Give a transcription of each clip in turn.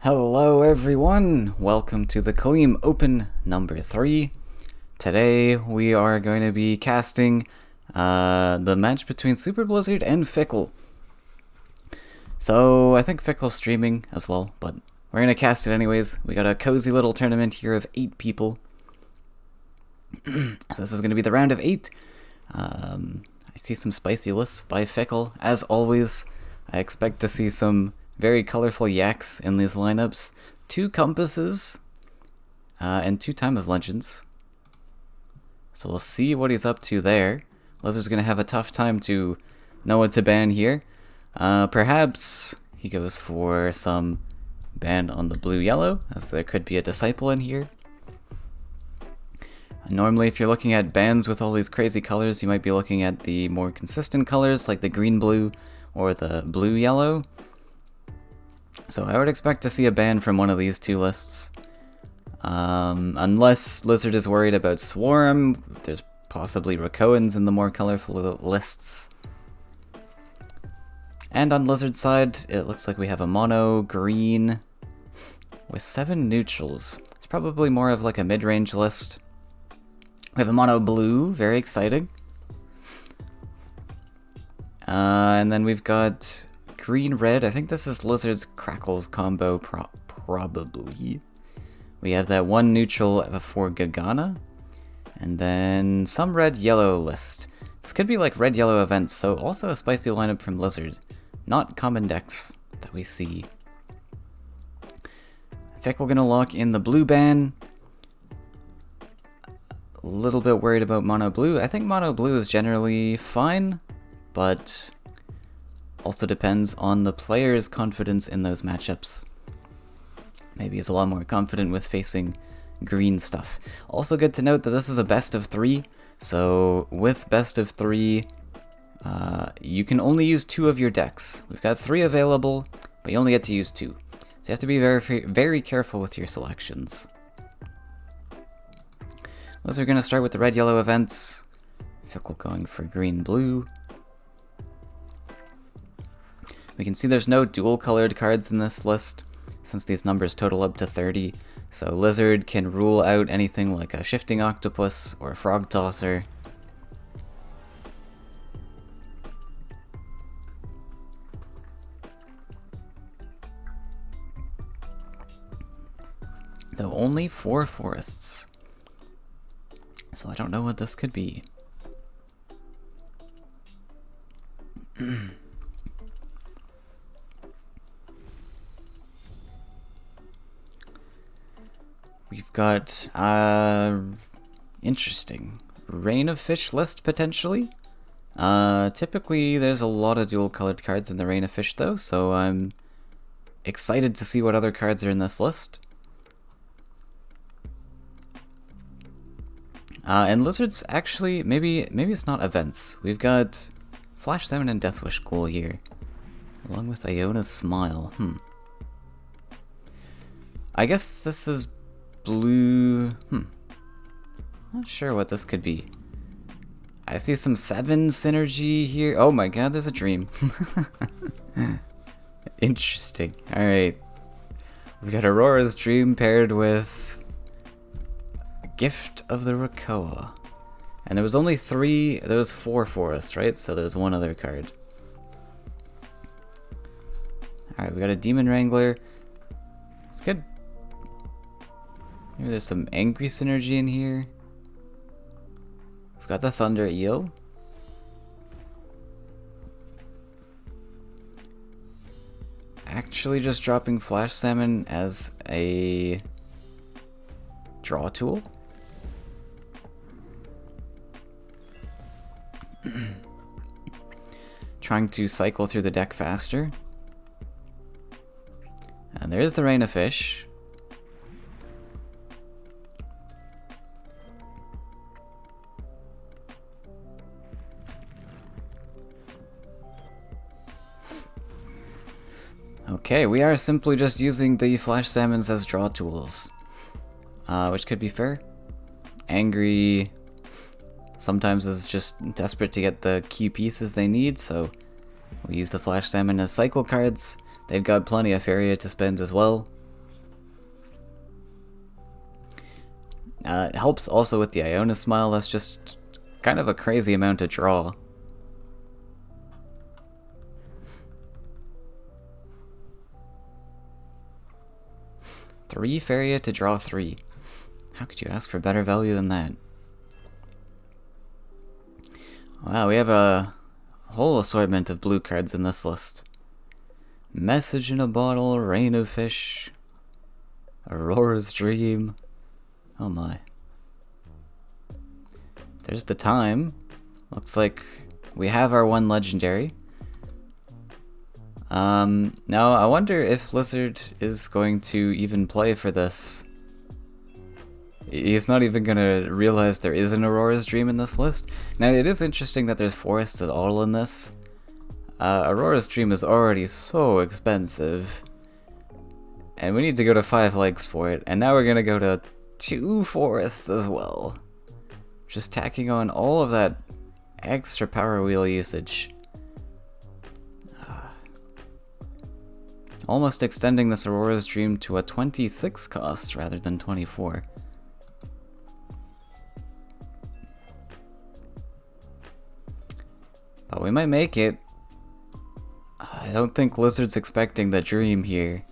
Hello everyone! Welcome to the Khalim Open number 3. Today we are going to be casting the match between Super Blizzard and Fickle. So I think Fickle's streaming as well, but we're going to cast it anyways. We got a cozy little tournament here of 8 people. So this is going to be the round of 8. I see some spicy lists by Fickle. As always, I expect to see some very colorful yaks in these lineups. 2 compasses and 2 Time of Legends. So we'll see what he's up to there. Blizzard's going to have a tough time to know what to ban here. Perhaps he goes for some ban on the blue-yellow, as there could be a Disciple in here. Normally, if you're looking at bans with all these crazy colors, you might be looking at the more consistent colors, like the green-blue or the blue-yellow. So I would expect to see a ban from one of these 2 lists. Unless Blizzard is worried about Swarm, there's possibly Rakoans in the more colorful lists. And on Blizzard's side, it looks like we have a mono green with 7 neutrals. It's probably more of like a mid-range list. We have a mono blue, very exciting. And then we've got green-red. I think this is Blizzard's Crackles combo, probably. We have that 1 neutral for Gagana. And then some red-yellow list. This could be like red-yellow events, so also a spicy lineup from Blizzard. Not common decks that we see. I think we're going to lock in the blue ban. A little bit worried about mono blue. I think mono blue is generally fine, but also depends on the player's confidence in those matchups. Maybe he's a lot more confident with facing green stuff. Also good to note that this is a best of 3, so with best of 3, you can only use 2 of your decks. We've got 3 available, but you only get to use 2. So you have to be very careful with your selections. Those are going to start with the red-yellow events. Fickle going for green-blue. We can see there's no dual-colored cards in this list, since these numbers total up to 30. So Lizard can rule out anything like a Shifting Octopus or a Frog Tosser. Though only 4 forests. So I don't know what this could be. We've got, interesting. Rain of Fish list, potentially? Typically, there's a lot of dual-colored cards in the Rain of Fish, though, so I'm excited to see what other cards are in this list. And Lizards, actually, maybe it's not events. We've got Flash Salmon and Deathwish Ghoul here, along with Iona's Smile. I guess this is blue. Not sure what this could be. I see some 7 synergy here. Oh my god, there's a dream. Interesting. Alright. We've got Aurora's Dream paired with Gift of the Rakoa. And there was only 3, there was 4 forests, right? So there's 1 other card. Alright, we got a Demon Wrangler. It's good. Maybe there's some angry synergy in here. We've got the Thunder Eel. Actually just dropping Flash Salmon as a draw tool. Trying to cycle through the deck faster. And there's the Rain of Fish. Okay, we are simply just using the Flash Salmons as draw tools. Which could be fair. Angry sometimes is just desperate to get the key pieces they need, so we use the Flash Salmon as cycle cards. They've got plenty of Faeria to spend as well. It helps also with the Iona Smile. That's just kind of a crazy amount to draw. Three Faeria to draw 3. How could you ask for better value than that? Wow, we have a whole assortment of blue cards in this list. Message in a Bottle, Rain of Fish, Aurora's Dream. Oh my. There's the time. Looks like we have our one legendary. Now I wonder if Blizzard is going to even play for this. He's not even gonna realize there is an Aurora's Dream in this list. Now it is interesting that there's forests at all in this. Aurora's Dream is already so expensive. And we need to go to 5 legs for it, and now we're gonna go to 2 forests as well. Just tacking on all of that extra power wheel usage. Almost extending this Aurora's Dream to a 26 cost rather than 24. But we might make it. I don't think Blizzard's expecting the Dream here.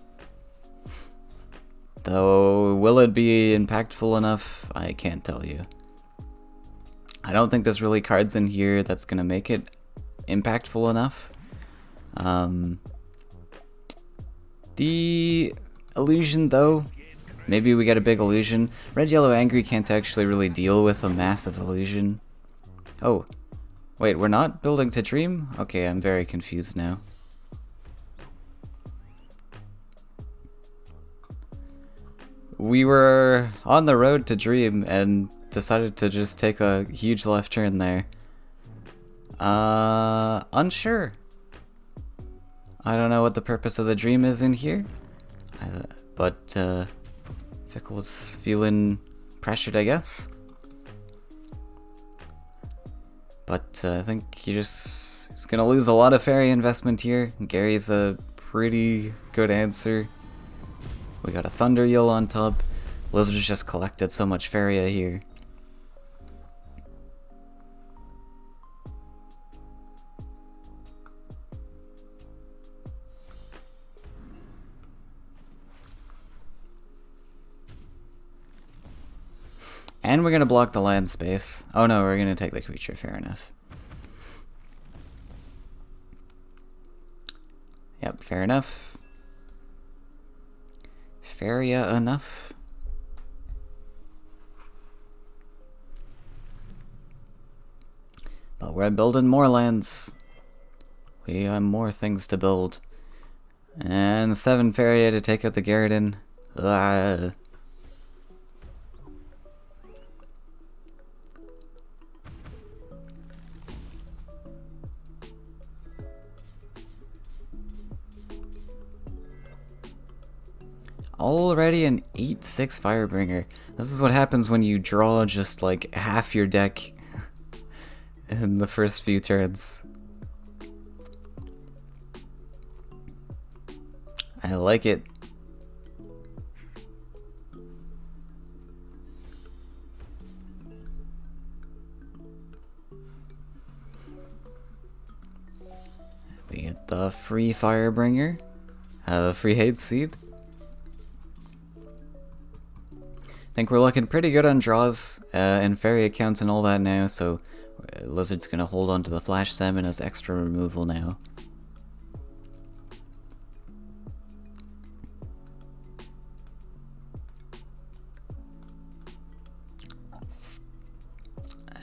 Though, will it be impactful enough? I can't tell you. I don't think there's really cards in here that's gonna make it impactful enough. The illusion, though, maybe we get a big illusion. Red, Yellow, Angry can't actually really deal with a massive illusion. Oh, wait, we're not building to Dream? Okay, I'm very confused now. We were on the road to Dream and decided to just take a huge left turn there. Unsure. I don't know what the purpose of the Dream is in here, but Fickle was feeling pressured, I guess. But I think he's gonna lose a lot of Faeria investment here. Gary's a pretty good answer. We got a Thunder Yell on top. Blizzard's just collected so much Faeria here. And we're gonna block the land space. Oh no, we're gonna take the creature, fair enough. Yep, fair enough. Faeria enough. But we're building more lands. We have more things to build. And 7 Faeria to take out the Garridan. Ah. Already an 8/6 Firebringer. This is what happens when you draw just like half your deck in the first few turns. I like it. We get the free Firebringer, free Hate Seed. I think we're looking pretty good on draws and fairy accounts and all that now, so Lizard's gonna hold on to the Flash Salmon as extra removal now.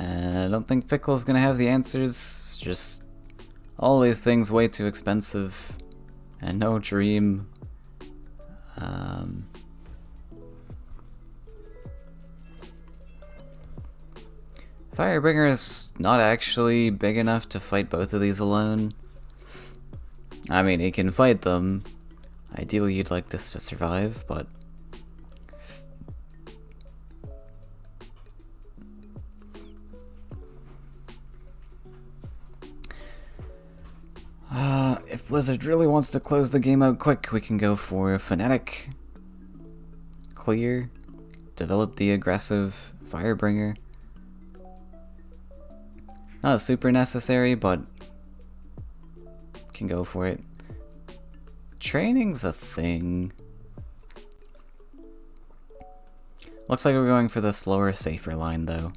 I don't think Fickle's gonna have the answers, just all these things way too expensive, and no Dream. Firebringer is not actually big enough to fight both of these alone. I mean, he can fight them. Ideally, you'd like this to survive, but... if Blizzard really wants to close the game out quick, we can go for Fnatic, Clear, develop the aggressive Firebringer. Not super necessary, but can go for it. Training's a thing. Looks like we're going for the slower, safer line, though.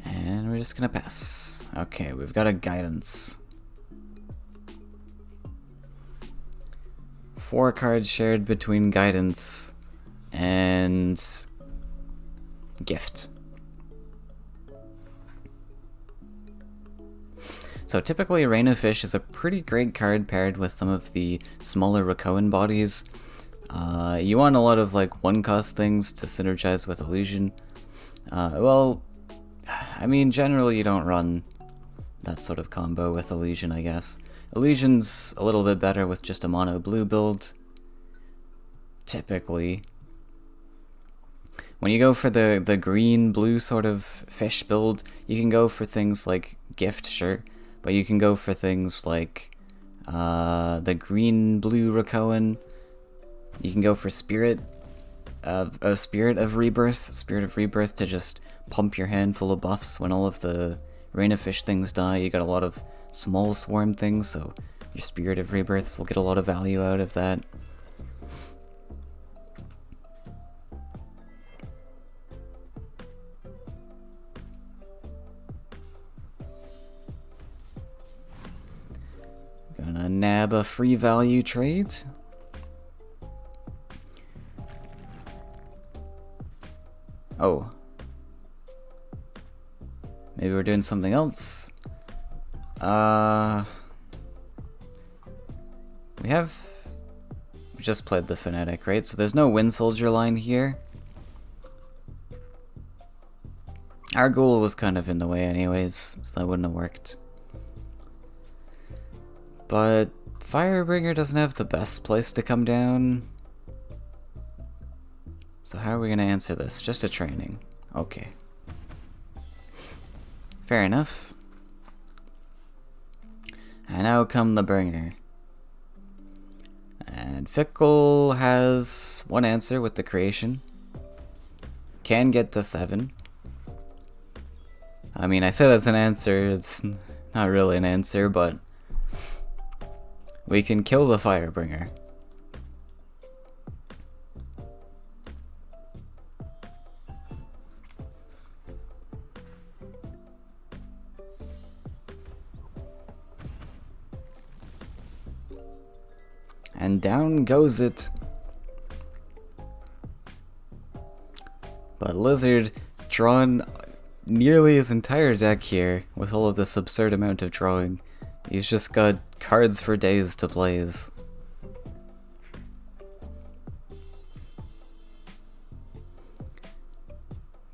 And we're just gonna pass. Okay, we've got a guidance. 4 cards shared between guidance and gift. So typically Rain of Fish is a pretty great card paired with some of the smaller Rakoan bodies. You want a lot of like 1-cost things to synergize with Illusion. Well, I mean, generally you don't run that sort of combo with Illusion, I guess. Illusion's a little bit better with just a mono blue build, typically. When you go for the green-blue sort of fish build, you can go for things like Gift, sure, but you can go for things like the green-blue Rakoan. You can go for Spirit of Rebirth to just pump your hand full of buffs when all of the Rain of Fish things die. You got a lot of small swarm things, so your Spirit of Rebirths will get a lot of value out of that. Gonna nab a free value trade. Oh. Maybe we're doing something else. We just played the Fnatic, right? So there's no Wind Soldier line here. Our goal was kind of in the way anyways, so that wouldn't have worked. But Firebringer doesn't have the best place to come down. So how are we gonna answer this? Just a training. Okay. Fair enough. And now come the bringer. And Fickle has 1 answer with the creation. Can get to 7. I mean, I say that's an answer, it's not really an answer, but we can kill the Firebringer. And down goes it. But Lizard drawn nearly his entire deck here with all of this absurd amount of drawing. He's just got cards for days to blaze.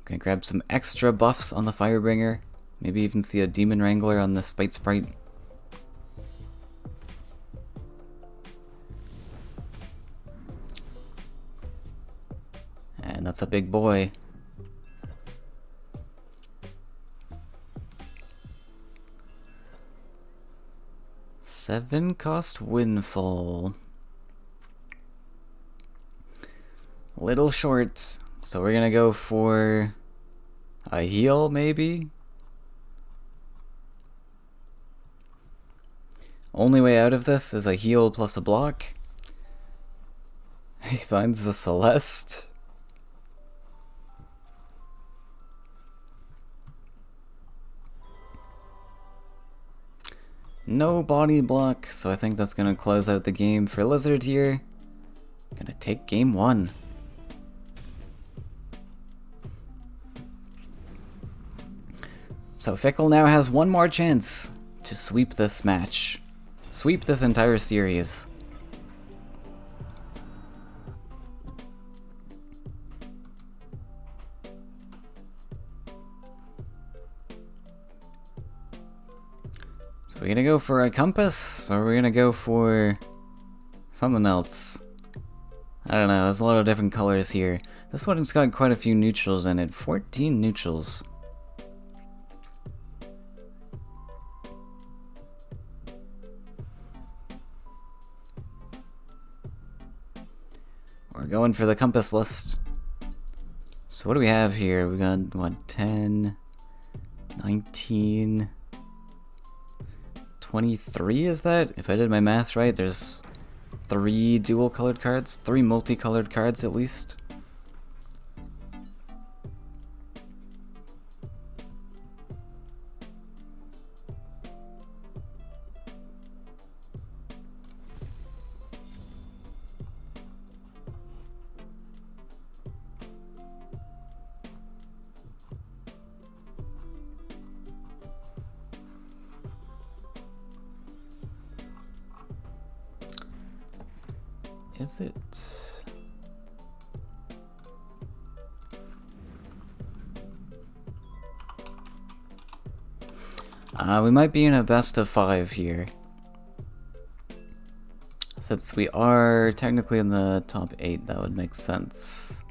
Gonna grab some extra buffs on the Firebringer. Maybe even see a Demon Wrangler on the Spite Sprite. And that's a big boy. Seven-cost Windfall. Little short, so we're gonna go for a heal, maybe? Only way out of this is a heal plus a block. He finds the Celeste. No body block, so I think that's gonna close out the game for Lizard here. Gonna take game 1. So Fickle now has 1 more chance to sweep this match. Sweep this entire series. So we're gonna go for a compass, or we're gonna go for something else. I don't know, there's a lot of different colors here. This one's got quite a few neutrals in it, 14 neutrals. going for the compass list. So what do we have here? We got, what, 10, 19, 23 is that? If I did my math right, there's 3 dual colored cards, 3 multicolored cards at least. Is it? We might be in a best of 5 here. Since we are technically in the top 8, that would make sense.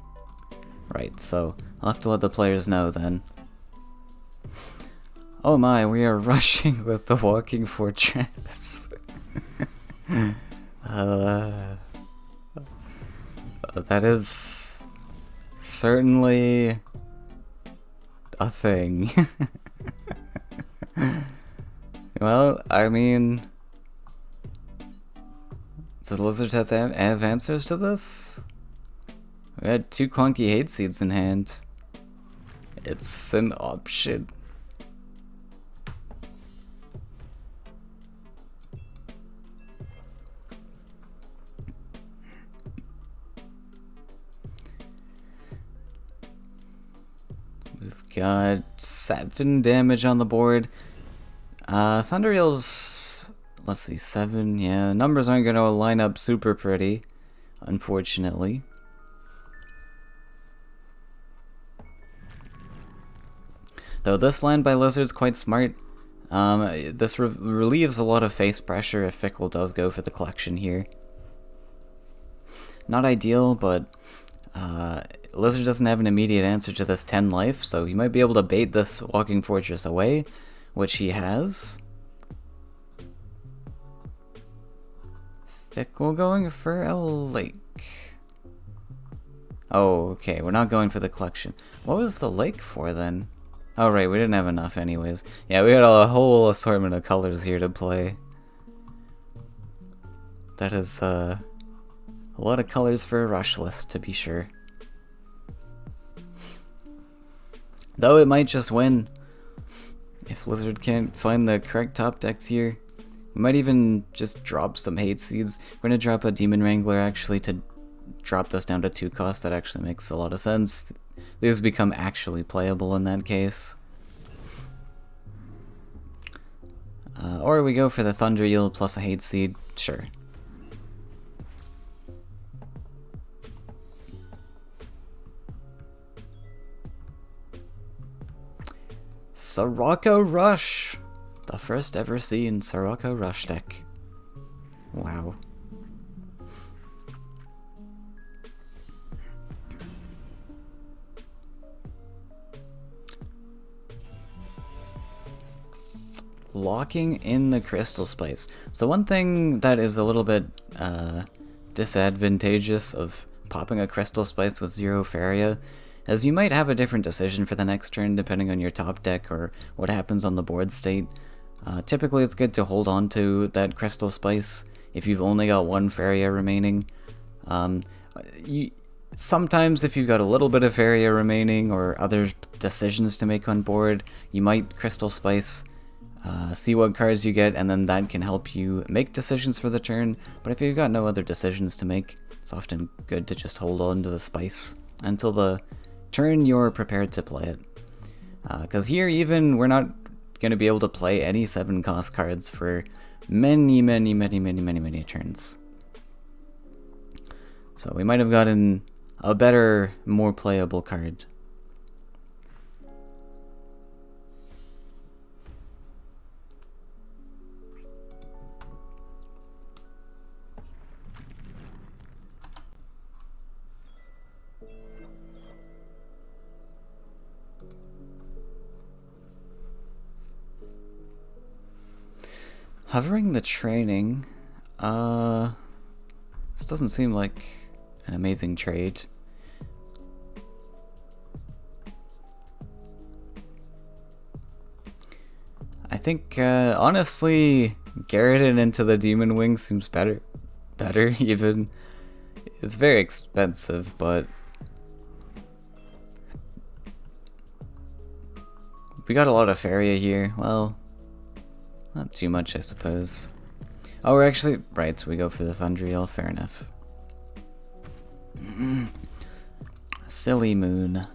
Right, so I'll have to let the players know then. Oh my, we are rushing with the walking fortress. That is certainly a thing. Well, I mean, does Lizard have answers to this? We had 2 clunky hate seeds in hand. It's an option. We've got 7 damage on the board. Thunder Eels, let's see, 7, yeah, numbers aren't going to line up super pretty, unfortunately. Though this land by Lizard's quite smart. This relieves a lot of face pressure if Fickle does go for the collection here. Not ideal, but Lizard doesn't have an immediate answer to this 10 life, so he might be able to bait this Walking Fortress away, which he has. Fickle going for a lake. Oh, okay, we're not going for the collection. What was the lake for then? Oh right, we didn't have enough anyways. Yeah, we had a whole assortment of colors here to play. That is a lot of colors for a rush list, to be sure. Though it might just win. If Lizard can't find the correct top decks here, we might even just drop some hate seeds. We're gonna drop a Demon Wrangler actually to drop this down to 2 cost. That actually makes a lot of sense. These become actually playable in that case. Or we go for the Thunder Eel plus a hate seed, sure. Sirocco Rush! The first ever seen Sirocco Rush deck. Wow. Locking in the Crystal Spice. So one thing that is a little bit disadvantageous of popping a Crystal Spice with 0 Faeria is you might have a different decision for the next turn depending on your top deck or what happens on the board state. Typically it's good to hold on to that Crystal Spice if you've only got 1 Faeria remaining. Sometimes if you've got a little bit of Faeria remaining or other decisions to make on board, you might Crystal Spice, see what cards you get, and then that can help you make decisions for the turn. But if you've got no other decisions to make, it's often good to just hold on to the Spice until the turn you're prepared to play it. Because here even, we're not going to be able to play any 7 cost cards for many turns. So we might have gotten a better, more playable card. Hovering the training, this doesn't seem like an amazing trade. I think, honestly, Garroted into the Demon Wing seems better. Better, even. It's very expensive, but... we got a lot of Faeria here. Well, not too much, I suppose. Oh, we're actually... right, so we go for the Thundreel. Fair enough. Silly Moon.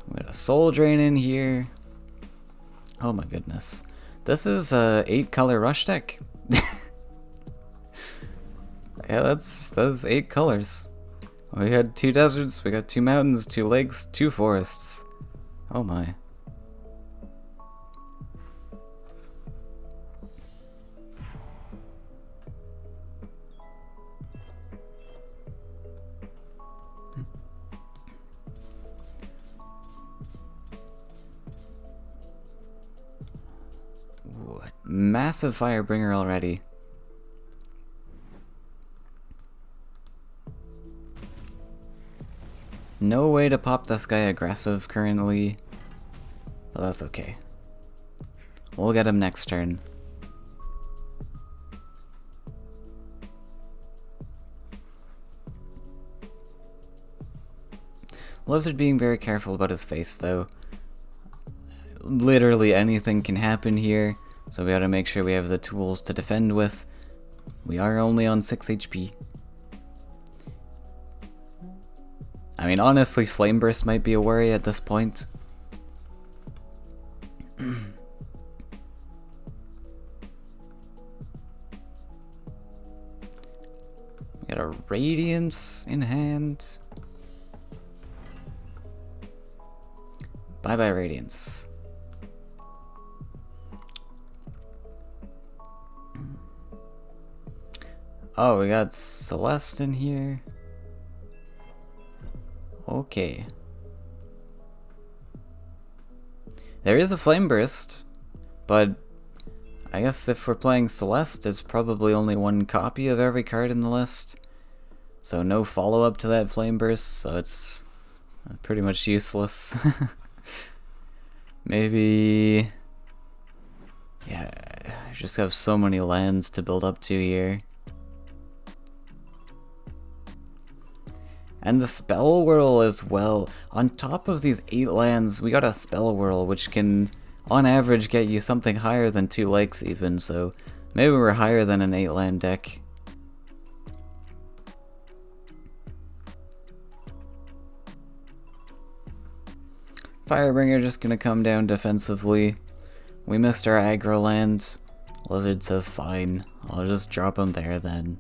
We got a Soul Drain in here. Oh my goodness. This is a 8-color rush deck. Yeah, that's 8 colors. We had 2 deserts, we got 2 mountains, 2 lakes, 2 forests. Oh my. Ooh, massive Firebringer already. No way to pop this guy aggressive currently, but that's okay. We'll get him next turn. Lizard being very careful about his face though. Literally anything can happen here, so we gotta make sure we have the tools to defend with. We are only on 6 HP. I mean, honestly, Flame Burst might be a worry at this point. We got a Radiance in hand. Bye-bye, Radiance. Oh, we got Celeste in here. Okay. There is a Flame Burst, but I guess if we're playing Celeste, it's probably only 1 copy of every card in the list. So no follow-up to that Flame Burst, so it's pretty much useless. Maybe... yeah, I just have so many lands to build up to here. And the Spell Whirl as well. On top of these 8 lands, we got a Spell Whirl, which can, on average, get you something higher than 2 lakes even, so maybe we're higher than an 8-land deck. Firebringer just gonna come down defensively. We missed our aggro land. Lizard says fine, I'll just drop him there then.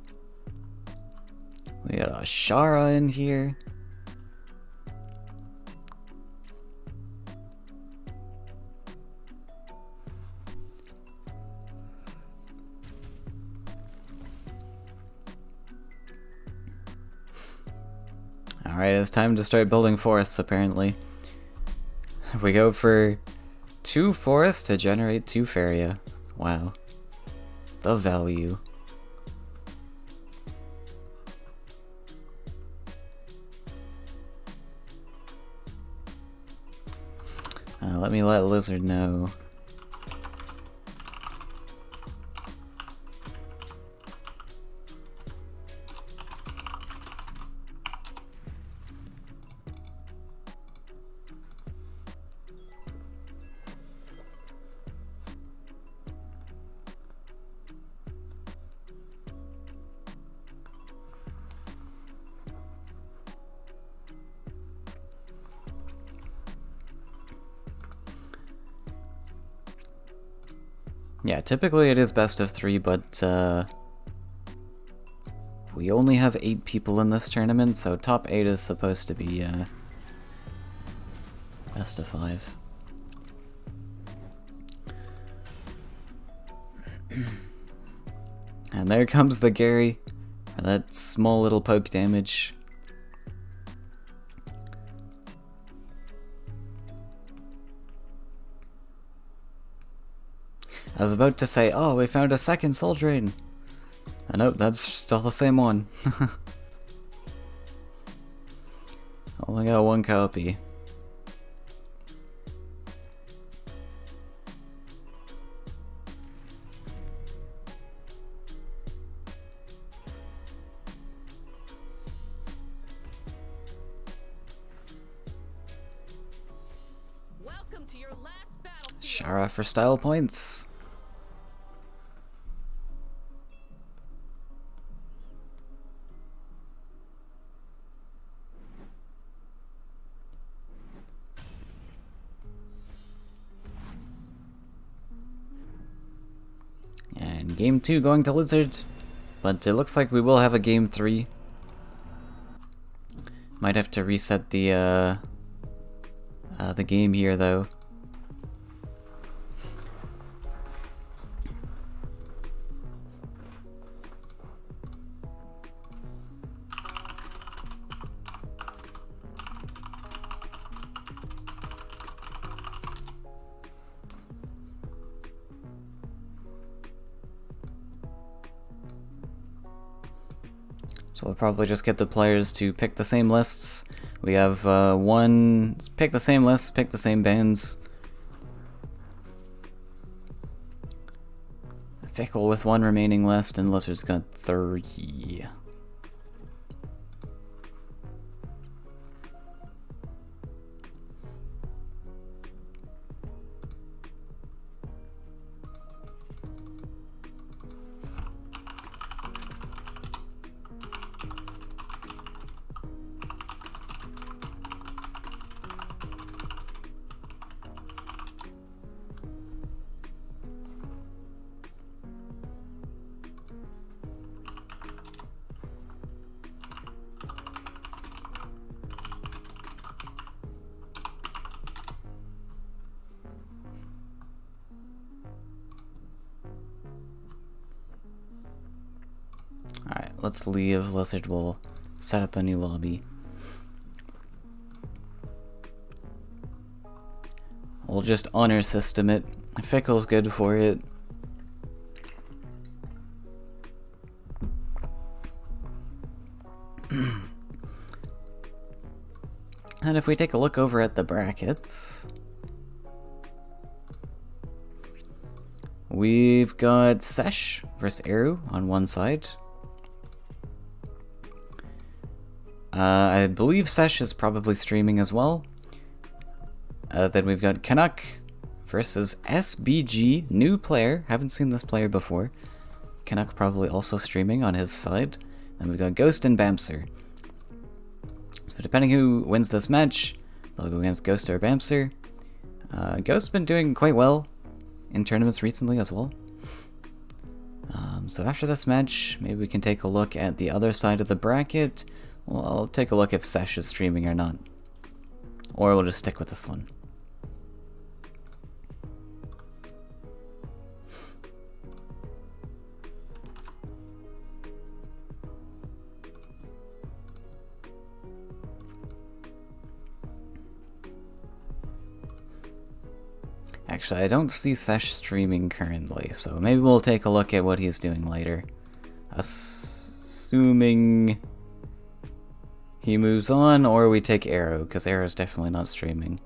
We got a Shara in here. Alright, it's time to start building forests apparently. We go for 2 forests to generate 2 Faeria. Wow. The value. Let me let Lizard know. Yeah, typically it is best of 3, but we only have 8 people in this tournament, so top 8 is supposed to be best of 5. And there comes the Gary, that small little poke damage. I was about to say, oh, we found a second Soul Drain. Nope, that's still the same one. Only got one copy. Welcome to your last battlefield. Shara for style points. And game 2 going to Lizard, but it looks like we will have a game 3. Might have to reset the game here though. So we'll probably just get the players to pick the same lists. We have pick the same lists, pick the same bands. Fickle with 1 remaining list, and Lizard's got 3. Alright, let's leave. Lizard will set up a new lobby. We'll just honor system it. Fickle's good for it. And if we take a look over at the brackets, we've got Sesh versus Eru on one side. I believe Sesh is probably streaming as well. Then we've got Canuck versus SBG, new player. Haven't seen this player before. Canuck probably also streaming on his side. Then we've got Ghost and Bamser. So depending who wins this match, they'll go against Ghost or Bamser. Ghost's been doing quite well in tournaments recently as well. So after this match, maybe we can take a look at the other side of the bracket. Well, I'll take a look if Sesh is streaming or not. Or we'll just stick with this one. Actually, I don't see Sesh streaming currently, so maybe we'll take a look at what he's doing later. Assuming he moves on, or we take Arrow, because Arrow's definitely not streaming.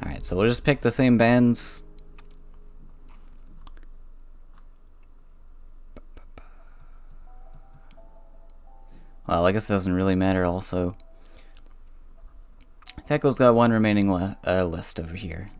Alright, so we'll just pick the same bands. Well, I guess it doesn't really matter also. Feckle's got 1 remaining list over here.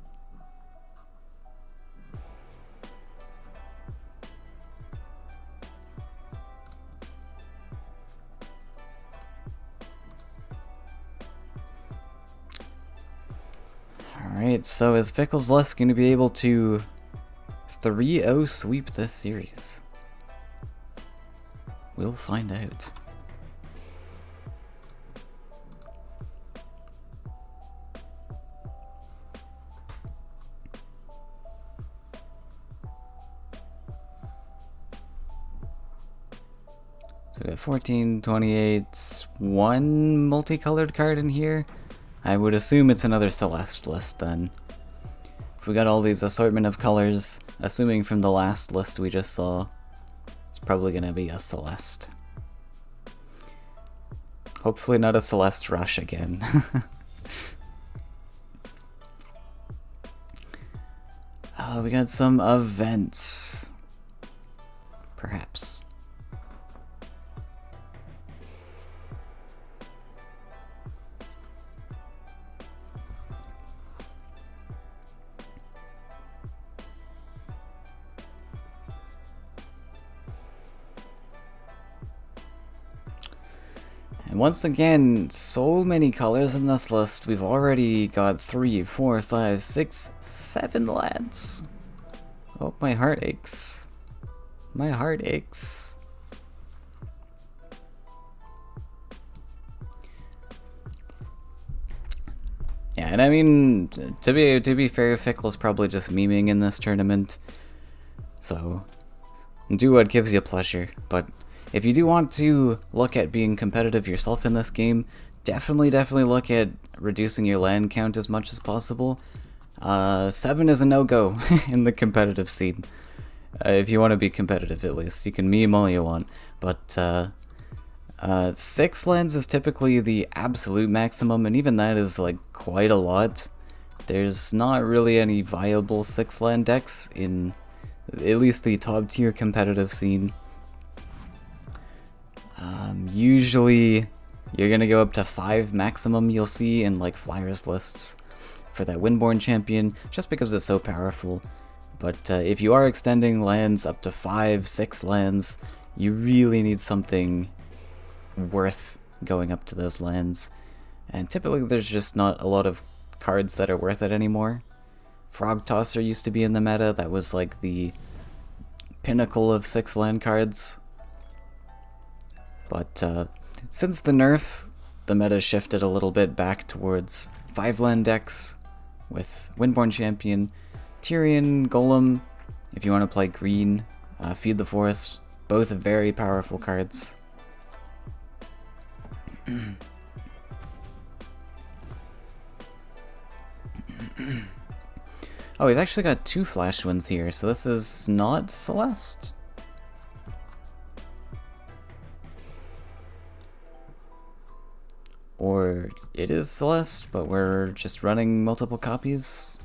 Alright, so is Fickle's list going to be able to 3-0 sweep this series? We'll find out. So we got 14, 28, one multicolored card in here. I would assume it's another Celeste list then. If we got all these assortment of colors, assuming from the last list we just saw, it's probably gonna be a Celeste. Hopefully not a Celeste Rush again. We got some events. Perhaps. And once again, so many colors in this list. We've already got 3, 4, 5, 6, 7 lands. Oh, my heart aches. My heart aches. Yeah, and I mean, to be fair, Fickle's probably just memeing in this tournament. So, do what gives you pleasure, but if you do want to look at being competitive yourself in this game, definitely look at reducing your land count as much as possible. 7 is a no-go in the competitive scene. If you want to be competitive, at least. You can meme all you want, but 6 lands is typically the absolute maximum, and even that is like quite a lot. There's not really any viable 6 land decks in at least the top tier competitive scene. Usually you're gonna go up to 5 maximum you'll see in like Flyers lists for that Windborn champion, just because it's so powerful. But if you are extending lands up to 5, 6 lands, you really need something worth going up to those lands. And typically there's just not a lot of cards that are worth it anymore. Frog Tosser used to be in the meta, that was like the pinnacle of 6 land cards. But since the nerf, the meta shifted a little bit back towards 5 land decks with Windborn Champion, Tyrion, Golem, if you want to play green, Feed the Forest, both very powerful cards. Oh, we've actually got 2 Flash Winds here, so this is not Celeste? Or it is Celeste, but we're just running multiple copies?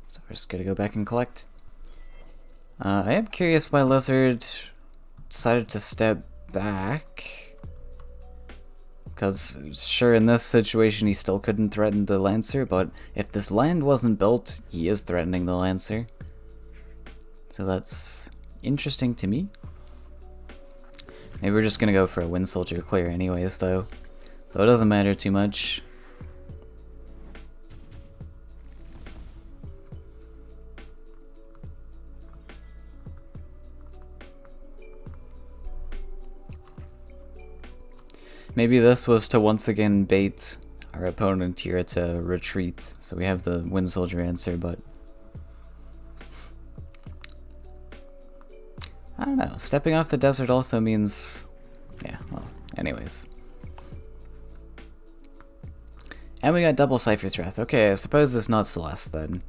So we're just gonna go back and collect. I am curious why Lizard decided to step back, because sure, in this situation he still couldn't threaten the Lancer, but if this land wasn't built, he is threatening the Lancer. So that's interesting to me. Maybe we're just gonna go for a Wind Soldier clear anyways though, so it doesn't matter too much. Maybe this was to once again bait our opponent here to retreat, so we have the Wind Soldier answer, but I don't know. Stepping off the desert also means, yeah, well, anyways. And we got double Cypher's Wrath. Okay, I suppose it's not Celeste then.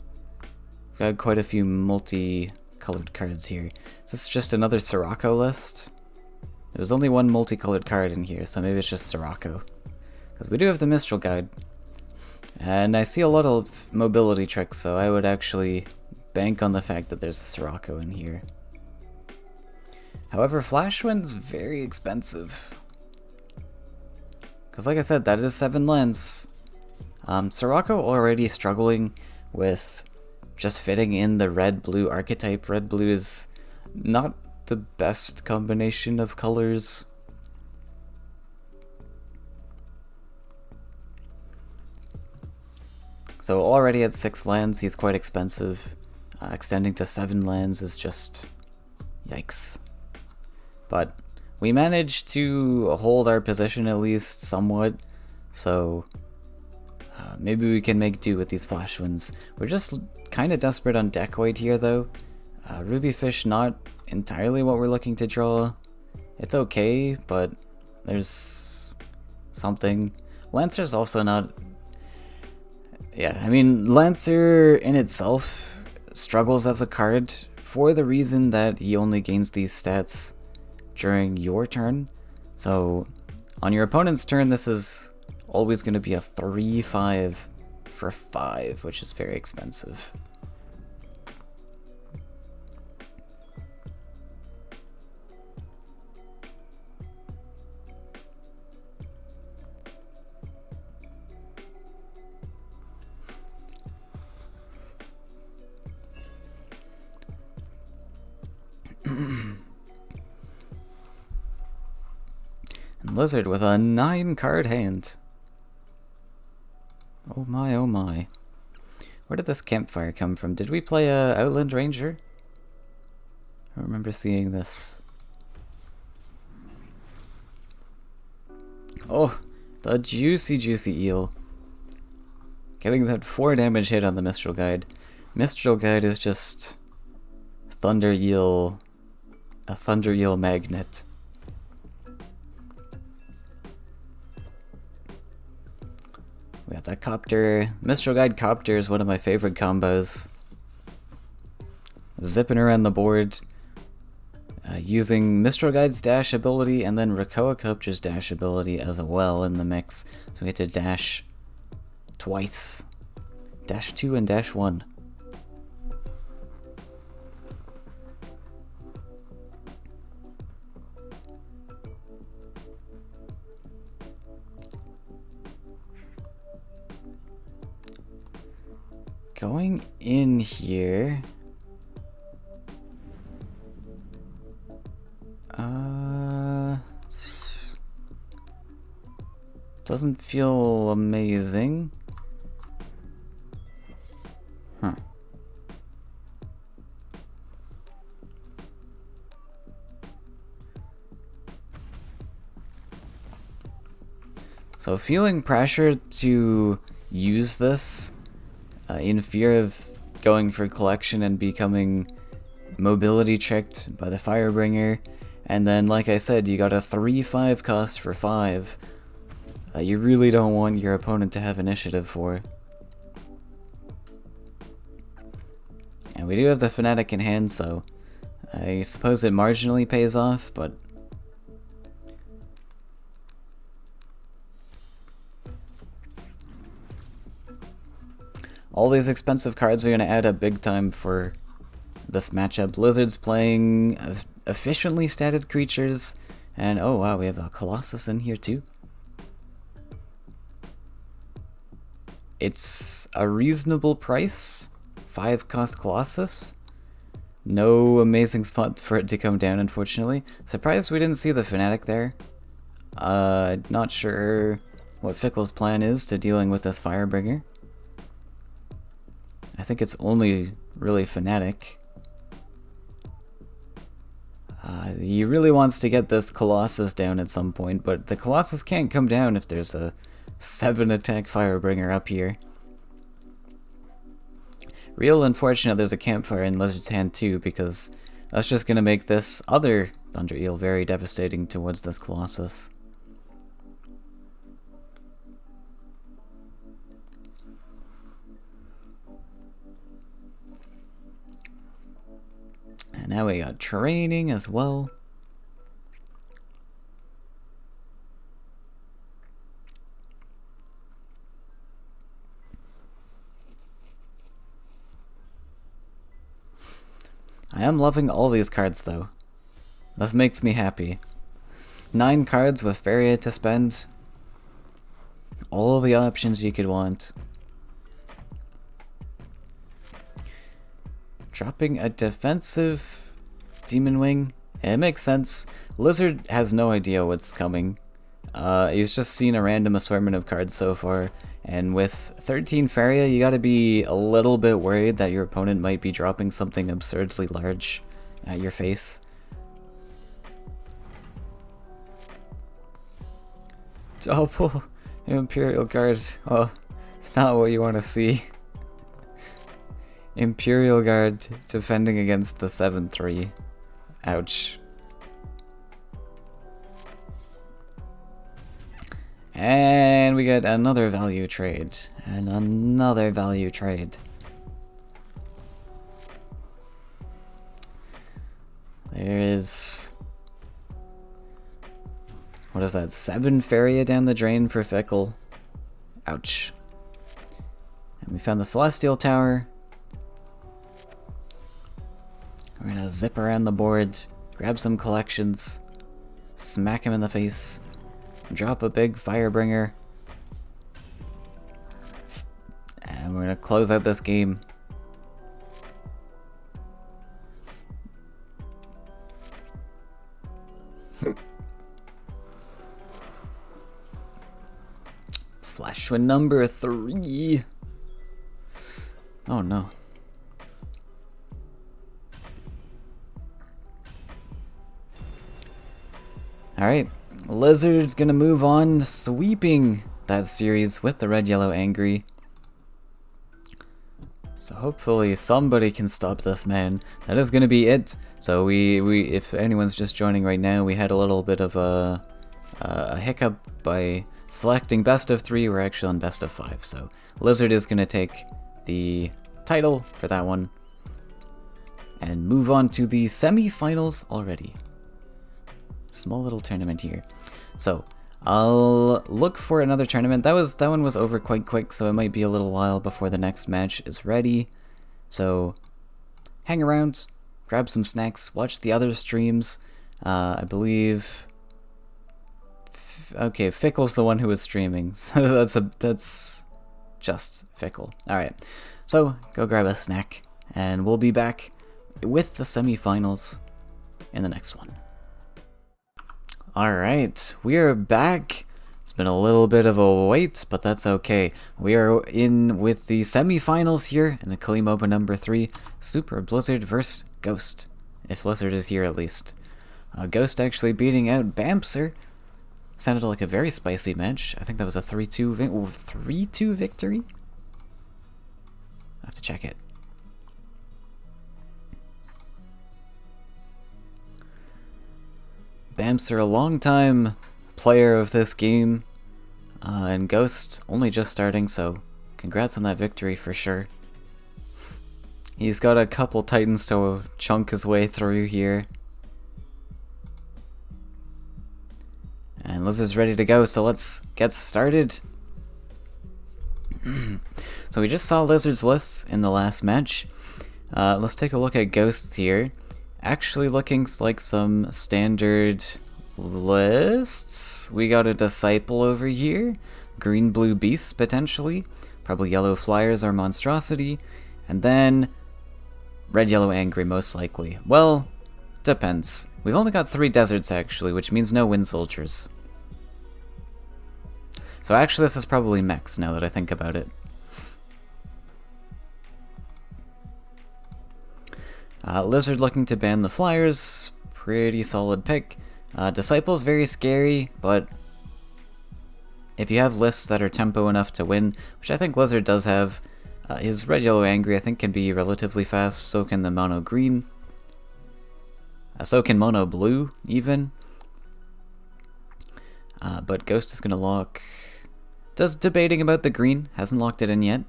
We've got quite a few multi-colored cards here. Is this just another Sirocco list? There was only one multicolored card in here, so maybe it's just Sirocco. Because we do have the Mistral Guide. And I see a lot of mobility tricks, so I would actually bank on the fact that there's a Sirocco in here. However, Flashwind's very expensive. Because like I said, that is 7 lands. Sirocco already struggling with just fitting in the red-blue archetype. Red-blue is not the best combination of colors. So already at 6 lands, he's quite expensive. Extending to 7 lands is just yikes. But we managed to hold our position at least somewhat, so maybe we can make do with these flash wins. We're just kind of desperate on deck weight here though. Rubyfish not entirely what we're looking to draw. It's okay, but there's something. Lancer's also not... Yeah, I mean, Lancer in itself struggles as a card for the reason that he only gains these stats during your turn. So on your opponent's turn, this is always going to be a 3/5 for 5, which is very expensive. And Lizard with a 9-card hand. Oh my, oh my. Where did this campfire come from? Did we play a Outland Ranger? I remember seeing this. Oh, the juicy eel. Getting that 4 damage hit on the Mistral Guide. Mistral Guide is just Thunder Eel, a Thunder Eel magnet. We got that Copter. Mistral Guide Copter is one of my favorite combos. Zipping around the board, using Mistral Guide's dash ability and then Rakoa Copter's dash ability as well in the mix. So we get to dash twice. Dash 2 and dash 1. Going in here, doesn't feel amazing. Huh. So feeling pressure to use this in fear of going for collection and becoming mobility tricked by the Firebringer. And then, like I said, you got a 3/5 cost for 5. You really don't want your opponent to have initiative for. And we do have the Fanatic in hand, so I suppose it marginally pays off, but all these expensive cards are going to add up big time for this matchup. Blizzard's playing efficiently statted creatures, and oh wow, we have a Colossus in here too. It's a reasonable price, 5 cost Colossus. No amazing spot for it to come down, unfortunately. Surprised we didn't see the Fanatic there. Not sure what Fickle's plan is to dealing with this Firebringer. I think it's only really Fanatic. He really wants to get this Colossus down at some point, but the Colossus can't come down if there's a 7 attack Firebringer up here. Real unfortunate there's a campfire in Lizard's hand too, because that's just going to make this other Thunder Eel very devastating towards this Colossus. And now we got training as well. I am loving all these cards though. This makes me happy. 9 cards with Faeria to spend. All the options you could want. Dropping a defensive Demon Wing. It makes sense. Lizard has no idea what's coming. He's just seen a random assortment of cards so far, and with 13 Faeria, you gotta be a little bit worried that your opponent might be dropping something absurdly large at your face. Double Imperial Guard. Oh, it's not what you want to see. Imperial Guard defending against the 7-3. Ouch. And we get another value trade. And another value trade. There is... what is that? 7 Faeria down the drain for Fickle. Ouch. And we found the Celestial Tower. We're gonna zip around the board, grab some collections, smack him in the face, drop a big Firebringer, and we're gonna close out this game. Flash with number 3. Oh no. Alright, Lizard's gonna move on, sweeping that series with the Red Yellow Angry. So hopefully somebody can stop this man. That is gonna be it. So we if anyone's just joining right now, we had a little bit of a hiccup by selecting best of 3. We're actually on best of 5. So Lizard is gonna take the title for that one and move on to the semifinals already. Small little tournament here. So I'll look for another tournament. That one was over quite quick, so it might be a little while before the next match is ready. So hang around, grab some snacks, watch the other streams. I believe okay, Fickle's the one who was streaming. So that's just Fickle. Alright. So go grab a snack and we'll be back with the semifinals in the next one. Alright, we are back. It's been a little bit of a wait, but that's okay. We are in with the semifinals here in the Khalim Open number 3, Super Blizzard vs. Ghost. If Blizzard is here at least. Ghost actually beating out Bamser. Sounded like a very spicy match. I think that was a 3-2 victory? I have to check it. Bamser, a long-time player of this game, and Ghost only just starting, so congrats on that victory for sure. He's got a couple Titans to chunk his way through here. And Lizard's ready to go, so let's get started. So we just saw Lizard's lists in the last match. Let's take a look at Ghosts here. Actually looking like some standard lists. We got a Disciple over here, green blue beasts potentially, probably yellow flyers or monstrosity, and then red yellow angry most likely. Well, depends. We've only got 3 deserts actually, which means no wind soldiers. So actually this is probably mechs now that I think about it. Lizard looking to ban the flyers, pretty solid pick. Disciple's very scary, but if you have lists that are tempo enough to win, which I think Lizard does have, his red, yellow, angry I think can be relatively fast, so can the mono green. So can mono blue, even. But Ghost is going to lock... Does debating about the green, hasn't locked it in yet.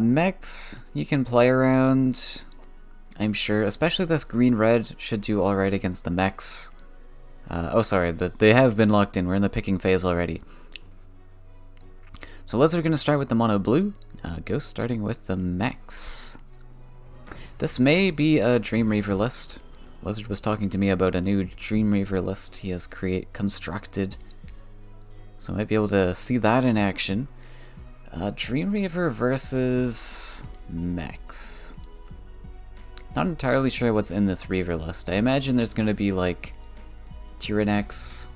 Mechs, you can play around, I'm sure, especially this green-red should do alright against the mechs. Oh sorry, they have been locked in, we're in the picking phase already. So Lizard gonna start with the mono blue, Ghost starting with the mechs. This may be a Dreamweaver list. Lizard was talking to me about a new Dreamweaver list he has constructed. So I might be able to see that in action. Dreamweaver versus mechs. Not entirely sure what's in this Reaver list. I imagine there's going to be like Tyrannex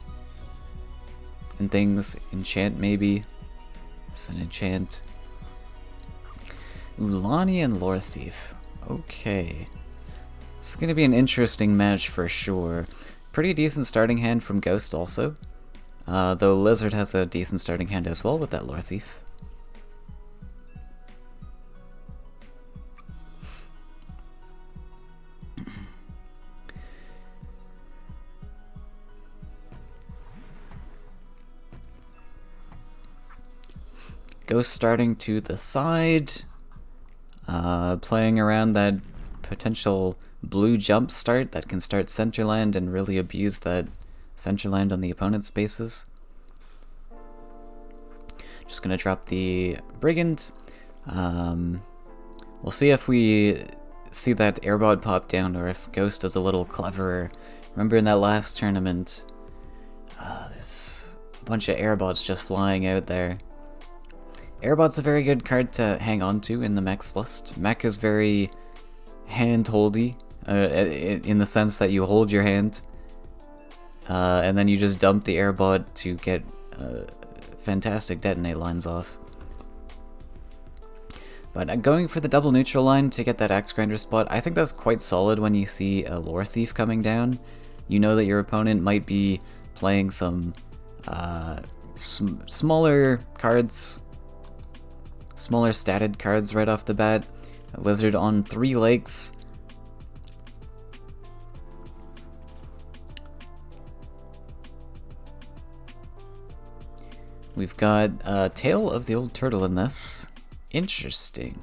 and things. Enchant maybe. It's an enchant. Ulani and Lore Thief. Okay. This is going to be an interesting match for sure. Pretty decent starting hand from Ghost also. Though Lizard has a decent starting hand as well with that Lore Thief. Ghost starting to the side. Playing around that potential blue jump start that can start center land and really abuse that center land on the opponent's spaces. Just gonna drop the Brigand. We'll see if we see that airbot pop down or if Ghost is a little cleverer. Remember in that last tournament, there's a bunch of airbots just flying out there. Airbot's a very good card to hang on to in the mechs list. Mech is very hand-holdy, in the sense that you hold your hand, and then you just dump the airbot to get fantastic detonate lines off. But going for the double neutral line to get that Axe Grinder spot, I think that's quite solid when you see a Lore Thief coming down. You know that your opponent might be playing some smaller cards, smaller statted cards right off the bat. A Lizard on 3 legs. We've got Tail of the Old Turtle in this. Interesting.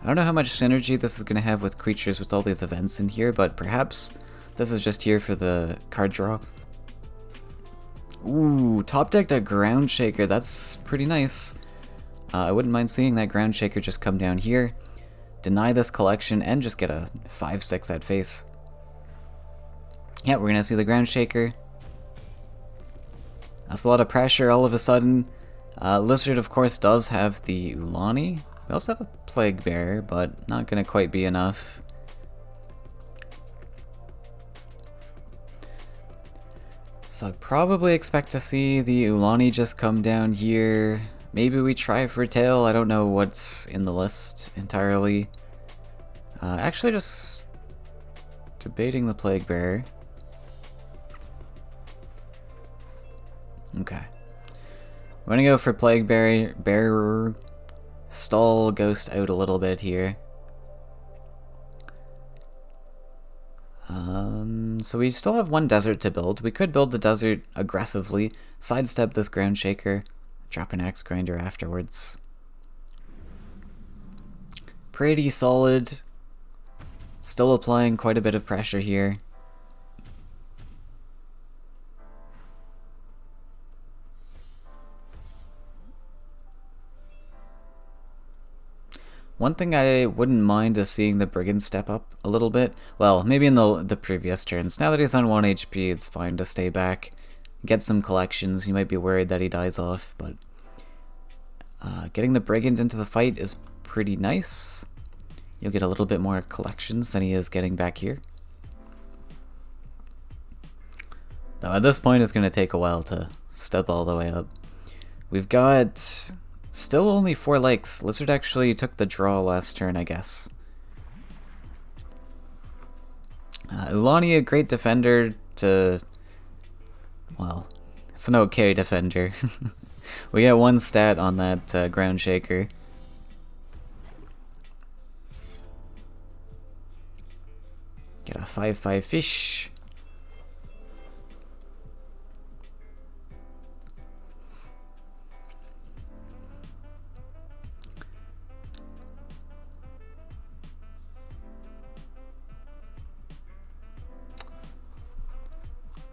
I don't know how much synergy this is going to have with creatures with all these events in here, but perhaps this is just here for the card draw. Ooh, top decked a Ground Shaker. That's pretty nice. I wouldn't mind seeing that Ground Shaker just come down here, deny this collection, and just get a 5/6 at face. Yeah, we're gonna see the Ground Shaker. That's a lot of pressure all of a sudden. Lizard, of course, does have the Ulani. We also have a Plague Bearer, but not gonna quite be enough. So I'd probably expect to see the Ulani just come down here. Maybe we try for Tail. I don't know what's in the list entirely. Actually, just debating the Plague Bearer. Okay. I'm gonna go for Plague Bearer. Stall Ghost out a little bit here. So we still have 1 desert to build. We could build the desert aggressively, sidestep this Ground Shaker, drop an Axe Grinder afterwards. Pretty solid. Still applying quite a bit of pressure here. One thing I wouldn't mind is seeing the Brigand step up a little bit. Well, maybe in the previous turns. Now that he's on 1 HP, it's fine to stay back. Get some collections. You might be worried that he dies off, but getting the Brigand into the fight is pretty nice. You'll get a little bit more collections than he is getting back here. Though at this point, it's going to take a while to step all the way up. We've got still only 4 legs. Lizard actually took the draw last turn, I guess. Ulani, a great defender to... well, it's an okay defender. We get 1 stat on that Ground Shaker. Get a 5/5 fish.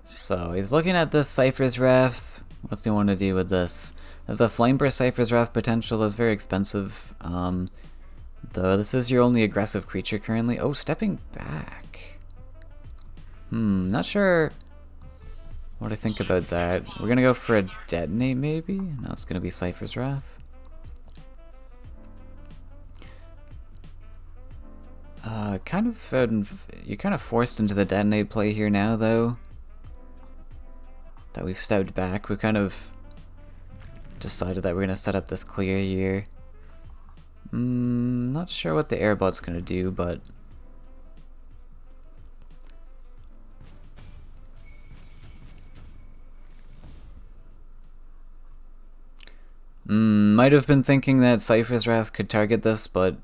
So he's looking at this Cypher's Wrath. What's he want to do with this? There's a Flameburst Cypher's Wrath potential that's very expensive. Though this is your only aggressive creature currently. Oh, stepping back. Not sure what I think about that. We're gonna go for a Detonate maybe? No, it's gonna be Cypher's Wrath. You're kind of forced into the Detonate play here now though. that we've stepped back. We've kind of decided that we're going to set up this clear here. Not sure what the airbot's going to do, but... might have been thinking that Cypher's Wrath could target this, but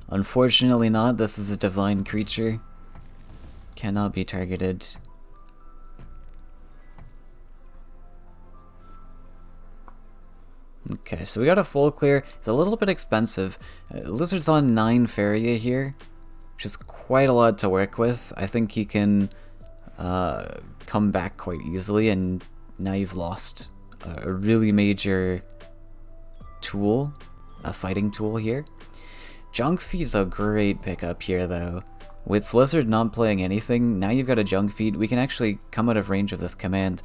unfortunately not. This is a divine creature. Cannot be targeted. Okay, so we got a full clear. It's a little bit expensive. Lizard's on 9 Faeria here, which is quite a lot to work with. I think he can come back quite easily, and now you've lost a really major tool, a fighting tool here. Junk Feet's a great pickup here, though. With Lizard not playing anything, now you've got a Junk Feet. We can actually come out of range of this command.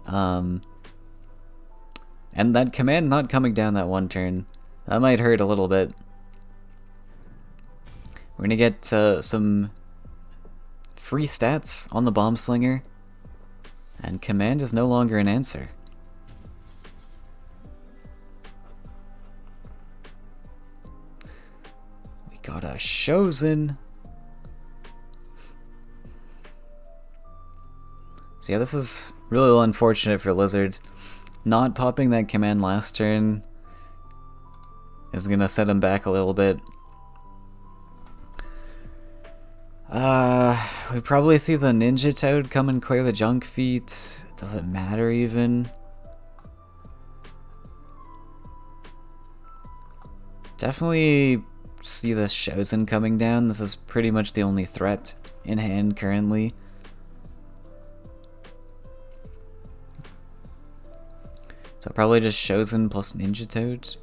And that command not coming down that one turn, that might hurt a little bit. We're gonna get some free stats on the Bomb Slinger, and command is no longer an answer. We got a Chosen. So yeah, this is really unfortunate for Lizard. Not popping that command last turn is gonna set him back a little bit. We probably see the Ninja Toad come and clear the Junk Feet. Does it matter even? Definitely see this Chosen coming down. This is pretty much the only threat in hand currently. So probably just Chosen plus Ninja Toad.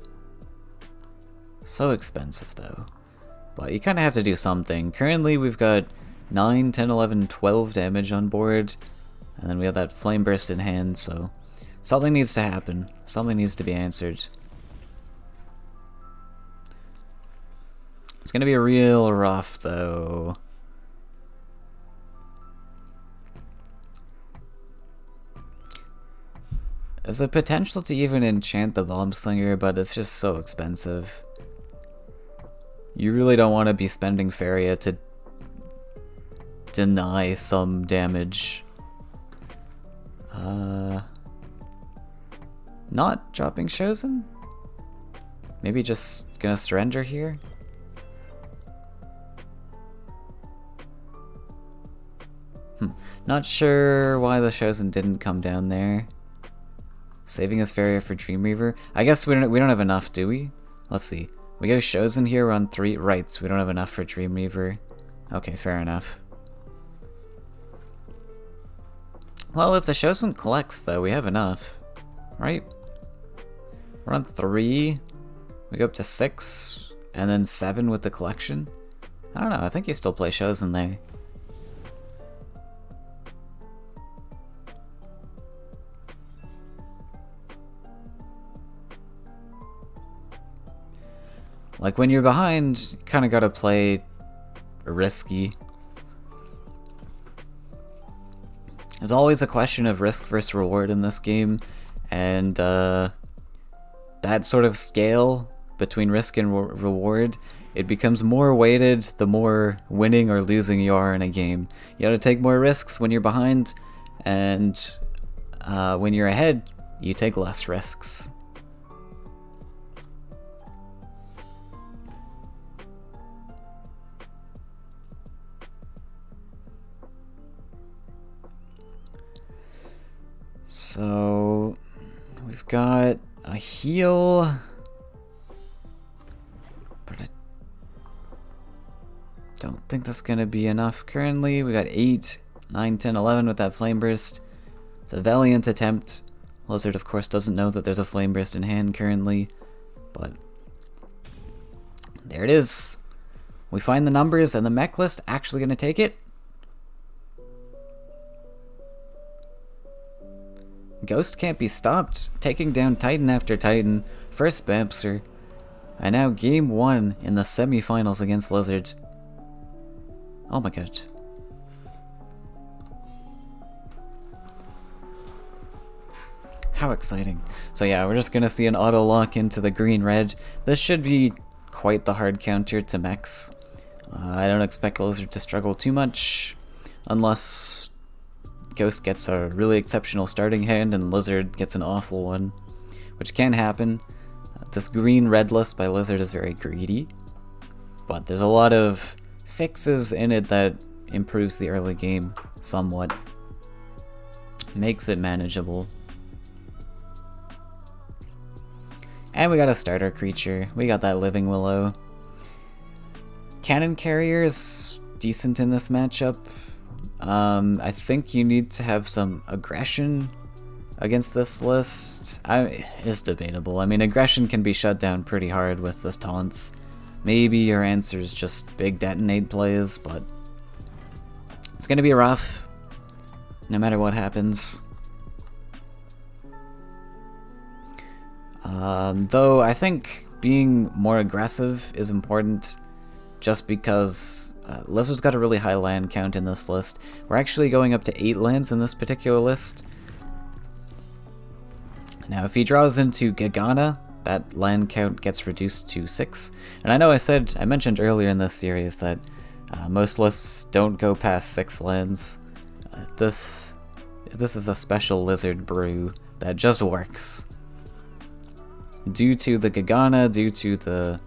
So expensive though. But you kind of have to do something. Currently we've got 9, 10, 11, 12 damage on board. And then we have that Flame Burst in hand, so something needs to happen. Something needs to be answered. It's gonna be real rough though. There's a potential to even enchant the Bomb Slinger, but it's just so expensive. You really don't want to be spending Faeria to deny some damage. Not dropping Chosen? Maybe just gonna surrender here? Not sure why the Chosen didn't come down there. Saving his Faeria for Dreamweaver. I guess we don't have enough, do we? Let's see. We go Chosen here, we're on 3 rights. We don't have enough for Dreamweaver. Okay, fair enough. Well, if the Chosen collects, though, we have enough. Right? We're on 3. We go up to 6. And then 7 with the collection. I don't know, I think you still play Chosen there. Like, when you're behind, you kind of gotta play risky. There's always a question of risk versus reward in this game, and that sort of scale between risk and reward, it becomes more weighted the more winning or losing you are in a game. You gotta take more risks when you're behind, and when you're ahead, you take less risks. So, we've got a heal, but I don't think that's going to be enough currently. We got 8, 9, 10, 11 with that Flame Burst. It's a valiant attempt. Lizard, of course, doesn't know that there's a Flame Burst in hand currently, but there it is. We find the numbers, and the mech list actually going to take it. Ghost can't be stopped, taking down Titan after Titan, first Bamster, and now game 1 in the semifinals against Lizard. Oh my god. How exciting. So yeah, we're just gonna see an auto lock into the green-red. This should be quite the hard counter to mechs. I don't expect Lizard to struggle too much, unless Ghost gets a really exceptional starting hand and Lizard gets an awful one, which can happen. This green-red list by Lizard is very greedy, but there's a lot of fixes in it that improves the early game somewhat. Makes it manageable. And we got a starter creature. We got that Living Willow. Cannon Carrier is decent in this matchup. I think you need to have some aggression against this list. It's debatable. I mean, aggression can be shut down pretty hard with the taunts. Maybe your answer is just big detonate plays, but it's gonna be rough no matter what happens. Though I think being more aggressive is important, just because Lizard's got a really high land count in this list. We're actually going up to 8 lands in this particular list. Now if he draws into Gagana, that land count gets reduced to 6. And I know I mentioned earlier in this series that most lists don't go past 6 lands. This is a special Lizard brew that just works. Due to the Gagana, due to the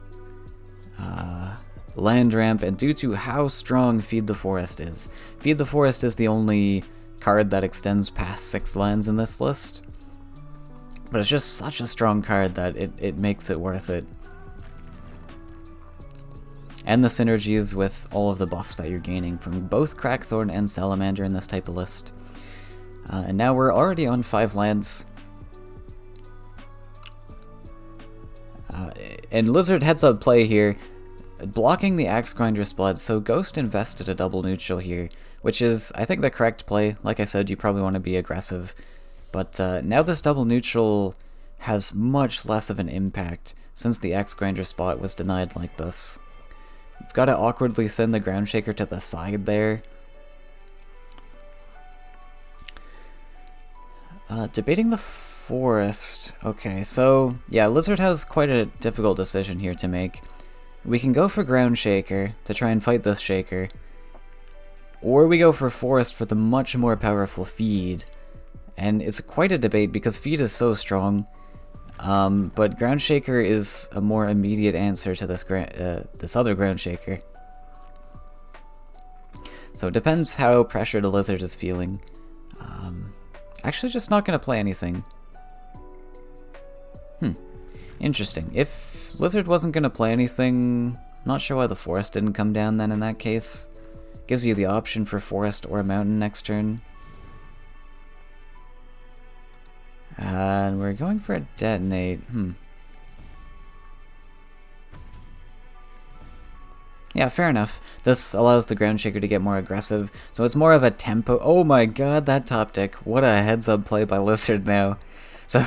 land ramp, and due to how strong Feed the Forest is. Feed the Forest is the only card that extends past 6 lands in this list. But it's just such a strong card that it makes it worth it. And the synergies with all of the buffs that you're gaining from both Crackthorn and Salamander in this type of list. And now we're already on 5 lands. And Lizard heads up play here, blocking the Axe Grinder's Blood, so Ghost invested a double neutral here, which is, I think, the correct play. Like I said, you probably want to be aggressive. But now this double neutral has much less of an impact, since the Axe Grinder spot was denied like this. You've got to awkwardly send the Ground Shaker to the side there. Debating the Forest. Okay, so yeah, Lizard has quite a difficult decision here to make. We can go for Ground Shaker to try and fight this Shaker, or we go for Forest for the much more powerful Feed. And it's quite a debate because Feed is so strong, but Ground Shaker is a more immediate answer to this other Ground Shaker. So it depends how pressured a Lizard is feeling. Actually, just not going to play anything. Interesting. If Lizard wasn't going to play anything, not sure why the Forest didn't come down then in that case. Gives you the option for Forest or Mountain next turn. And we're going for a detonate. Yeah, fair enough. This allows the Ground Shaker to get more aggressive, so it's more of a tempo. Oh my god, that top deck. What a heads-up play by Lizard now. So,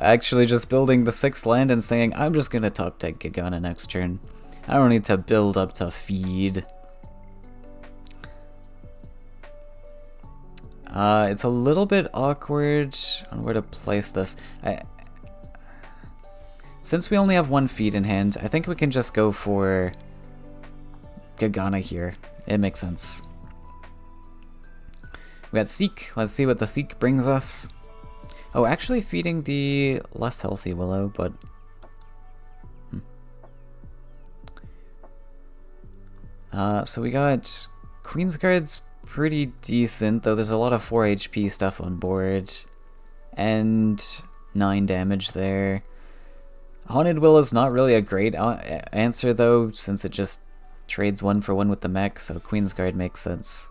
actually just building the 6th land and saying, I'm just gonna top deck Gagana next turn. I don't need to build up to Feed. It's a little bit awkward on where to place this. Since we only have 1 Feed in hand, I think we can just go for Gagana here. It makes sense. We got Seek. Let's see what the Seek brings us. Oh, actually feeding the less healthy Willow, but... so we got Queensguard's pretty decent, though there's a lot of 4 HP stuff on board. And 9 damage there. Haunted Willow's not really a great answer, though, since it just trades 1 for 1 with the mech, so Queensguard makes sense.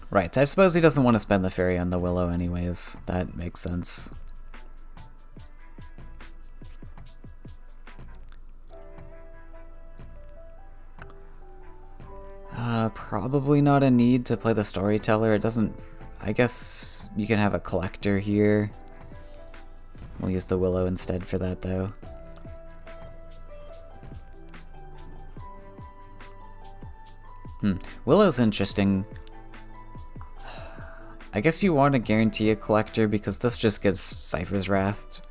Right, I suppose he doesn't want to spend the Faeria on the Willow anyways. That makes sense. Probably not a need to play the Storyteller. It doesn't... I guess you can have a Collector here. We'll use the Willow instead for that, though. Willow's interesting. I guess you want to guarantee a collector because this just gets Cypher's Wrath.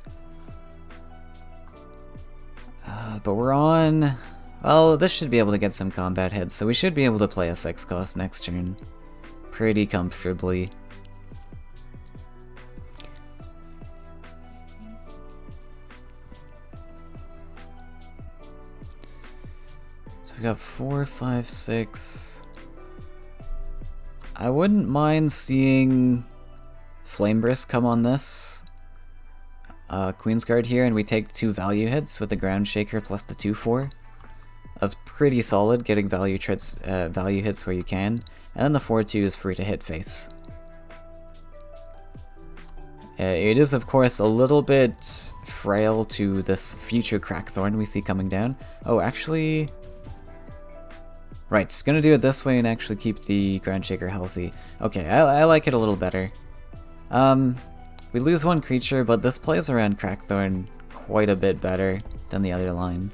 But we're on... Well, this should be able to get some combat hits, so we should be able to play a 6 cost next turn pretty comfortably. So we got 4, 5, 6. I wouldn't mind seeing Flamebrisk come on this Queen's Guard here, and we take 2 value hits with the Ground Shaker plus the 2/4. That's pretty solid, getting value hits where you can, and then the 4/2 is free to hit face. It is, of course, a little bit frail to this future Crackthorn we see coming down. Oh, actually... Right, it's gonna do it this way and actually keep the Ground Shaker healthy. Okay, I like it a little better. We lose 1 creature, but this plays around Crackthorn quite a bit better than the other line.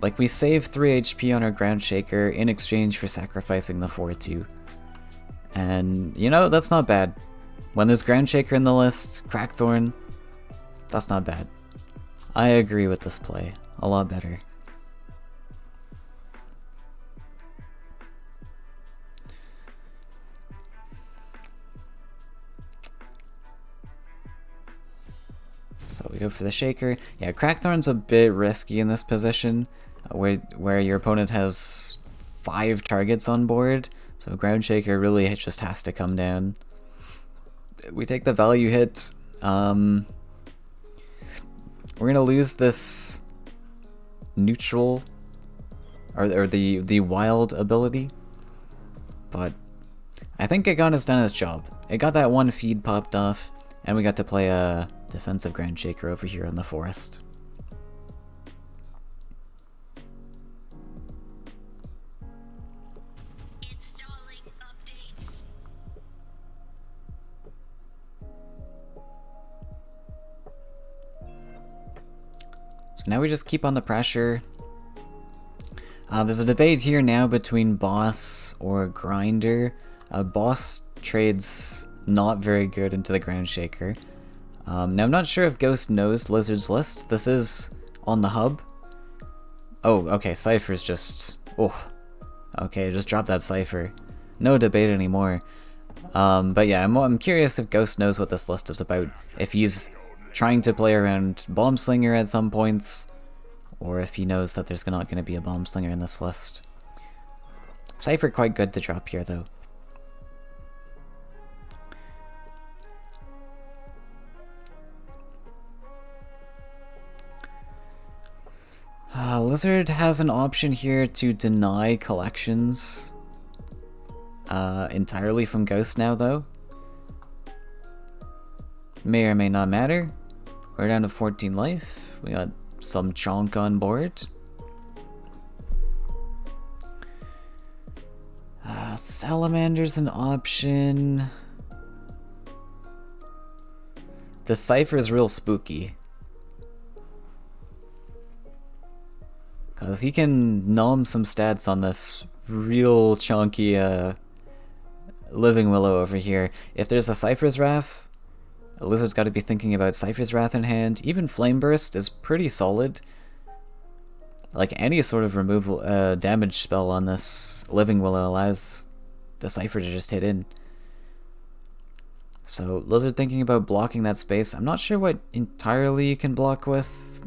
Like, we save 3 HP on our Ground Shaker in exchange for sacrificing the 4/2. And, you know, that's not bad. When there's Ground Shaker in the list, Crackthorn, that's not bad. I agree with this play. A lot better. So we go for the Shaker. Yeah, Crackthorn's a bit risky in this position, where your opponent has 5 targets on board, so Ground Shaker really just has to come down. We take the value hit. We're gonna lose this neutral, or the wild ability, but I think Agon has done its job. It got that 1 feed popped off, and we got to play a defensive Ground Shaker over here in the forest. Installing updates. So now we just keep on the pressure. There's a debate here now between Boss or Grinder. Boss trades not very good into the Ground Shaker. Now I'm not sure if Ghost knows Lizard's list. This is on the hub. Oh, okay, Cypher's just... Oh, okay, just drop that Cypher. No debate anymore. But yeah, I'm curious if Ghost knows what this list is about. If he's trying to play around Bomb Slinger at some points, or if he knows that there's not going to be a Bomb Slinger in this list. Cypher quite good to drop here, though. Lizard has an option here to deny collections entirely from Ghost now, though. May or may not matter. We're down to 14 life. We got some chonk on board. Salamander's an option. The Cypher is real spooky. Because he can nom some stats on this real chunky Living Willow over here. If there's a Cypher's Wrath, the Lizard's got to be thinking about Cypher's Wrath in hand. Even Flame Burst is pretty solid. Like, any sort of removal damage spell on this Living Willow allows the Cypher to just hit in. So, Lizard thinking about blocking that space. I'm not sure what entirely you can block with.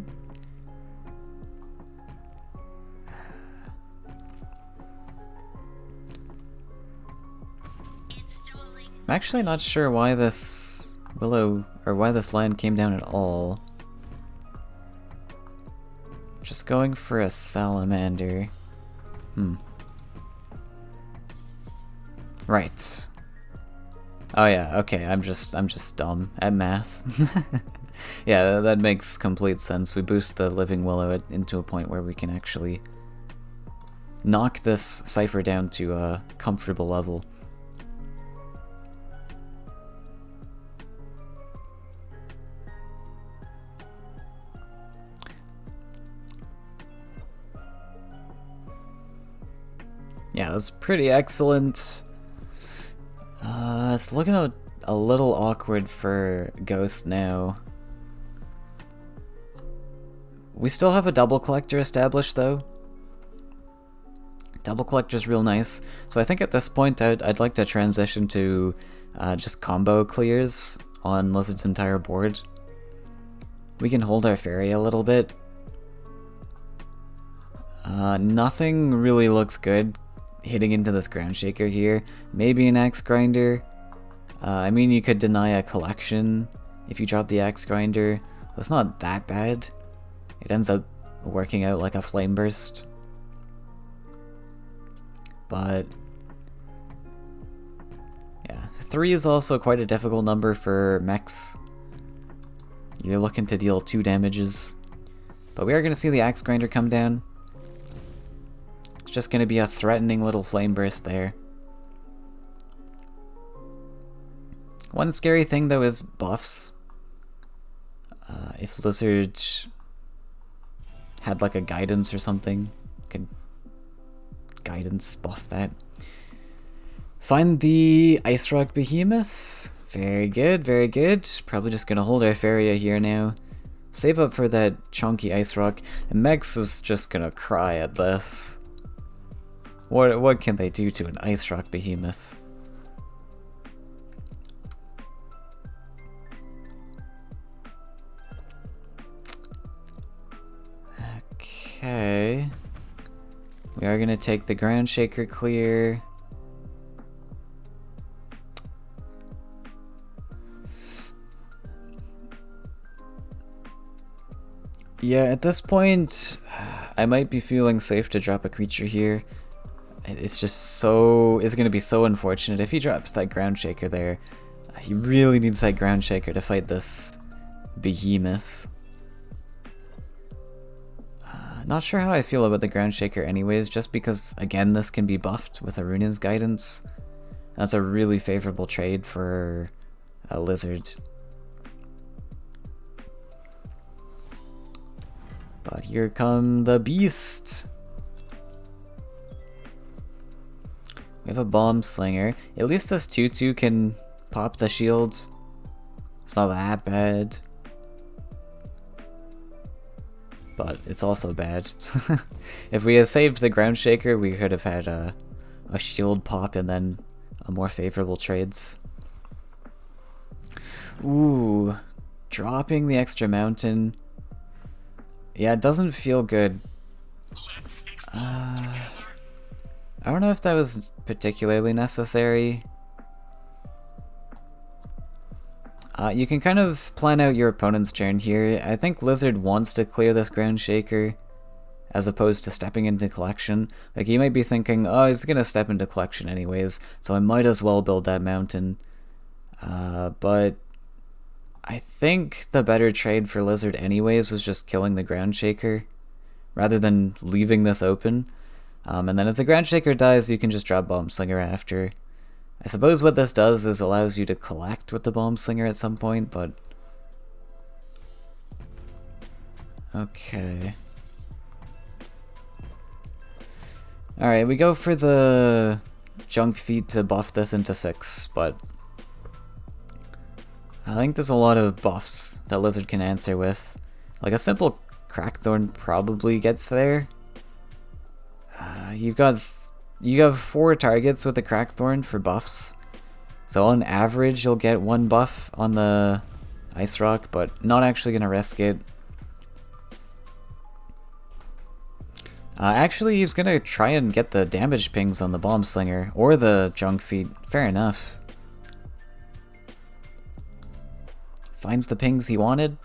I'm actually not sure why this Willow, or why this land came down at all. Just going for a Salamander. Right. Oh yeah, okay, I'm just dumb at math. Yeah, that makes complete sense. We boost the Living Willow into a point where we can actually knock this Cypher down to a comfortable level. Yeah, that's pretty excellent. It's looking a little awkward for Ghost now. We still have a double collector established though. Double collector's real nice. So I think at this point I'd like to transition to just combo clears on Lizard's entire board. We can hold our Faeria a little bit. Nothing really looks good hitting into this ground shaker here. Maybe an axe grinder. I mean, you could deny a collection if you drop the axe grinder. It's not that bad. It ends up working out like a flame burst. But yeah, 3 is also quite a difficult number for mechs. You're looking to deal 2 damages. But we are going to see the axe grinder come down. It's just going to be a threatening little flame burst there. One scary thing though is buffs. If Lizard had like a guidance or something, could guidance buff that. Find the Ice Rock Behemoth. Very good, very good. Probably just gonna hold our Faeria here now. Save up for that chunky Ice Rock. And Mex is just gonna cry at this. What can they do to an Ice Rock Behemoth? Okay. We are gonna take the ground shaker clear. Yeah, at this point, I might be feeling safe to drop a creature here. It's just so... it's gonna be so unfortunate if he drops that ground shaker there. He really needs that ground shaker to fight this behemoth. Not sure how I feel about the ground shaker anyways, just because, again, this can be buffed with Aruna's guidance. That's a really favorable trade for a Lizard. But here come the beast. We have a bomb slinger. At least this 2/2 can pop the shield. It's not that bad. But it's also bad. If we had saved the ground shaker, we could have had a shield pop and then a more favorable trades. Ooh, dropping the extra mountain. Yeah, it doesn't feel good. I don't know if that was particularly necessary. You can kind of plan out your opponent's turn here. I think Lizard wants to clear this ground shaker as opposed to stepping into collection. Like, he might be thinking, oh, he's gonna step into collection anyways, so I might as well build that mountain. But I think the better trade for Lizard anyways was just killing the ground shaker rather than leaving this open. And then if the ground shaker dies, you can just drop Bomb Slinger after. I suppose what this does is allows you to collect with the Bomb Slinger at some point, but... okay. Alright, we go for the Junk Feet to buff this into 6, but... I think there's a lot of buffs that Lizard can answer with. Like, a simple Crackthorn probably gets there. You have 4 targets with the Crackthorn for buffs. So on average, you'll get 1 buff on the Ice Rock, but not actually gonna risk it. Actually, he's gonna try and get the damage pings on the Bomb Slinger or the Junk Feet. Fair enough. Finds the pings he wanted.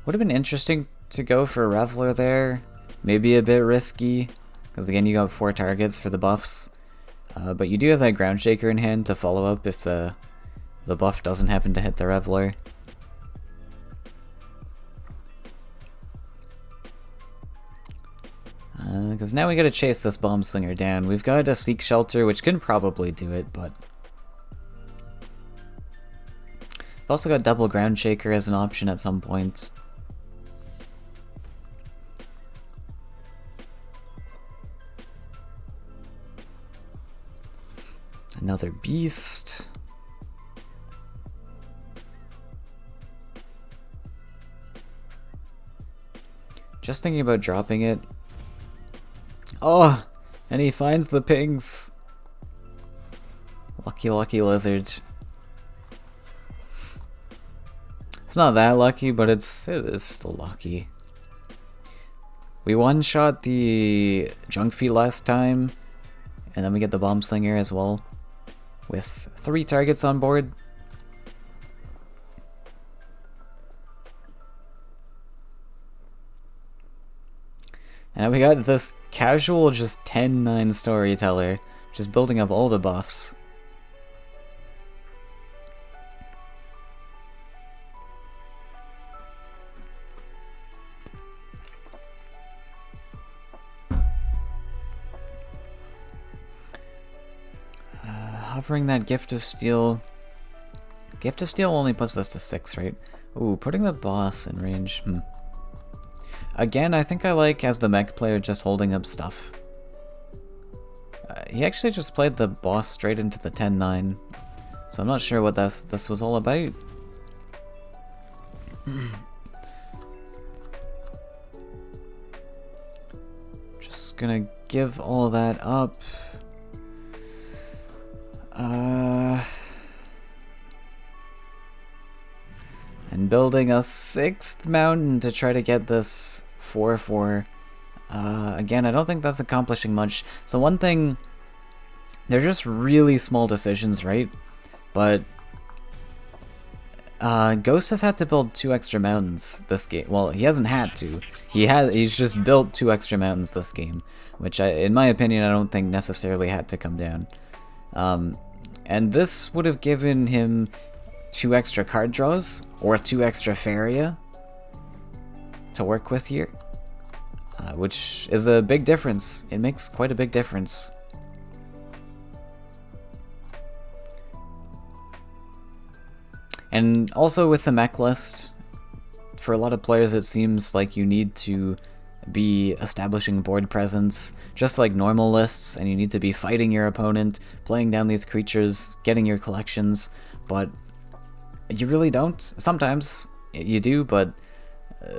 Would have been interesting to go for a Reveler there. Maybe a bit risky, because again you got 4 targets for the buffs. But you do have that Ground Shaker in hand to follow up if the buff doesn't happen to hit the Reveler. Because now we gotta chase this bomb slinger down. We've got a Seek Shelter, which can probably do it, but... We've also got Double Ground Shaker as an option at some point. Another Beast. Just thinking about dropping it. Oh! And he finds the pings! Lucky, lucky lizard. It's not that lucky, but it is still lucky. We one-shot the Junk Feet last time, and then we get the Bomb Slinger as well, with 3 targets on board. And we got this casual, just 10-9 storyteller, just building up all the buffs. Hovering that Gift of Steel. Gift of Steel only puts us to 6, right? Ooh, putting the boss in range. Again, I think I like, as the mech player, just holding up stuff. He actually just played the boss straight into the 10-9, so I'm not sure what this was all about. Just gonna give all that up. And building a 6th mountain to try to get this 4-4. Again, I don't think that's accomplishing much. So one thing, they're just really small decisions, right? But Ghost has had to build 2 extra mountains this game. Well, he hasn't had to. He's just built 2 extra mountains this game, which in my opinion, I don't think necessarily had to come down. And this would have given him 2 extra card draws, or 2 extra Faeria to work with here, which is a big difference. It makes quite a big difference. And also with the mech list, for a lot of players it seems like you need to be establishing board presence, just like normal lists, and you need to be fighting your opponent, playing down these creatures, getting your collections, but you really don't. Sometimes you do, but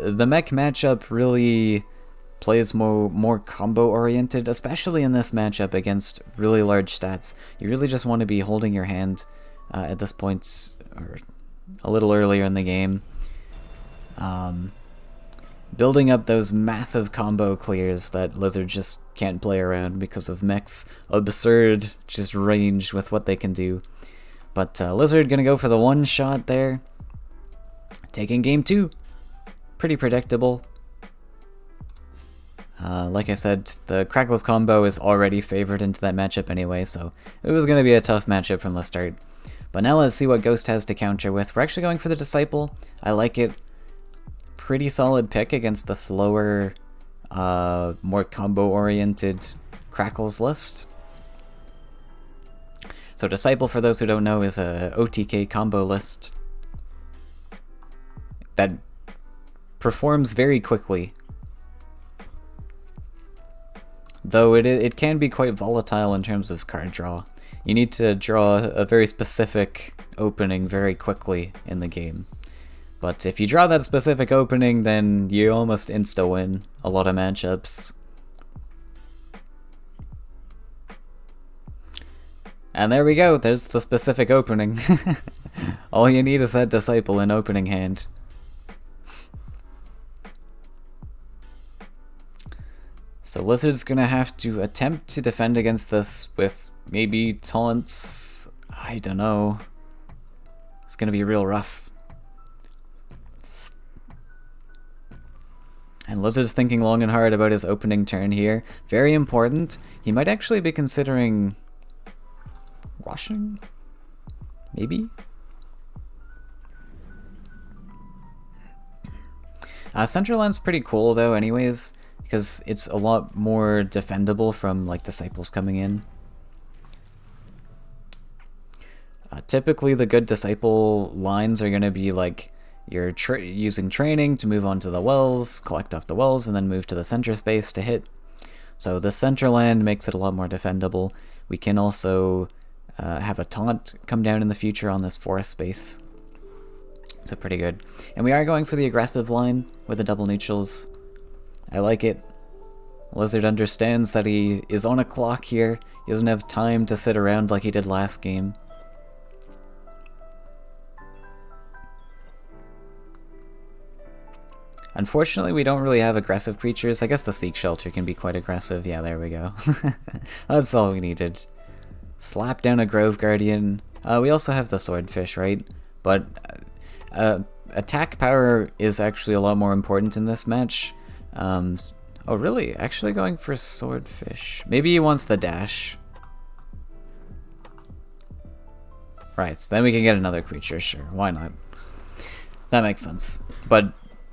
the mech matchup really plays more combo oriented, especially in this matchup against really large stats. You really just want to be holding your hand at this point, or a little earlier in the game. Building up those massive combo clears that Lizard just can't play around because of mech's absurd just range with what they can do. But Lizard gonna go for the 1 shot there. Taking game 2. Pretty predictable. Like I said, the Crackless combo is already favored into that matchup anyway, so it was gonna be a tough matchup from the start. But now let's see what Ghost has to counter with. We're actually going for the Disciple. I like it. Pretty solid pick against the slower, more combo-oriented Crackles list. So Disciple, for those who don't know, is a OTK combo list that performs very quickly. Though it can be quite volatile in terms of card draw. You need to draw a very specific opening very quickly in the game. But if you draw that specific opening, then you almost insta-win a lot of matchups. And there we go, there's the specific opening. All you need is that Disciple in opening hand. So Lizard's gonna have to attempt to defend against this with maybe taunts. I don't know. It's gonna be real rough. And Lizard's thinking long and hard about his opening turn here. Very important. He might actually be considering rushing? Maybe? Central Land's pretty cool though anyways, because it's a lot more defendable from like disciples coming in. Typically, the good disciple lines are going to be like you're using training to move on to the wells, collect off the wells, and then move to the center space to hit. So the center land makes it a lot more defendable. We can also have a taunt come down in the future on this forest space. So pretty good. And we are going for the aggressive line with the double neutrals. I like it. Lizard understands that he is on a clock here. He doesn't have time to sit around like he did last game. Unfortunately, we don't really have aggressive creatures. I guess the Seek Shelter can be quite aggressive. Yeah, there we go. That's all we needed. Slap down a Grove Guardian. We also have the Swordfish, right? But attack power is actually a lot more important in this match. Oh, really? Actually going for Swordfish. Maybe he wants the dash. Right, so then we can get another creature, sure. Why not? That makes sense. But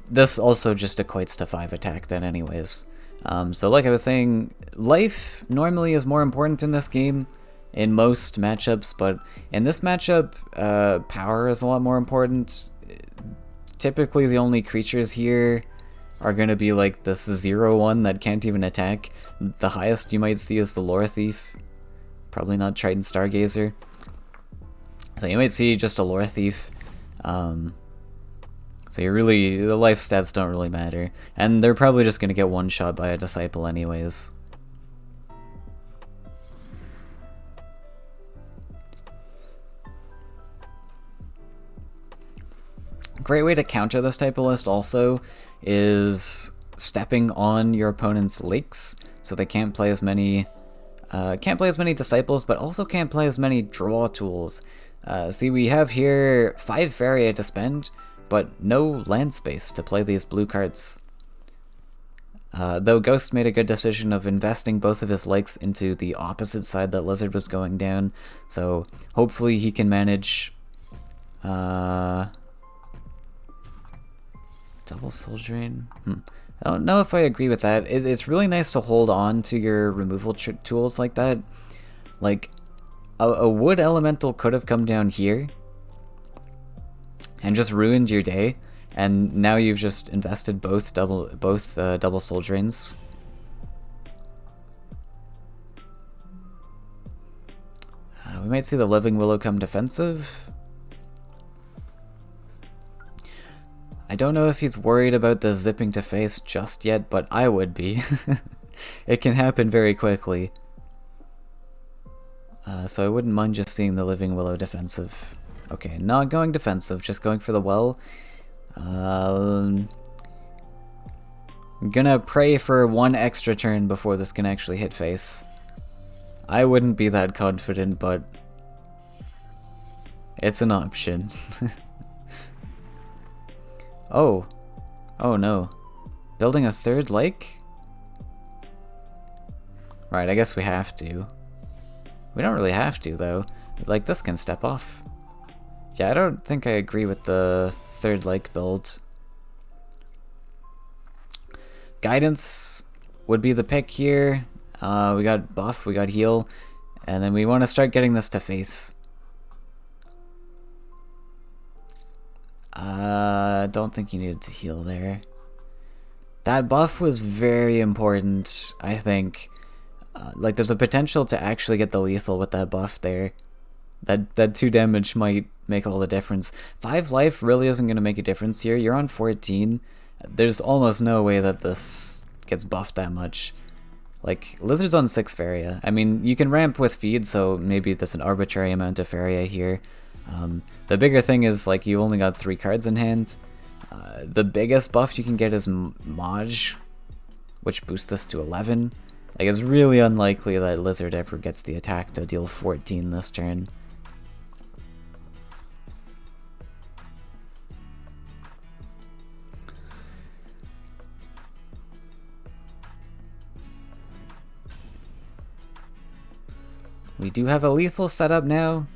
this also just equates to 5 attack then anyways. So like I was saying, life normally is more important in this game in most matchups, but in this matchup, power is a lot more important. Typically the only creatures here are going to be like this 0-1 that can't even attack. The highest you might see is the Lore Thief. Probably not Trident Stargazer. So you might see just a Lore Thief. So you really, the life stats don't really matter. And they're probably just going to get one shot by a disciple anyways. Great way to counter this type of list also is stepping on your opponent's lakes, so they can't play as many disciples, but also can't play as many draw tools. See, we have here 5 Faeria to spend, but no land space to play these blue cards. Though Ghost made a good decision of investing both of his lakes into the opposite side that Lizard was going down, so hopefully he can manage double Soul Drain. I don't know if I agree with that. It's really nice to hold on to your removal tools like that. Like, a Wood Elemental could have come down here and just ruined your day, and now you've just invested both double Soul Drains. We might see the Living Willow come defensive. I don't know if he's worried about the zipping to face just yet, but I would be. It can happen very quickly. So I wouldn't mind just seeing the Living Willow defensive. Okay, not going defensive, just going for the well. I'm gonna pray for one extra turn before this can actually hit face. I wouldn't be that confident, but it's an option. Oh no. Building a third lake? Right, I guess we have to. We don't really have to, though. Like, this can step off. Yeah, I don't think I agree with the third lake build. Guidance would be the pick here. We got buff, we got heal, and then we want to start getting this to face. Don't think you needed to heal there. That buff was very important, I think. Like, there's a potential to actually get the lethal with that buff there. That 2 damage might make all the difference. 5 life really isn't going to make a difference here. You're on 14. There's almost no way that this gets buffed that much. Like, Lizard's on 6 Faeria. I mean, you can ramp with feed, so maybe there's an arbitrary amount of Faeria here. The bigger thing is, like, you only got 3 cards in hand. The biggest buff you can get is Maj, which boosts this to 11. Like, it's really unlikely that Lizard ever gets the attack to deal 14 this turn. We do have a lethal setup now.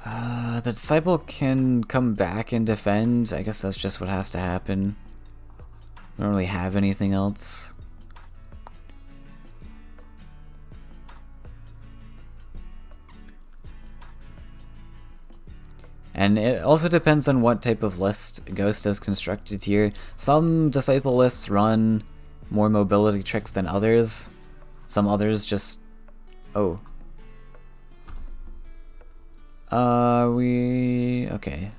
The Disciple can come back and defend. I guess that's just what has to happen. We don't really have anything else. And it also depends on what type of list Ghost has constructed here. Some Disciple lists run more mobility tricks than others. Some others just... Oh. Okay.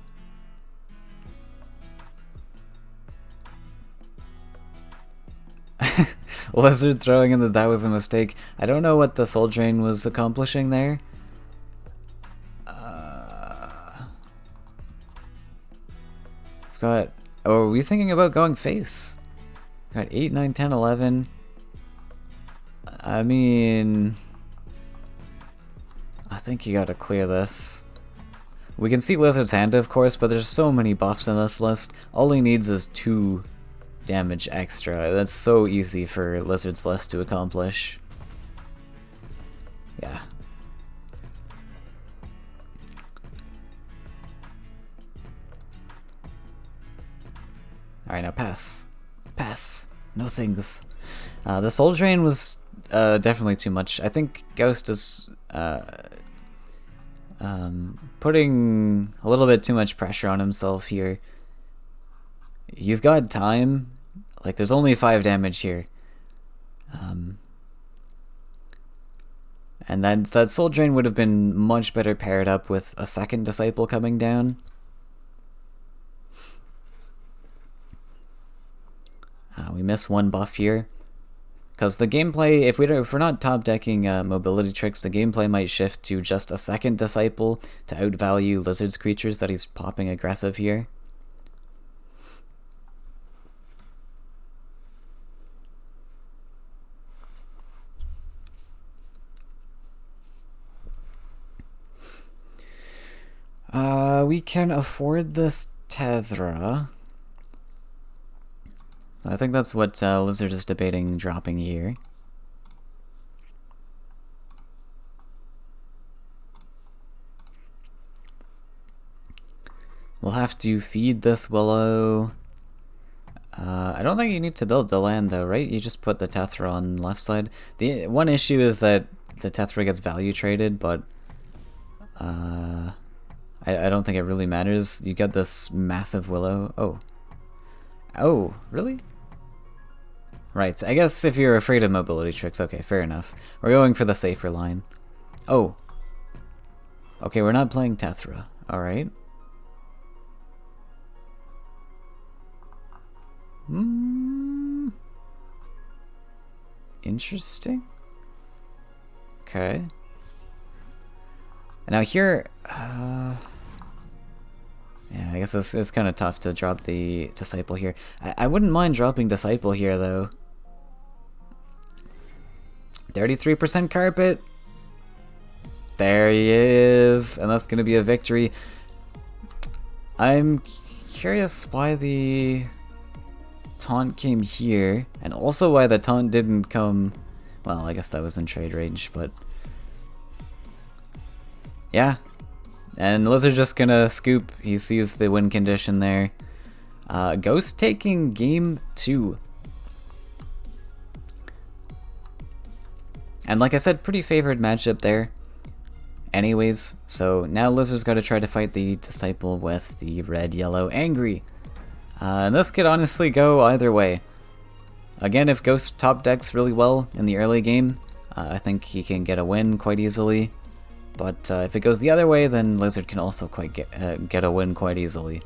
Lizard throwing in that was a mistake. I don't know what the Soul Drain was accomplishing there. Got... Oh, are we thinking about going face? Got 8, 9, 10, 11. I mean... I think you gotta clear this. We can see Lizard's hand, of course, but there's so many buffs in this list. All he needs is 2 damage extra. That's so easy for Lizard's list to accomplish. Yeah. Alright, now pass. Pass. No things. The Soul Drain was definitely too much. I think Ghost is putting a little bit too much pressure on himself here. He's got time. Like, there's only 5 damage here. And that Soul Drain would have been much better paired up with a second Disciple coming down. We miss 1 buff here. Because the gameplay, if we're not top decking mobility tricks, the gameplay might shift to just a second Disciple to outvalue Lizard's creatures that he's popping aggressive here. We can afford this Tethra. So I think that's what Lizard is debating dropping here. We'll have to feed this Willow. I don't think you need to build the land though, right? You just put the Tethra on the left side. The one issue is that the Tethra gets value traded, but I don't think it really matters. You get this massive Willow. Oh. Oh, really? Right, I guess if you're afraid of mobility tricks, okay, fair enough. We're going for the safer line. Oh. Okay, we're not playing Tethra. Alright. Interesting. Okay. Now here... yeah, I guess it's kind of tough to drop the Disciple here. I wouldn't mind dropping Disciple here, though. 33% carpet. There he is. And that's going to be a victory. I'm curious why the taunt came here. And also why the taunt didn't come... Well, I guess that was in trade range, but... Yeah. And Lizard just gonna scoop. He sees the win condition there. Ghost taking game 2. And like I said, pretty favored matchup there. Anyways, so now Lizard's got to try to fight the Disciple with the red-yellow Angry. And this could honestly go either way. Again, if Ghost top decks really well in the early game, I think he can get a win quite easily. But if it goes the other way, then Lizard can also get a win quite easily.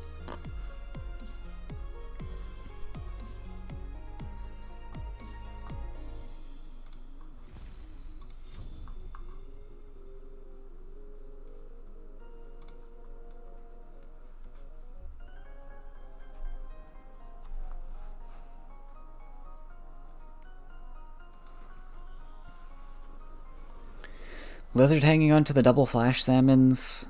Lizard hanging on to the double flash salmons.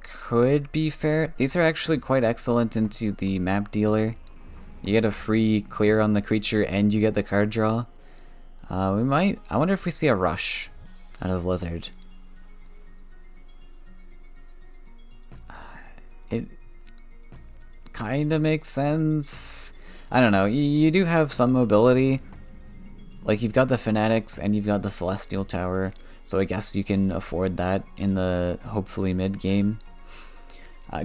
Could be fair. These are actually quite excellent into the map dealer. You get a free clear on the creature and you get the card draw. I wonder if we see a rush. out of Lizard. It kind of makes sense. I don't know. You do have some mobility. Like, you've got the Fanatics and you've got the Celestial Tower, so I guess you can afford that in the hopefully mid game.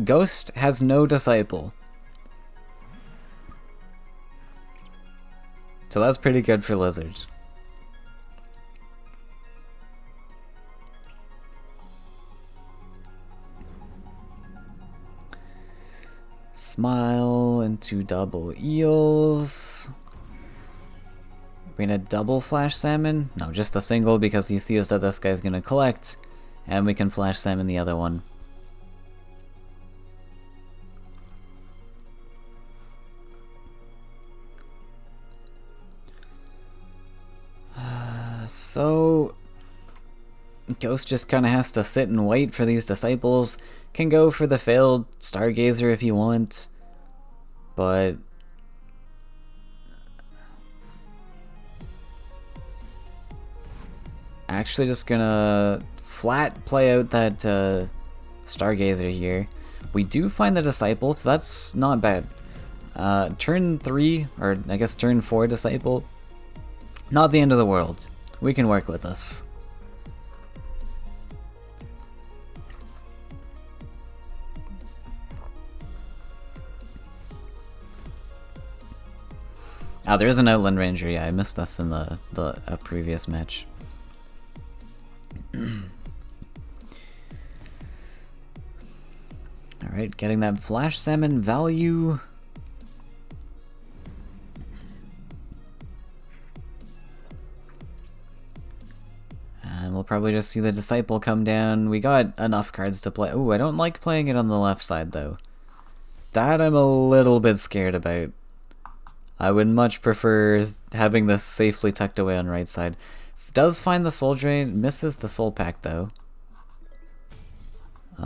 Ghost has no Disciple, so that's pretty good for Lizard. Smile into double eels. We're gonna double flash salmon? No, just a single, because he sees that this guy's gonna collect, and we can flash salmon the other one. So Ghost just kind of has to sit and wait for these Disciples. Can go for the failed Stargazer if you want, but actually just gonna flat play out that Stargazer here. We do find the Disciple, so that's not bad. Turn 3, or I guess turn 4 Disciple, not the end of the world. We can work with this. Oh, there is an Outland Ranger. Yeah, I missed this in the previous match. Alright, getting that flash salmon value. And we'll probably just see the Disciple come down. We got enough cards to play. Ooh, I don't like playing it on the left side though. That I'm a little bit scared about. I would much prefer having this safely tucked away on right side. Does find the Soul Drain, misses the Soul Pack though.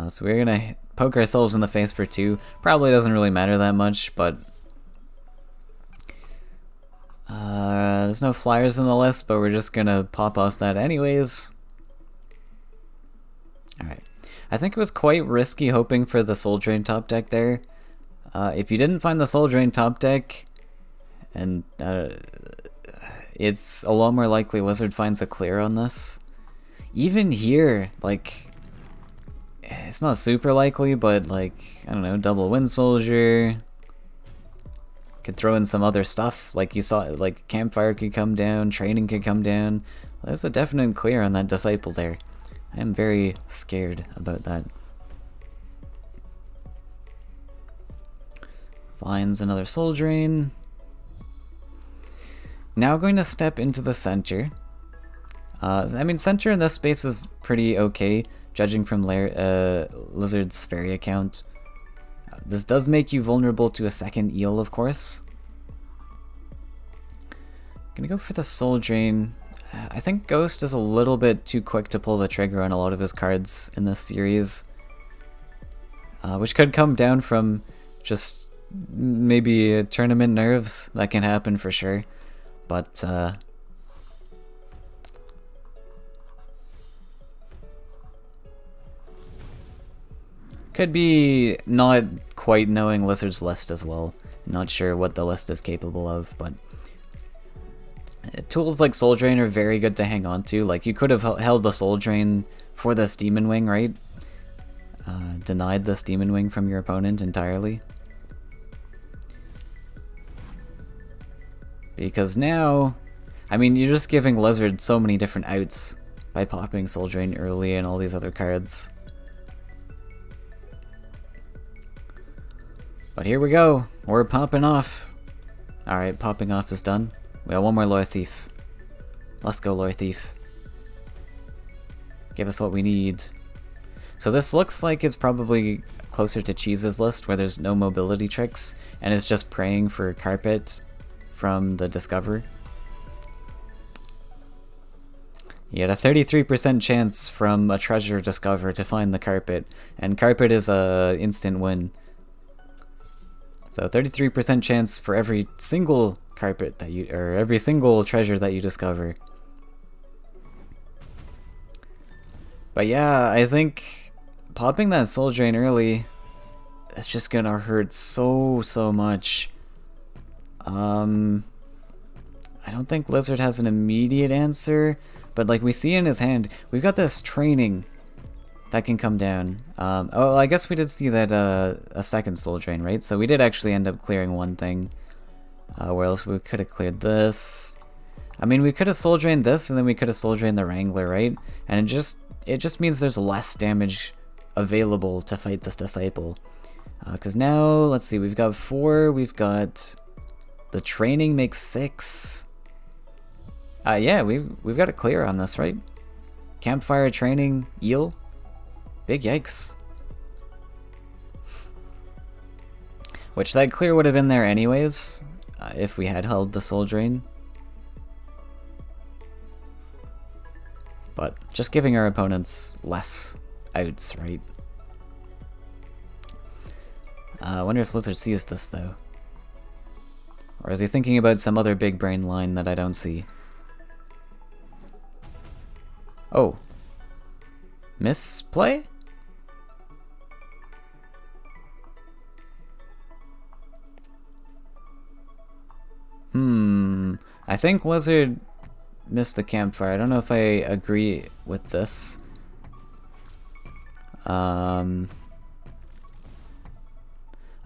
So we're gonna poke ourselves in the face for 2. Probably doesn't really matter that much, but there's no flyers in the list, but we're just gonna pop off that anyways. Alright. I think it was quite risky hoping for the Soul Drain top deck there. If you didn't find the Soul Drain top deck, and it's a lot more likely Lizard finds a clear on this. Even here, like, it's not super likely, but like, I don't know, double Wind Soldier. Could throw in some other stuff, like you saw, like Campfire could come down, Training could come down. There's a definite clear on that Disciple there. I am very scared about that. Finds another Soul Drain. Now going to step into the center. I mean, center in this space is pretty okay, judging from Lizard's Faeria count. This does make you vulnerable to a second eel, of course. Gonna go for the Soul Drain. I think Ghost is a little bit too quick to pull the trigger on a lot of his cards in this series. Which could come down from just maybe tournament nerves. That can happen for sure. But could be not quite knowing Lizard's list as well. Not sure what the list is capable of, but tools like Soul Drain are very good to hang on to. Like, you could have held the Soul Drain for this Demon Wing, right? Denied this Demon Wing from your opponent entirely. Because now, I mean, you're just giving Lizard so many different outs by popping Soul Drain early and all these other cards. But here we go, we're popping off. Alright, popping off is done. We got one more Lore Thief. Let's go, Lore Thief. Give us what we need. So this looks like it's probably closer to Cheese's list, where there's no mobility tricks, and it's just praying for Carpet from the Discover. You had a 33% chance from a Treasure Discover to find the Carpet, and Carpet is a instant win. So 33% chance for every single Carpet that you, or every single treasure that you discover. But yeah, I think popping that soul drain early, that's just gonna hurt so much. I don't think Lizard has an immediate answer, but like we see in his hand, we've got this training that can come down. Oh, I guess we did see that a second soul drain, right? So we did actually end up clearing one thing. Where else we could have cleared this? I mean, we could have soul drained this, and then we could have soul drained the Wrangler, right? And it just means there's less damage available to fight this Disciple. Because now, let's see, we've got 4, we've got the training makes 6. Yeah, we've got it clear on this, right? Campfire, training, eel. Big yikes. Which that clear would have been there anyways, if we had held the soul drain. But just giving our opponents less outs, right? I wonder if Lizard sees this though. Or is he thinking about some other big brain line that I don't see? Oh. Misplay? I think Lizard missed the campfire. I don't know if I agree with this.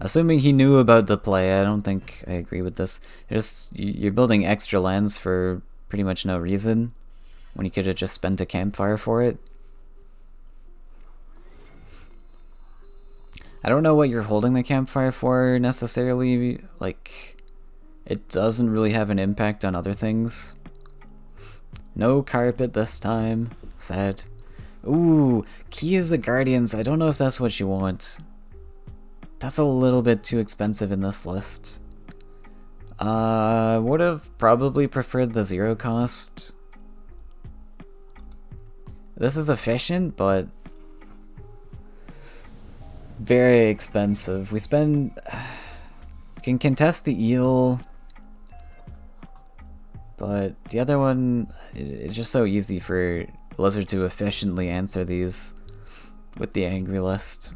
Assuming he knew about the play, I don't think I agree with this. You're building extra lands for pretty much no reason, when you could have just spent a campfire for it. I don't know what you're holding the campfire for necessarily, like, it doesn't really have an impact on other things. No carpet this time. Sad. Ooh, Key of the Guardians. I don't know if that's what you want. That's a little bit too expensive in this list. Would have probably preferred the 0 cost. This is efficient, but very expensive. We can contest the eel, but the other one, it's just so easy for Lizard to efficiently answer these with the angry list.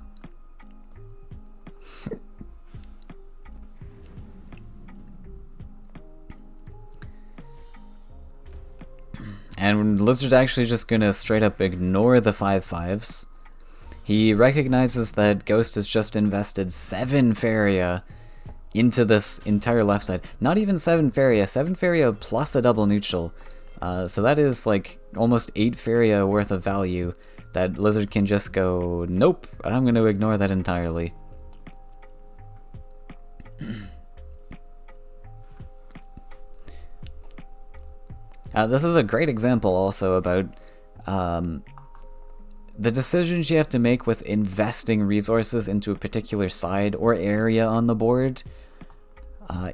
And Lizard's actually just gonna straight up ignore the 5/5s. He recognizes that Ghost has just invested 7 Faeria into this entire left side. Not even 7 Faeria, 7 Faeria plus a double neutral. So that is like almost 8 Faeria worth of value that Lizard can just go, nope, I'm gonna ignore that entirely. This is a great example also about the decisions you have to make with investing resources into a particular side or area on the board.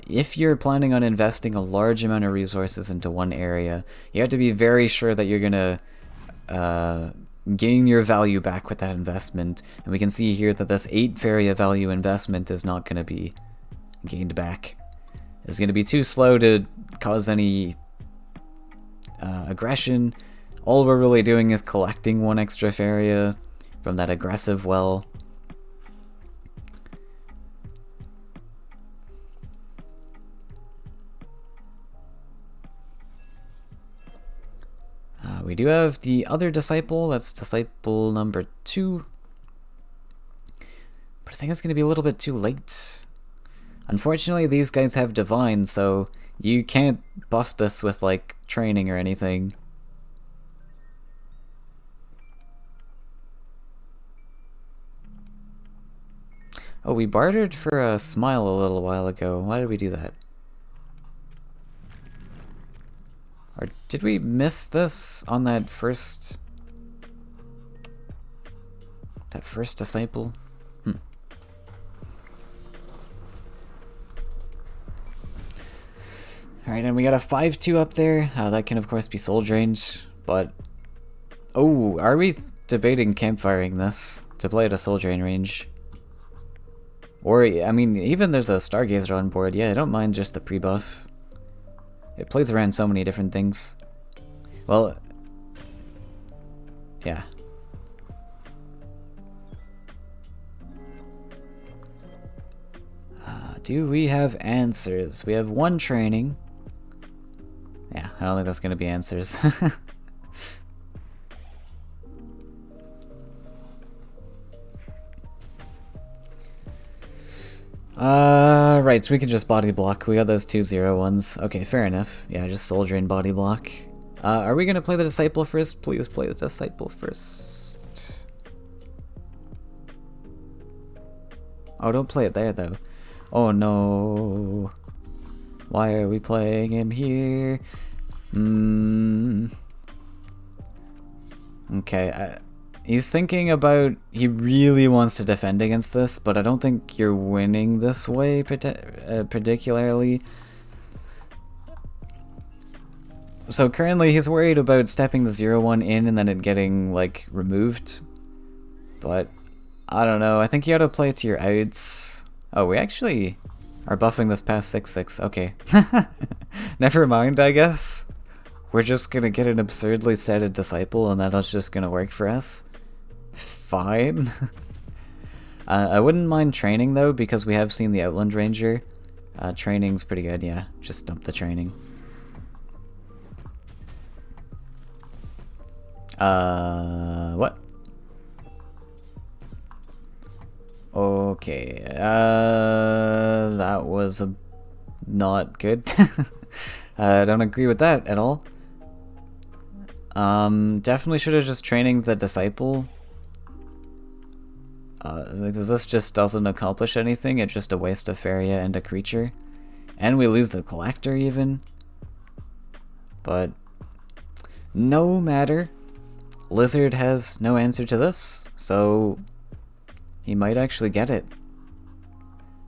If you're planning on investing a large amount of resources into one area, you have to be very sure that you're gonna gain your value back with that investment. And we can see here that this 8 Faeria value investment is not gonna be gained back. It's gonna be too slow to cause any aggression. All we're really doing is collecting 1 extra Faeria from that aggressive well. We do have the other Disciple, that's Disciple number 2. But I think it's going to be a little bit too late. Unfortunately, these guys have Divine, so you can't buff this with, like, training or anything. Oh, we bartered for a smile a little while ago. Why did we do that? Or did we miss this on that first Disciple? Alright, and we got a 5-2 up there. That can of course be soul drained, but... Oh, are we debating campfiring this to play at a soul drain range? Or, I mean, even there's a Stargazer on board. Yeah, I don't mind just the pre-buff. It plays around so many different things. Well, yeah. Do we have answers? We have one training. Yeah, I don't think that's gonna be answers. Right, so we can just body block. We got those 2 0 ones. Okay, fair enough. Yeah, just soldier and body block. Are we gonna play the Disciple first? Please play the Disciple first. Oh, don't play it there, though. Oh, no. Why are we playing him here? Okay, he's thinking about... He really wants to defend against this, but I don't think you're winning this way particularly. So currently he's worried about stepping the 0-1 in and then it getting, like, removed. But, I don't know. I think you ought to play it to your outs. Oh, we actually are buffing this past 6-6. Okay. Never mind, I guess. We're just gonna get an absurdly stated Disciple and that's just gonna work for us. Fine. I wouldn't mind training, though, because we have seen the Outland Ranger. Training's pretty good, yeah. Just dump the training. What? Okay, that was not good. I don't agree with that at all. Definitely should have just training the Disciple. Because this just doesn't accomplish anything, it's just a waste of Faeria and a creature. And we lose the Collector even. But no matter. Lizard has no answer to this, so he might actually get it.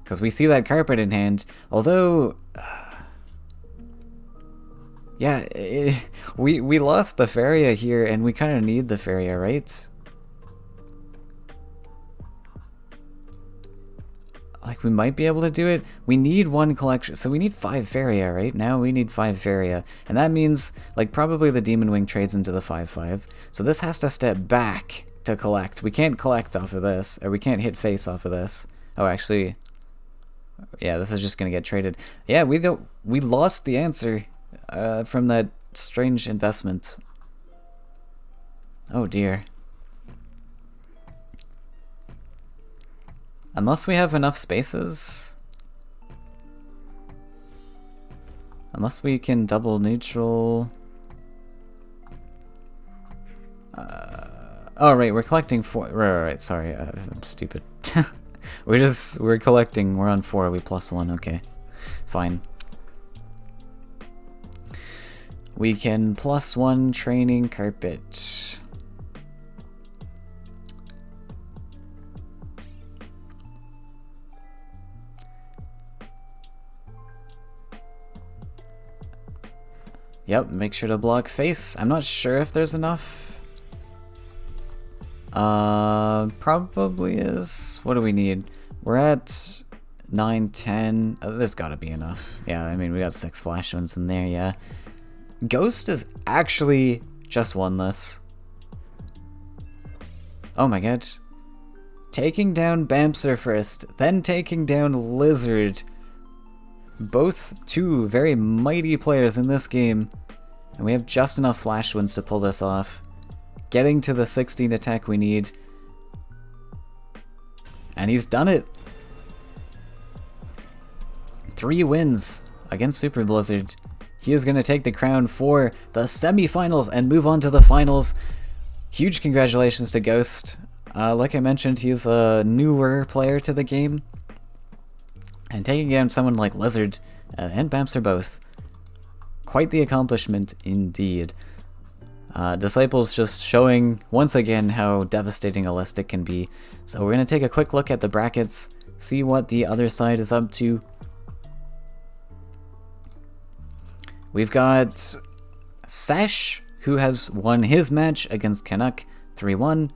Because we see that carpet in hand, although... yeah, we lost the Faeria here, and we kind of need the Faeria, right? Like, we might be able to do it. We need 1 collection, so we need 5 Faeria, right? Now we need 5 Faeria. And that means, like, probably the Demon Wing trades into the 5-5. So this has to step back to collect. We can't collect off of this, or we can't hit face off of this. Oh, actually, yeah, this is just gonna get traded. Yeah, we lost the answer from that strange investment. Oh dear. Unless we have enough spaces. Unless we can double neutral. Oh right, we're collecting 4. Right, sorry, I'm stupid. we're collecting. We're on 4. We +1. Okay, fine. We can +1 training carpet. Yep, make sure to block face. I'm not sure if there's enough. Probably is. What do we need? We're at 9, 10. There's gotta be enough. Yeah, I mean, we got 6 flash ones in there, yeah. Ghost is actually just won this. Oh my god. Taking down Bamser first, then taking down Lizard. Both 2 very mighty players in this game. And we have just enough flash wins to pull this off. Getting to the 16 attack we need. And he's done it. 3 wins against Super Blizzard. He is going to take the crown for the semifinals and move on to the finals. Huge congratulations to Ghost. Like I mentioned, he's a newer player to the game. And taking down someone like Lizard and Bamser both. Quite the accomplishment indeed. Disciples just showing once again how devastating Elastic can be. So we're going to take a quick look at the brackets, see what the other side is up to. We've got Sash, who has won his match against Canuck 3-1.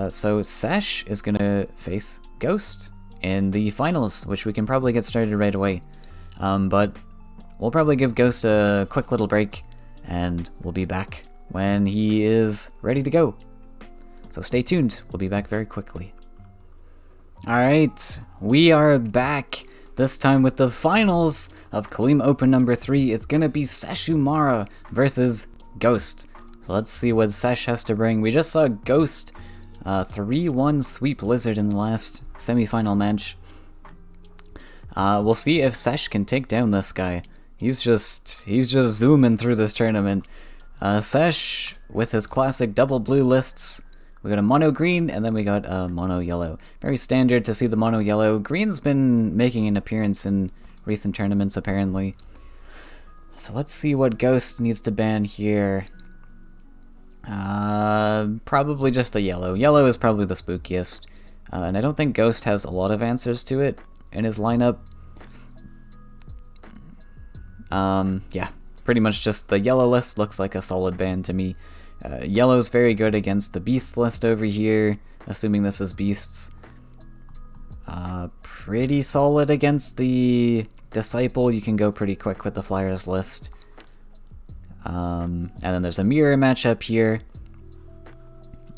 So Sash is going to face Ghost in the finals, which we can probably get started right away. But we'll probably give Ghost a quick little break, and we'll be back when he is ready to go. So stay tuned, we'll be back very quickly. Alright, we are back. The this time with the finals of Khalim Open number 3, it's gonna be Seshumara versus Ghost. So let's see what Sesh has to bring. We just saw Ghost 3-1 sweep Lizard in the last semifinal match. We'll see if Sesh can take down this guy. He's just zooming through this tournament. Sesh with his classic double blue lists. We got a mono green and then we got a mono yellow. Very standard to see the mono yellow. Green's been making an appearance in recent tournaments apparently. So let's see what Ghost needs to ban here. Probably just the yellow. Yellow is probably the spookiest. And I don't think Ghost has a lot of answers to it in his lineup. Yeah, pretty much just the yellow list looks like a solid ban to me. Yellow's very good against the Beasts list over here, assuming this is Beasts. Pretty solid against the Disciple. You can go pretty quick with the Flyers list. And then there's a mirror matchup here.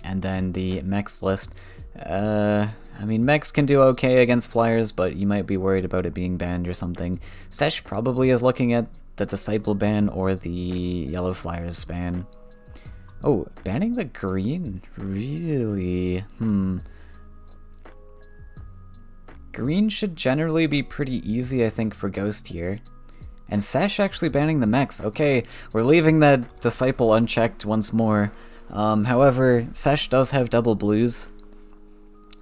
And then the Mechs list. I mean, Mechs can do okay against Flyers, but you might be worried about it being banned or something. Sesh probably is looking at the Disciple ban or the Yellow Flyers ban. Oh, banning the green? Really? Green should generally be pretty easy, I think, for Ghost here. And Sesh actually banning the Mechs. Okay, we're leaving that Disciple unchecked once more. However, Sesh does have double blues,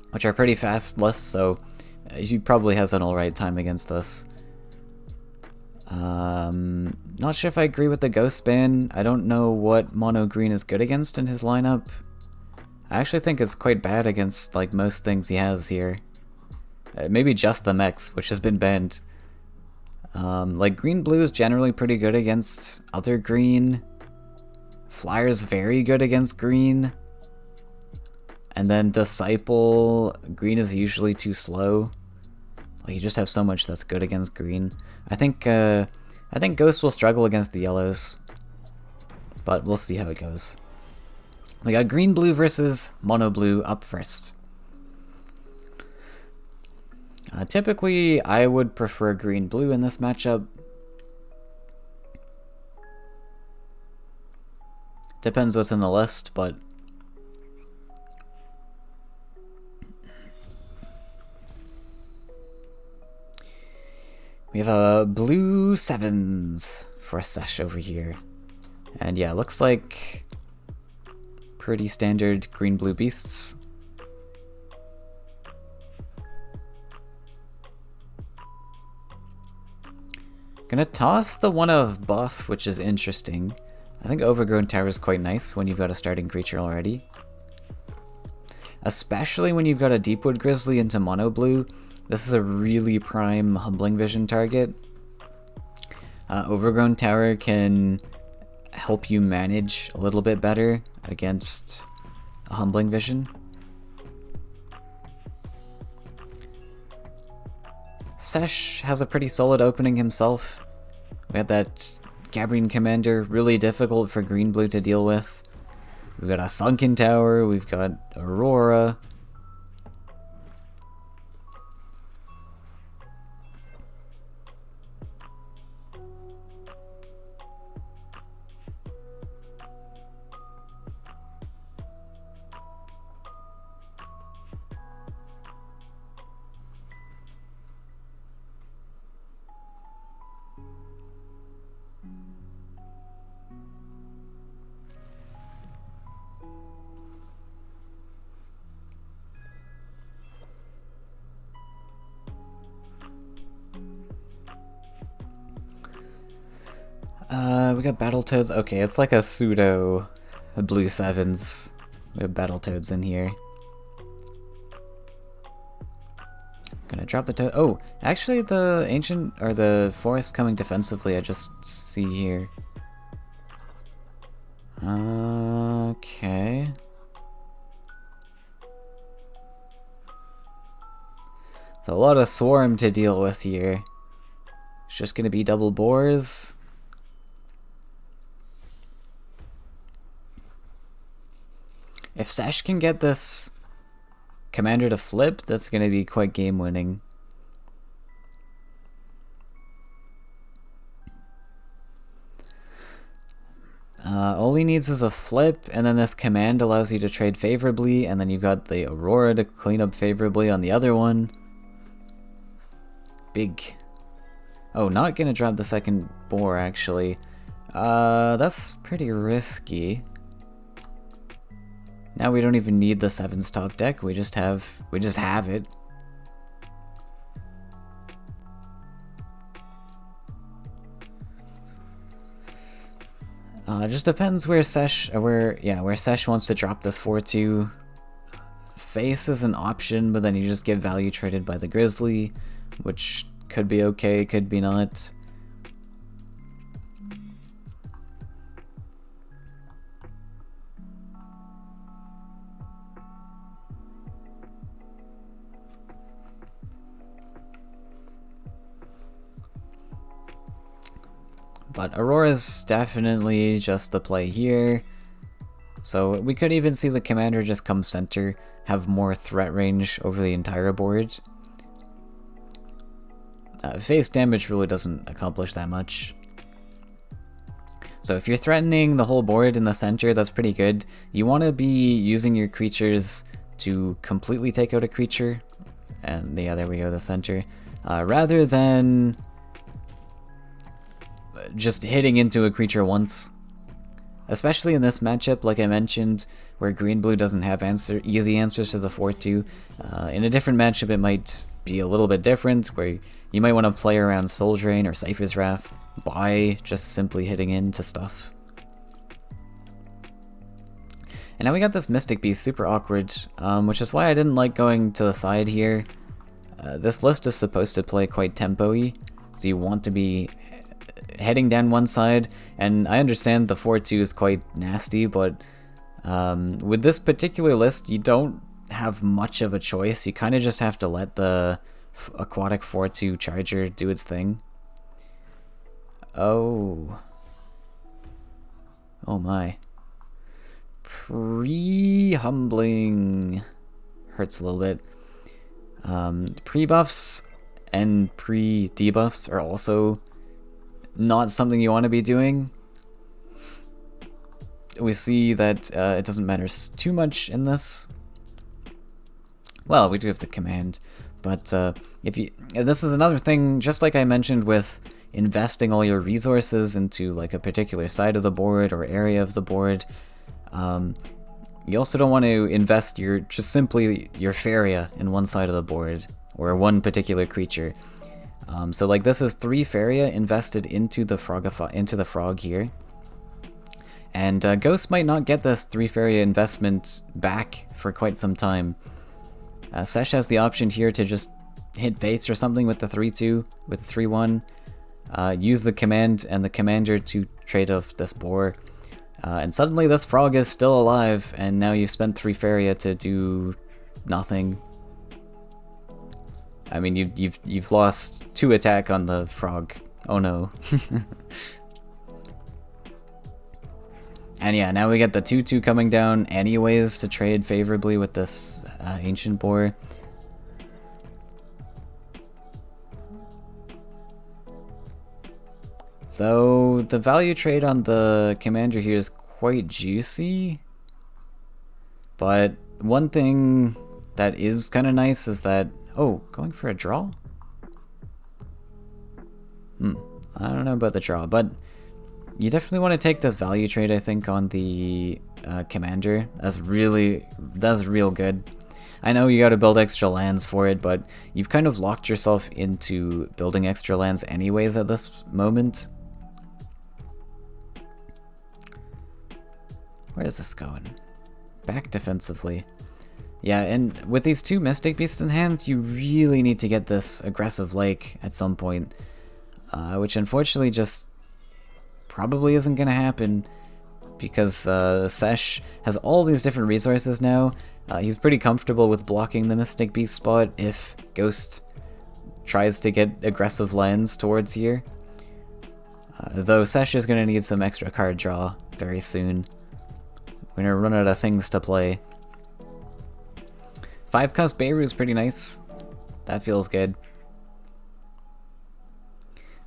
which are pretty fast lists, so he probably has an alright time against this. Not sure if I agree with the Ghost ban. I don't know what mono green is good against in his lineup. I actually think it's quite bad against like most things he has here. Maybe just the Mechs, which has been banned. Like green blue is generally pretty good against other green. Flyers very good against green. And then Disciple, green is usually too slow. Like you just have so much that's good against green. I think Ghost will struggle against the yellows, but we'll see how it goes. We got green blue versus mono blue up first. Typically, I would prefer green blue in this matchup. Depends what's in the list, but we have a blue 7s for Sesh over here. And yeah, looks like pretty standard green-blue beasts. Gonna toss the one of buff, which is interesting. I think Overgrown Tower is quite nice when you've got a starting creature already. Especially when you've got a Deepwood Grizzly into mono blue. This is a really prime Humbling Vision target. Overgrown Tower can help you manage a little bit better against a Humbling Vision. Sesh has a pretty solid opening himself. We had that Gabrian Commander, really difficult for green-blue to deal with. We've got a Sunken Tower, we've got Aurora. We got Battletoads. Okay, it's like a pseudo blue 7s. We have Battletoads in here. Gonna drop the toad. Oh, actually the ancient, or the forest coming defensively, I just see here. Okay. So a lot of swarm to deal with here. It's just gonna be double boars. If Sesh can get this commander to flip, that's going to be quite game winning. All he needs is a flip, and then this command allows you to trade favorably, and then you've got the Aurora to clean up favorably on the other one. Big. Oh, not gonna drop the second boar, actually. That's pretty risky. Now we don't even need the 7 stock deck, we just have it. It just depends where Sesh wants to drop this 4-2. Face is an option, but then you just get value traded by the Grizzly, which could be okay, could be not. But Aurora's definitely just the play here. So we could even see the commander just come center, have more threat range over the entire board. Face damage really doesn't accomplish that much. So if you're threatening the whole board in the center, that's pretty good. You want to be using your creatures to completely take out a creature. And yeah, there we go, the center. Rather than just hitting into a creature once. Especially in this matchup, like I mentioned, where green-blue doesn't have easy answers to the 4-2. In a different matchup, it might be a little bit different, where you might want to play around Soul Drain or Cypher's Wrath by just simply hitting into stuff. And now we got this Mystic Beast, super awkward, which is why I didn't like going to the side here. This list is supposed to play quite tempo-y, so you want to be heading down one side, and I understand the 4-2 is quite nasty, but with this particular list, you don't have much of a choice. You kind of just have to let the aquatic 4-2 charger do its thing. Oh my. Pre-humbling hurts a little bit. Pre-buffs and pre-debuffs are also not something you want to be doing. We see that it doesn't matter too much in this. Well, we do have the command, but this is another thing, just like I mentioned with investing all your resources into like a particular side of the board or area of the board. You also don't want to invest just simply your Faeria in one side of the board or one particular creature. So like this is 3 Faeria invested into the frog here, and Ghost might not get this 3 Faeria investment back for quite some time. Sesh has the option here to just hit face or something with the 3-2, with the 3-1, use the command and the commander to trade off this boar, and suddenly this frog is still alive, and now you've spent 3 Faeria to do nothing. I mean, you've lost 2 attack on the frog. Oh no. And yeah, now we get the 2-2 coming down anyways to trade favorably with this ancient boar. Though the value trade on the commander here is quite juicy. But one thing that is kind of nice is that, oh, going for a draw? I don't know about the draw, but you definitely want to take this value trade, I think, on the commander. That's real good. I know you gotta build extra lands for it, but you've kind of locked yourself into building extra lands anyways at this moment. Where is this going? Back defensively. Yeah, and with these 2 Mystic Beasts in hand, you really need to get this aggressive Lake at some point, which unfortunately just probably isn't going to happen, because Sesh has all these different resources now. He's pretty comfortable with blocking the Mystic Beast spot if Ghost tries to get aggressive lands towards here. Though Sesh is going to need some extra card draw very soon. We're going to run out of things to play. 5-cost Beirut is pretty nice. That feels good.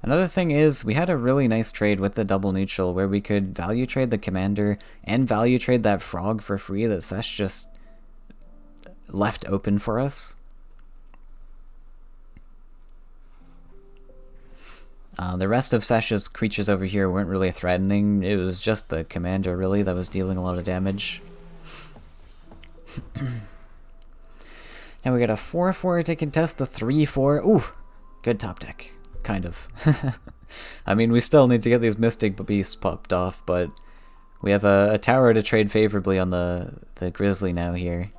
Another thing is, we had a really nice trade with the double neutral where we could value trade the commander and value trade that frog for free that Sesh just left open for us. The rest of Sesh's creatures over here weren't really threatening. It was just the commander, really, that was dealing a lot of damage. Now we got a 4-4 to contest the 3-4. Ooh, good top deck. Kind of. I mean, we still need to get these Mystic Beasts popped off, but we have a tower to trade favorably on the Grizzly now here.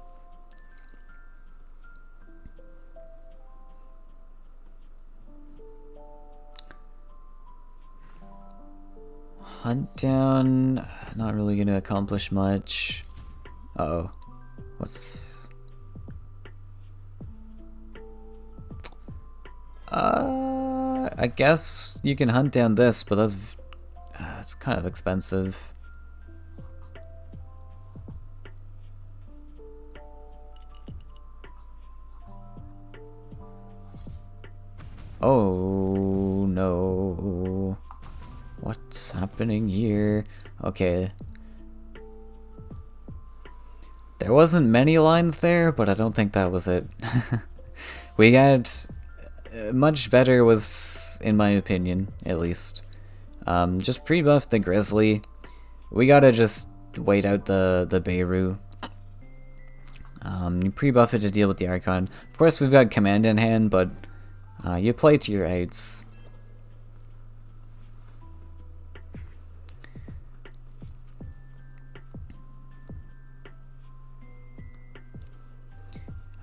Hunt down, not really going to accomplish much. Uh-oh. What's... I guess you can hunt down this, but that's it's kind of expensive. Oh no. What's happening here? Okay. There wasn't many lines there, but I don't think that was it. We got... much better was, in my opinion, at least. Just pre-buff the Grizzly. We gotta just wait out the Beirut. You pre-buff it to deal with the Archon. Of course, we've got Command in hand, but you play to your outs.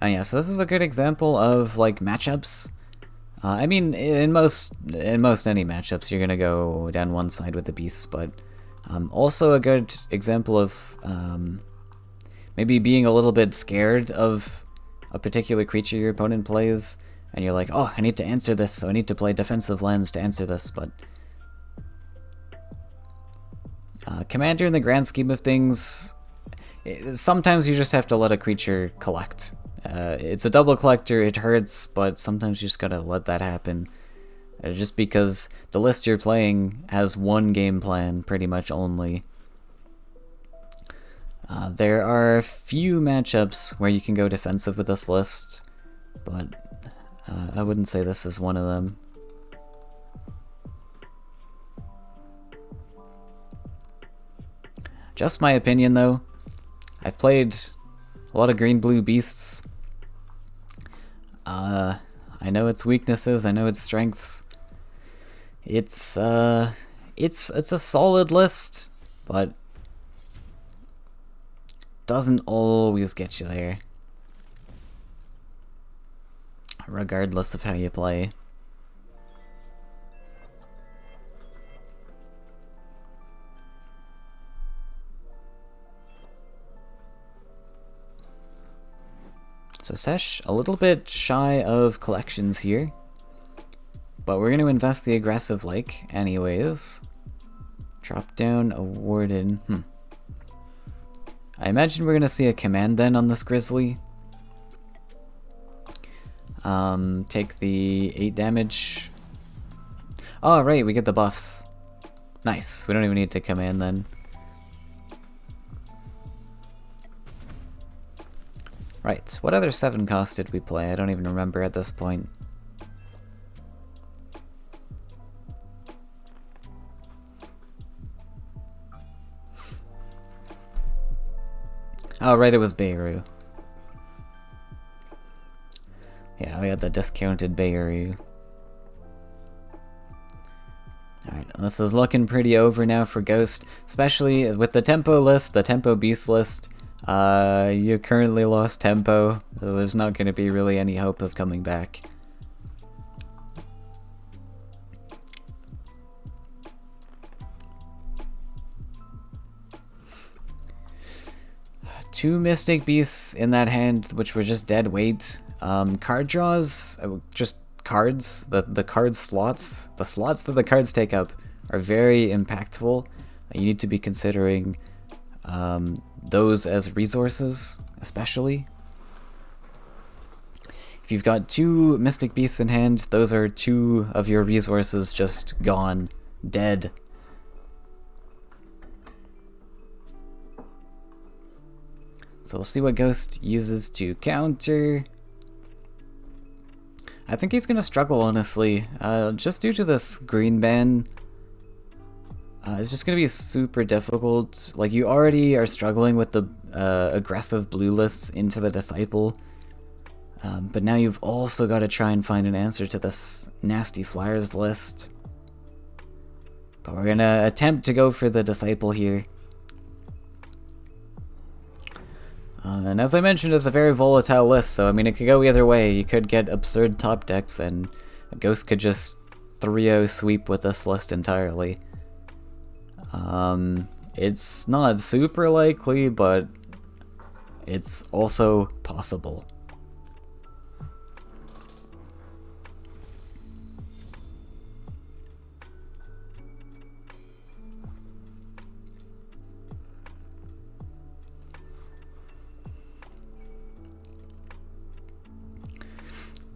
Yeah, so this is a good example of like matchups. I mean, in most any matchups, you're gonna go down one side with the beasts, but also a good example of maybe being a little bit scared of a particular creature your opponent plays, and you're like, oh, I need to answer this, so I need to play defensive lands to answer this, but Commander in the grand scheme of things, sometimes you just have to let a creature collect. It's a double collector, it hurts, but sometimes you just gotta let that happen. Just because the list you're playing has one game plan, pretty much only. There are few matchups where you can go defensive with this list, but I wouldn't say this is one of them. Just my opinion, though. I've played a lot of green-blue beasts. I know its weaknesses, I know its strengths. It's a solid list, but doesn't always get you there, regardless of how you play. So Sesh, a little bit shy of collections here, but we're going to invest the aggressive like anyways. Drop down a Warden. I imagine we're going to see a command then on this Grizzly. Take the 8 damage. Oh, right, we get the buffs. Nice, we don't even need to command then. Right, what other 7 cost did we play? I don't even remember at this point. Oh, right, it was Beirut. Yeah, we had the discounted Beirut. Alright, this is looking pretty over now for Ghost, especially with the tempo list, the tempo beast list. You currently lost tempo, so there's not going to be really any hope of coming back. Two Mystic Beasts in that hand, which were just dead weight. Card draws, just cards, the card slots, the slots that the cards take up are very impactful. You need to be considering those as resources, especially. If you've got 2 Mystic Beasts in hand, those are 2 of your resources just gone. Dead. So we'll see what Ghost uses to counter. I think he's gonna struggle, honestly. Just due to this green ban. It's just gonna be super difficult. Like, you already are struggling with the aggressive blue lists into the Disciple. But now you've also got to try and find an answer to this nasty Flyers list. But we're gonna attempt to go for the Disciple here. And as I mentioned, it's a very volatile list, so I mean, it could go either way. You could get absurd top decks, and a Ghost could just 3-0 sweep with this list entirely. It's not super likely, but it's also possible.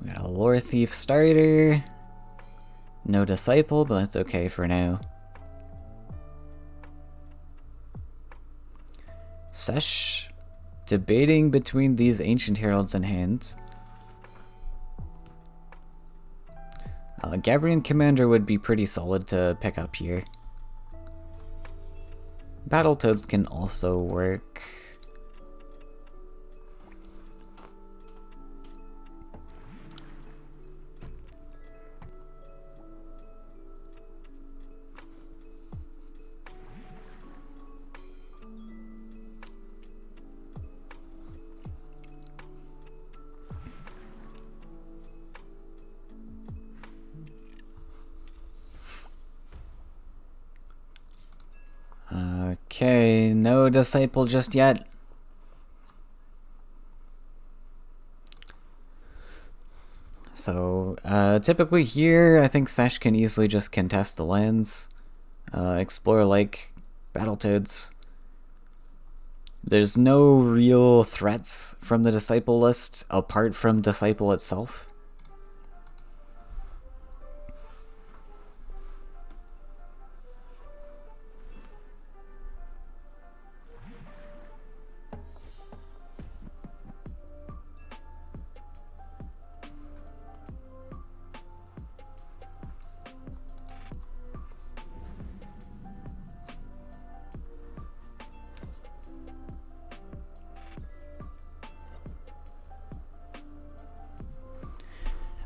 We got a Lore Thief starter. No Disciple, but that's okay for now. Sesh debating between these Ancient Heralds in hand. Gabrian Commander would be pretty solid to pick up here. Battletoads can also work. Okay, no Disciple just yet. So, typically here, I think Sesh can easily just contest the lands. Explore like Battletoads. There's no real threats from the Disciple list, apart from Disciple itself.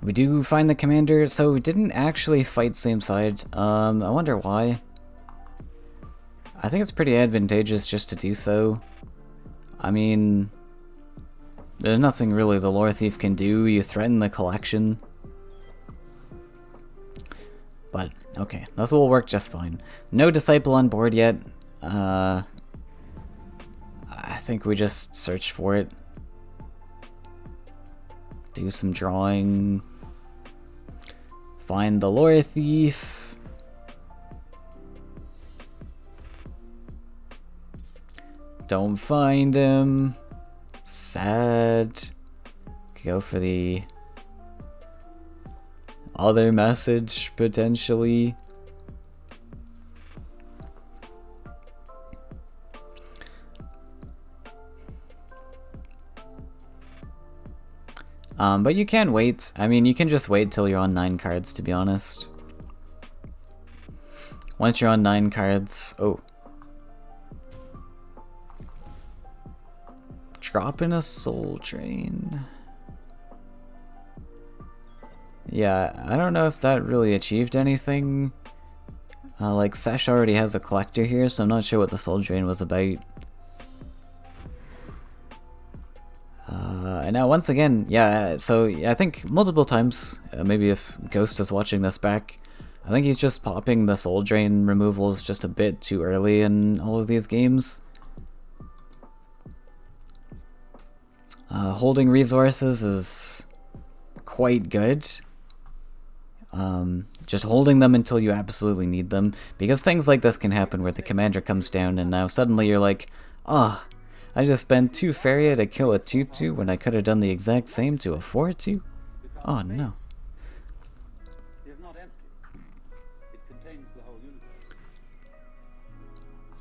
We do find the commander, so we didn't actually fight same side. I wonder why. I think it's pretty advantageous just to do so. I mean, there's nothing really the Lore Thief can do. You threaten the collection. But, okay, this will work just fine. No Disciple on board yet. I think we just search for it. Do some drawing. Find the Lore Thief. Don't find him. Sad. Go for the other message, potentially. But you can wait. I mean, you can just wait till you're on 9 cards, to be honest. Once you're on 9 cards... Oh. Drop in a Soul Drain. Yeah, I don't know if that really achieved anything. Like, Sesh already has a collector here, so I'm not sure what the Soul Drain was about. And now, once again, yeah, so I think multiple times, maybe if Ghost is watching this back, I think he's just popping the Soul Drain removals just a bit too early in all of these games. Holding resources is quite good. Just holding them until you absolutely need them, because things like this can happen where the commander comes down and now suddenly you're like, I just spent 2 Faeria to kill a 2-2 when I could have done the exact same to a 4-2. Oh no. Is not empty. It contains the whole universe.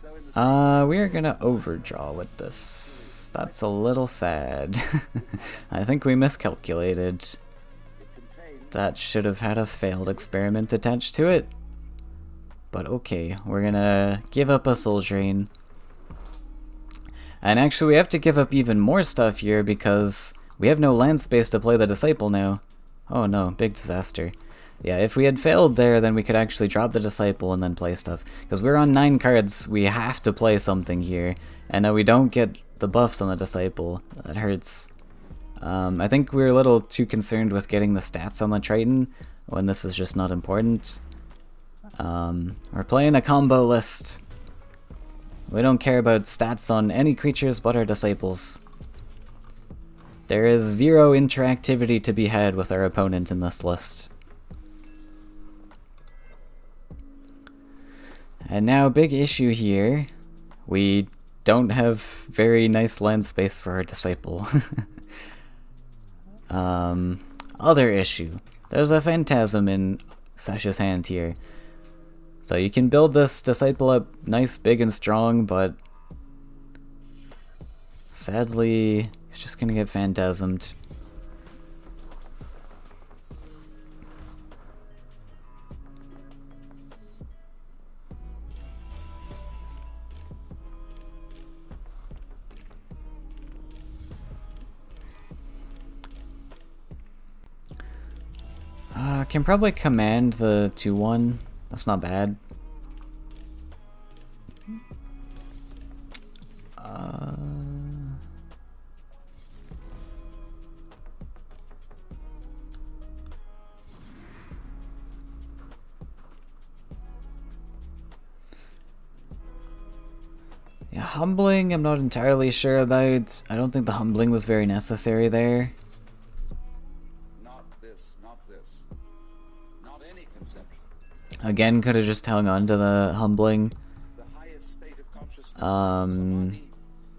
So in the We're gonna overdraw with this. That's a little sad. I think we miscalculated. it contains That should have had a failed experiment attached to it. But okay, we're gonna give up a soul drain. And actually we have to give up even more stuff here because we have no land space to play the Disciple now. Oh no, big disaster. Yeah, if we had failed there, then we could actually drop the Disciple and then play stuff. Because we're on 9 cards, we have to play something here. And now we don't get the buffs on the Disciple. That hurts. I think we're a little too concerned with getting the stats on the Triton, when this is just not important. We're playing a combo list. We don't care about stats on any creatures but our Disciples. There is 0 interactivity to be had with our opponent in this list. And now, big issue here. We don't have very nice land space for our Disciple. Other issue. There's a Phantasm in Sesh's hand here. So you can build this Disciple up nice, big, and strong, but sadly, he's just gonna get Phantasmed. Can probably command the 2/1. That's not bad. Yeah, humbling, I'm not entirely sure about. I don't think the humbling was very necessary there. not this, not this. Not any conception. Again, could have just hung on to the humbling. The highest state of consciousness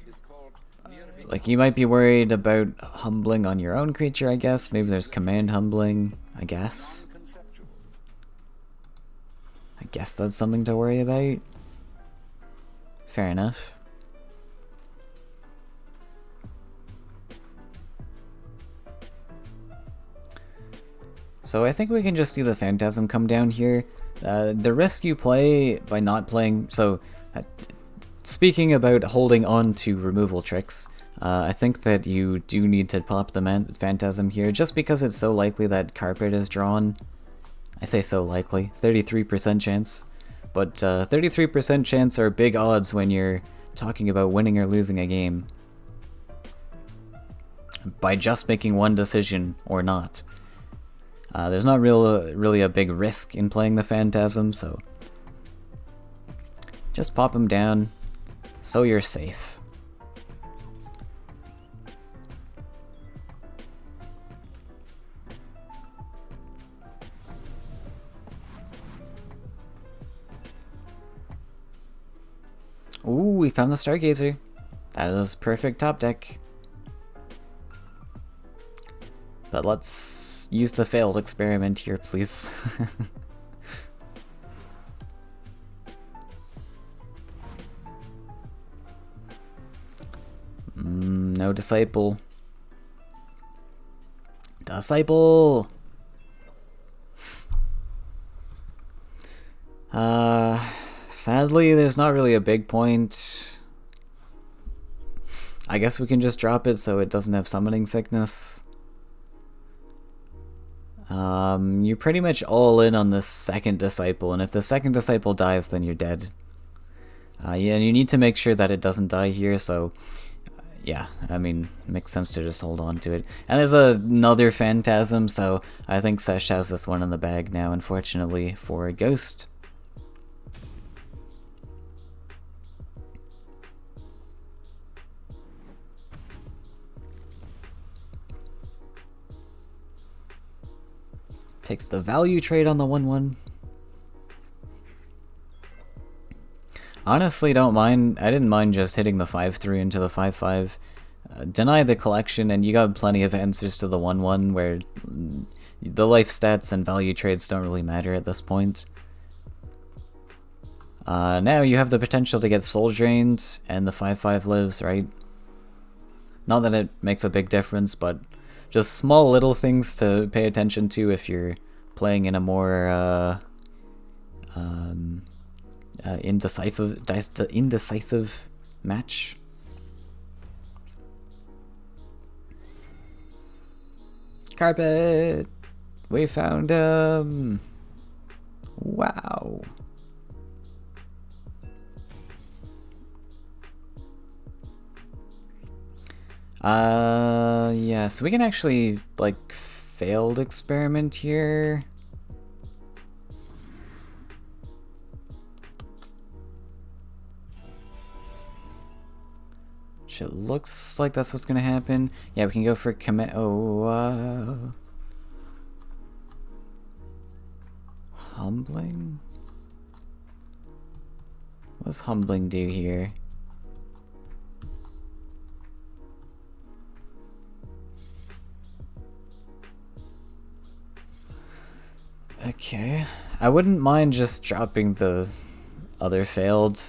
is called near Like, you might be worried about humbling on your own creature, I guess. Maybe there's command humbling, I guess. non-conceptual. I guess that's something to worry about. Fair enough. So I think we can just see the Phantasm come down here. The risk you play by not playing... So, speaking about holding on to removal tricks, I think that you do need to pop the Phantasm here, just because it's so likely that Carpet is drawn. I say so likely, 33% chance. But 33% chance are big odds when you're talking about winning or losing a game. By just making one decision or not. There's not really a big risk in playing the Phantasm, so just pop him down so you're safe. Ooh, we found the Stargazer. That is perfect top deck. But let's use the failed experiment here, please. No Disciple. Disciple! Sadly, there's not really a big point. I guess we can just drop it so it doesn't have summoning sickness. You're pretty much all in on this second Disciple, and if the second Disciple dies, then you're dead. Yeah, and you need to make sure that it doesn't die here, so... yeah, I mean, it makes sense to just hold on to it. And there's another Phantasm, so I think Sesh has this one in the bag now, unfortunately, for a Ghost. Takes the value trade on the 1/1. Honestly, don't mind. I didn't mind just hitting the 5/3 into the 5/5. deny the collection, and you got plenty of answers to the 1-1 where the life stats and value trades don't really matter at this point. Now you have the potential to get soul drained, and the 5/5 lives, right? Not that it makes a big difference, but just small little things to pay attention to if you're playing in a more indecisive match. Carpet! We found him! Wow. Yeah, so we can actually, like, failed experiment here. Which it looks like that's what's gonna happen. Yeah, we can go for commit. Oh, humbling? What does humbling do here? Okay, I wouldn't mind just dropping the other failed.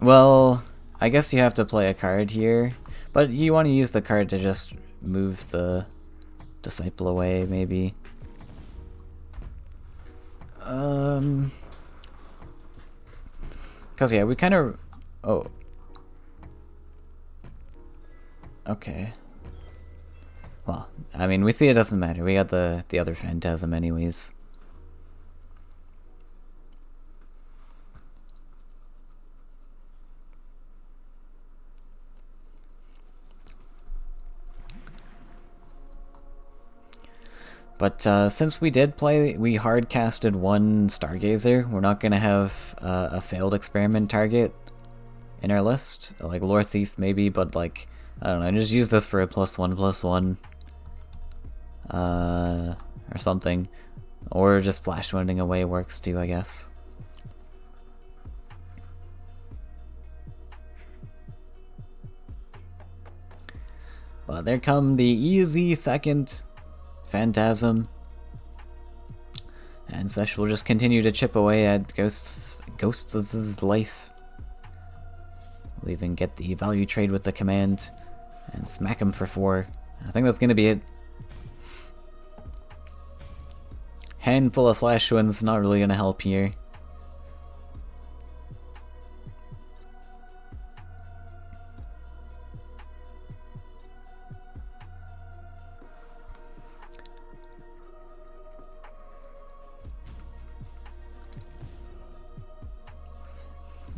Well, I guess you have to play a card here, but you want to use the card to just move the disciple away, maybe. Cause yeah, we kind of. Oh. Okay. Well, I mean, we see it doesn't matter. We got the other phantasm anyways. But since we did play, we hard casted one Stargazer. We're not gonna have a failed experiment target in our list, like Lore Thief maybe, but like I don't know, just use this for a +1/+1, or something, or just flash winding away works too, I guess. But there come the easy second Phantasm, and Sesh will just continue to chip away at Ghost's life. We'll even get the value trade with the command and smack him for 4. I think that's gonna be it. Handful of flash winds not really gonna help here.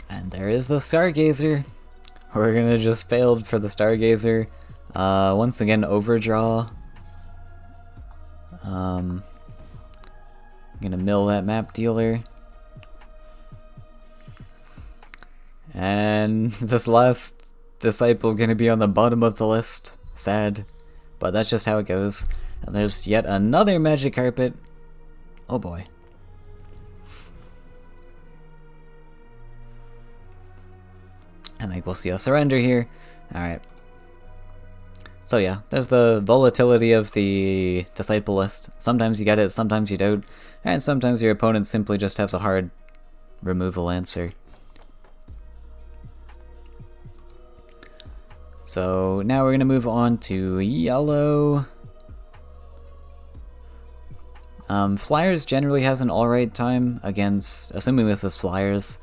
And there is the Stargazer. We're gonna just failed for the Stargazer. Once again, overdraw. I'm gonna mill that map dealer. And this last disciple gonna be on the bottom of the list. Sad. But that's just how it goes. And there's yet another magic carpet. Oh boy. I think we'll see a surrender here. Alright. So yeah, there's the volatility of the disciple list. Sometimes you get it, sometimes you don't. And sometimes your opponent simply just has a hard removal answer. So now we're going to move on to yellow. Flyers generally has an alright time against, assuming this is Flyers,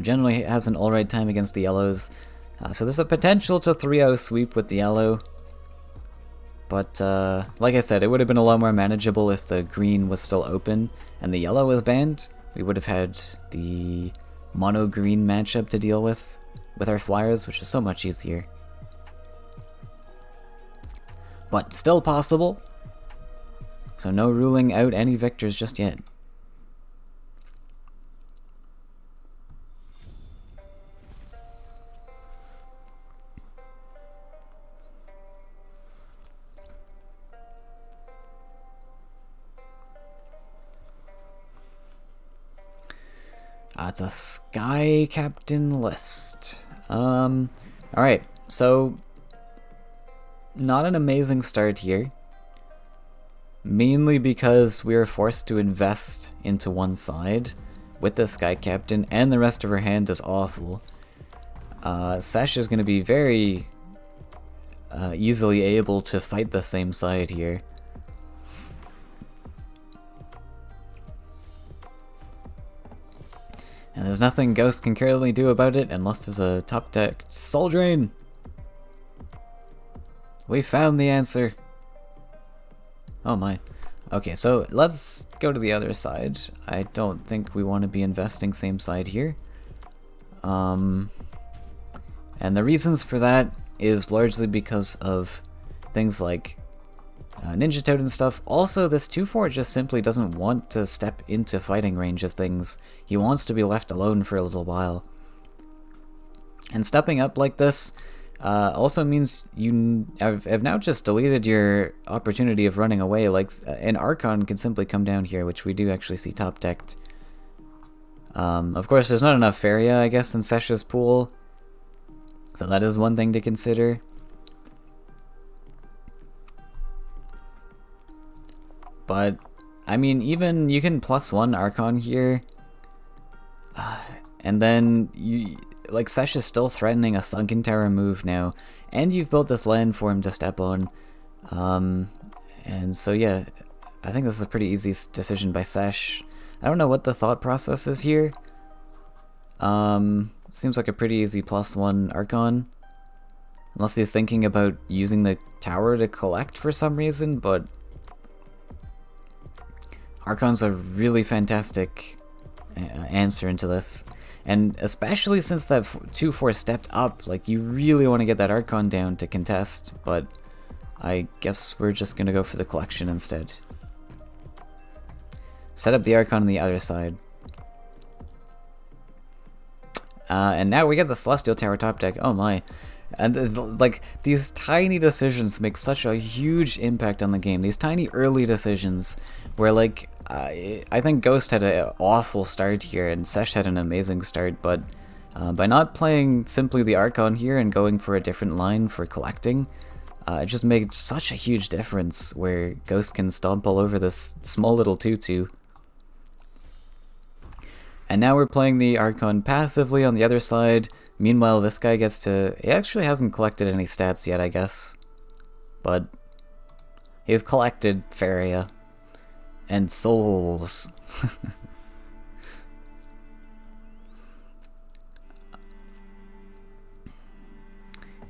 generally has an alright time against the yellows. So there's a potential to 3-0 sweep with the yellow. But like I said, it would have been a lot more manageable if the green was still open and the yellow was banned. We would have had the mono green matchup to deal with our Flyers, which is so much easier. But still possible. So no ruling out any victors just yet. It's a Sky Captain list. Alright, so not an amazing start here. Mainly because we are forced to invest into one side with the Sky Captain, and the rest of her hand is awful. Sesh is going to be very easily able to fight the same side here. And there's nothing Ghost can currently do about it unless there's a top deck Soul Drain. We found the answer. Oh my. Okay, so let's go to the other side. I don't think we want to be investing same side here. And the reasons for that is largely because of things like Ninja Toad and stuff. Also, this 2-4 just simply doesn't want to step into fighting range of things. He wants to be left alone for a little while. And stepping up like this also means you have now just deleted your opportunity of running away. Like an Archon can simply come down here, which we do actually see top decked. Of course, there's not enough Faeria, I guess, in Sesh's pool. So that is one thing to consider. But, I mean, even you can +1 Archon here. And then, like, Sesh is still threatening a Sunken Tower move now. And you've built this land for him to step on. And so, yeah, I think this is a pretty easy decision by Sesh. I don't know what the thought process is here. Seems like a pretty easy +1 Archon. Unless he's thinking about using the tower to collect for some reason, but Archon's a really fantastic answer into this. And especially since that 2-4 stepped up, like, you really want to get that Archon down to contest, but I guess we're just gonna go for the collection instead. Set up the Archon on the other side. And now we get the Celestial Tower top deck. Oh my. And like, these tiny decisions make such a huge impact on the game. These tiny early decisions where, like, I think Ghost had an awful start here and Sesh had an amazing start, but by not playing simply the Archon here and going for a different line for collecting, it just made such a huge difference where Ghost can stomp all over this small little 2-2. And now we're playing the Archon passively on the other side. Meanwhile, this guy gets to... He actually hasn't collected any stats yet, I guess. But he's collected Faeria and souls.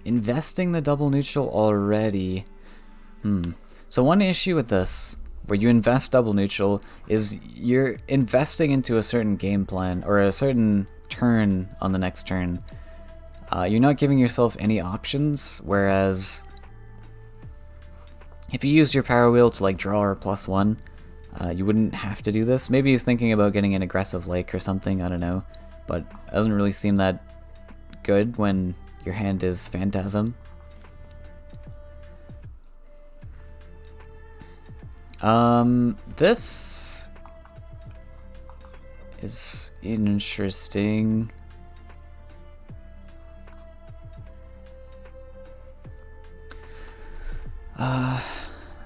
Investing the double neutral already. So one issue with this, where you invest double neutral, is you're investing into a certain game plan, or a certain turn on the next turn. You're not giving yourself any options, whereas if you used your power wheel to, like, draw or +1, you wouldn't have to do this. Maybe he's thinking about getting an aggressive lake or something, I don't know, but it doesn't really seem that good when your hand is Phantasm. This is interesting.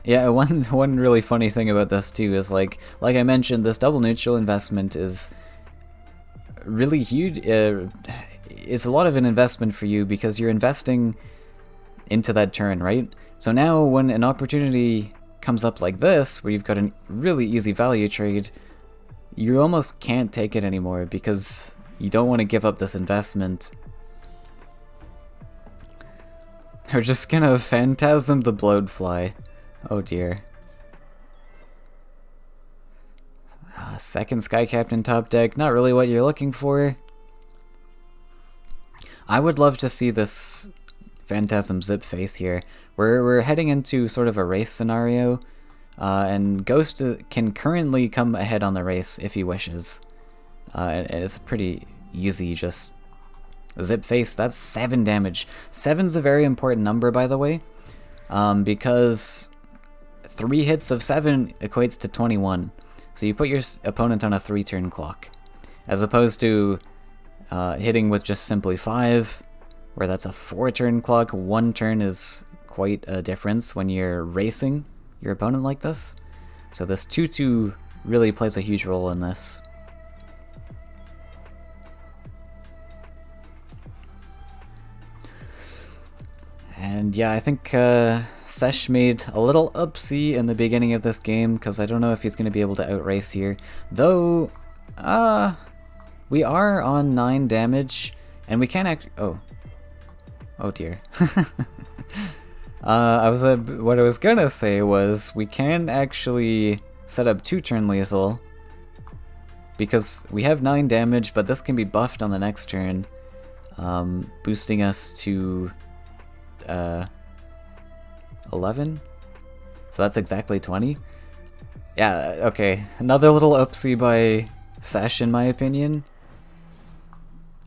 Yeah, one really funny thing about this too is, like I mentioned, this double neutral investment is really huge. It's a lot of an investment for you because you're investing into that turn, right? So now when an opportunity comes up like this, where you've got a really easy value trade, you almost can't take it anymore because you don't want to give up this investment. They're just gonna Phantasm the Bloatfly. Oh dear. Second Sky Captain top deck, not really what you're looking for. I would love to see this Phantasm Zip face here. We're heading into sort of a race scenario, and Ghost can currently come ahead on the race if he wishes. And it's pretty easy, just Zip face. That's 7 damage. 7's a very important number, by the way, because 3 hits of 7 equates to 21. So you put your opponent on a 3-turn clock, as opposed to hitting with just simply 5. where that's a 4-turn clock. 1 turn is quite a difference when you're racing your opponent like this. So this 2-2 really plays a huge role in this. And yeah, I think Sesh made a little upsie in the beginning of this game, because I don't know if he's going to be able to outrace here. Though, we are on 9 damage, and we can act— oh dear. What I was gonna say was, we can actually set up 2-turn lethal, because we have 9 damage, but this can be buffed on the next turn, boosting us to 11? So that's exactly 20? Yeah, okay. Another little upsie by Sesh, in my opinion.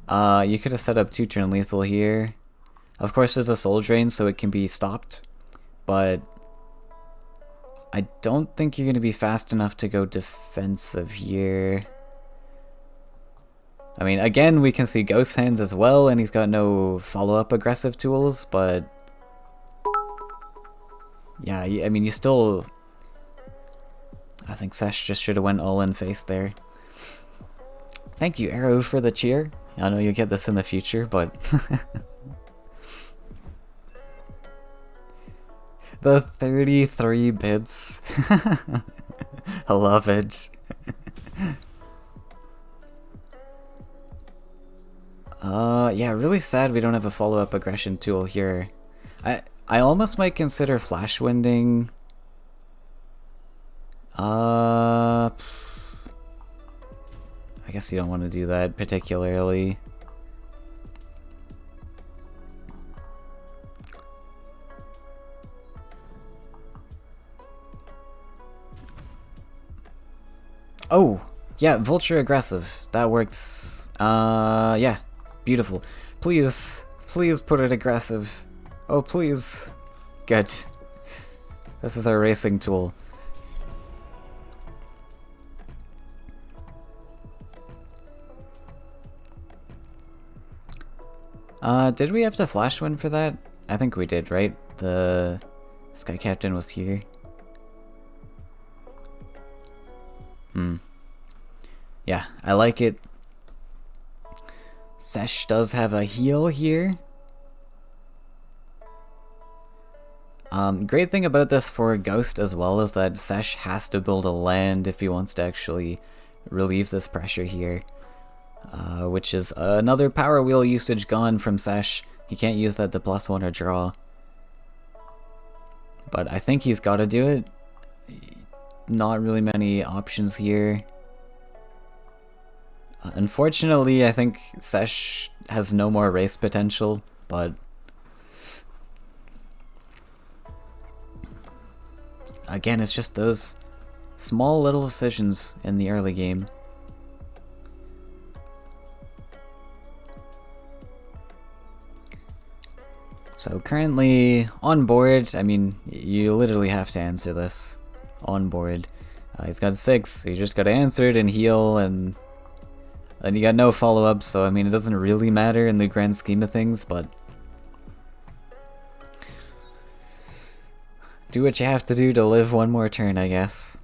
You could have set up 2-turn lethal here. Of course, there's a soul drain, so it can be stopped. But I don't think you're going to be fast enough to go defensive here. I mean, again, we can see Ghost Hands as well, and he's got no follow-up aggressive tools, but yeah, I mean, you still— I think Sesh just should have went all in face there. Thank you, Arrow, for the cheer. I know you'll get this in the future, but the 33 bits. I love it. Yeah, really sad we don't have a follow-up aggression tool here. I almost might consider flash winding. I guess you don't want to do that particularly. Oh, yeah, Vulture aggressive. That works. Yeah, beautiful. Please put it aggressive. Oh, please. Good. This is our racing tool. Did we have to flash one for that? I think we did, right? The Sky Captain was here. Yeah, I like it. Sesh does have a heal here. Great thing about this for Ghost as well is that Sesh has to build a land if he wants to actually relieve this pressure here. Which is another power wheel usage gone from Sesh. He can't use that to +1 or draw. But I think he's got to do it. Not really many options here. Unfortunately, I think Sesh has no more race potential, but again, it's just those small little decisions in the early game. So currently on board, I mean, you literally have to answer this on board. He's got 6, so you just gotta answer it and heal, and then you got no follow-up, so I mean, it doesn't really matter in the grand scheme of things, but do what you have to do to live one more turn, I guess.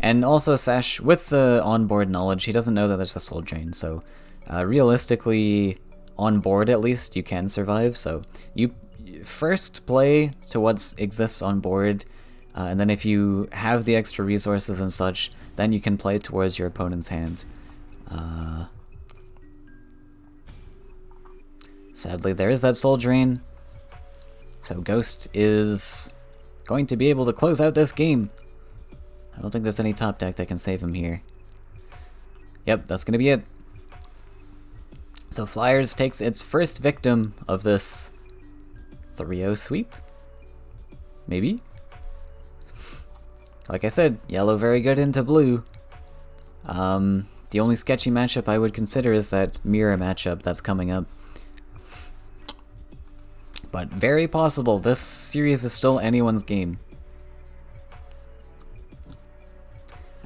And also Sesh, with the onboard knowledge, he doesn't know that there's a soul drain, so realistically, on board at least, you can survive. So you first play to what exists on board, and then if you have the extra resources and such, then you can play towards your opponent's hand. Sadly, there is that soul drain, so Ghost is going to be able to close out this game. I don't think there's any top deck that can save him here. Yep, that's gonna be it. So Flyers takes its first victim of this 3-0 sweep? Maybe? Like I said, yellow very good into blue. The only sketchy matchup I would consider is that mirror matchup that's coming up. But very possible, this series is still anyone's game.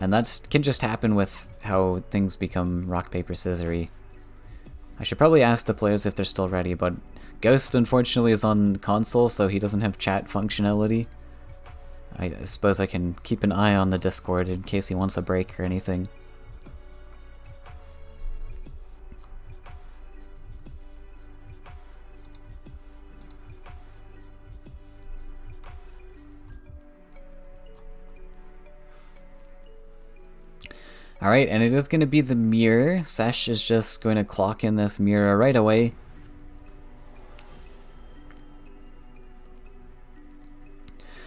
And that can just happen with how things become rock, paper, scissory. I should probably ask the players if they're still ready, but Ghost unfortunately is on console, so he doesn't have chat functionality. I suppose I can keep an eye on the Discord in case he wants a break or anything. Alright, and it is going to be the mirror. Sesh is just going to clock in this mirror right away.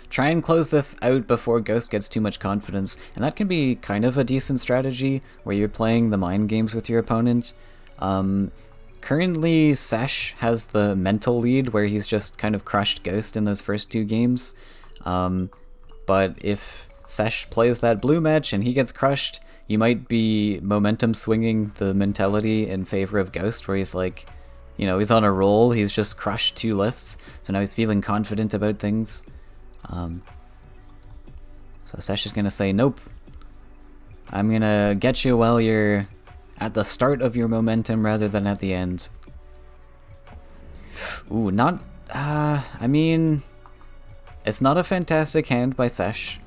Try and close this out before Ghost gets too much confidence, and that can be kind of a decent strategy where you're playing the mind games with your opponent. Currently, Sesh has the mental lead where he's just kind of crushed Ghost in those first 2 games. But if Sesh plays that blue match and he gets crushed, you might be momentum swinging the mentality in favor of Ghost, where he's like, you know, he's on a roll, he's just crushed 2 lists, so now he's feeling confident about things. So Sesh is gonna say, nope, I'm gonna get you while you're at the start of your momentum rather than at the end. Ooh, not, I mean, it's not a fantastic hand by Sesh.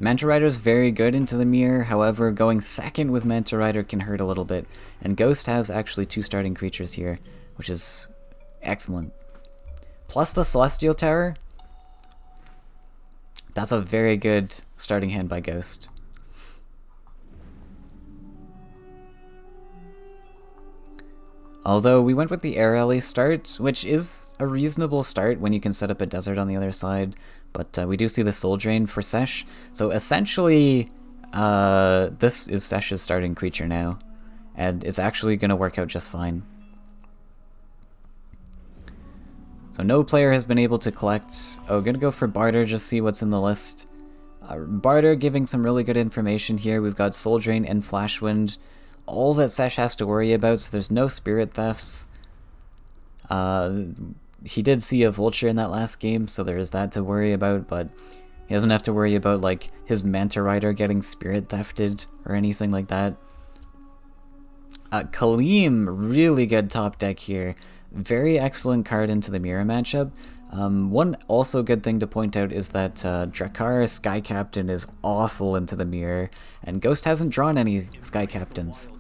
Manta Rider's very good into the mirror, however, going second with Manta Rider can hurt a little bit. And Ghost has actually 2 starting creatures here, which is excellent. Plus the Celestial Tower. That's a very good starting hand by Ghost. Although we went with the Air Alley start, which is a reasonable start when you can set up a desert on the other side. But we do see the Soul Drain for Sesh. So essentially, this is Sesh's starting creature now. And it's actually going to work out just fine. So no player has been able to collect... Oh, going to go for Barter, just see what's in the list. Barter giving some really good information here. We've got Soul Drain and Flash Wind. All that Sesh has to worry about, so there's no Spirit Thefts. He did see a Vulture in that last game, so there is that to worry about, but he doesn't have to worry about like his Manta Rider getting Spirit Thefted or anything like that. Khalim, really good top deck here. Very excellent card into the mirror matchup. One also good thing to point out is that Drakkar Sky Captain is awful into the mirror, and Ghost hasn't drawn any Sky Captains.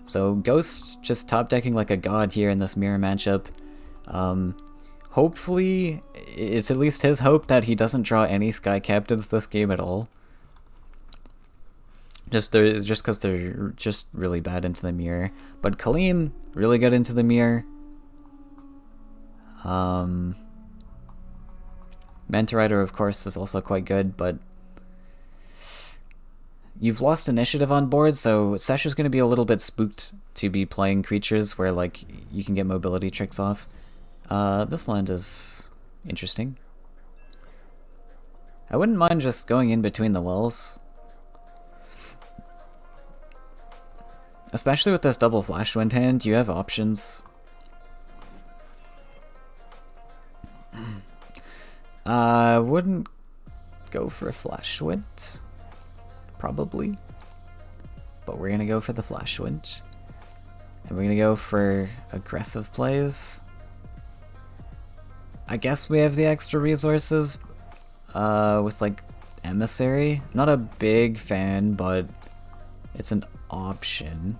So Ghost just top decking like a god here in this mirror matchup. Hopefully, it's at least his hope that he doesn't draw any Sky Captains this game at all. Just because they're just really bad into the mirror. But Khalim, really good into the mirror. Manta Rider, of course, is also quite good, but you've lost initiative on board, so Sesh is going to be a little bit spooked to be playing creatures where, like, you can get mobility tricks off. This land is interesting. I wouldn't mind just going in between the wells. Especially with this double Flash Wind hand, you have options. I wouldn't go for a Flash Wind, probably. But we're gonna go for the Flash Wind. And we're gonna go for aggressive plays. I guess we have the extra resources with like Emissary. Not a big fan, but it's an option.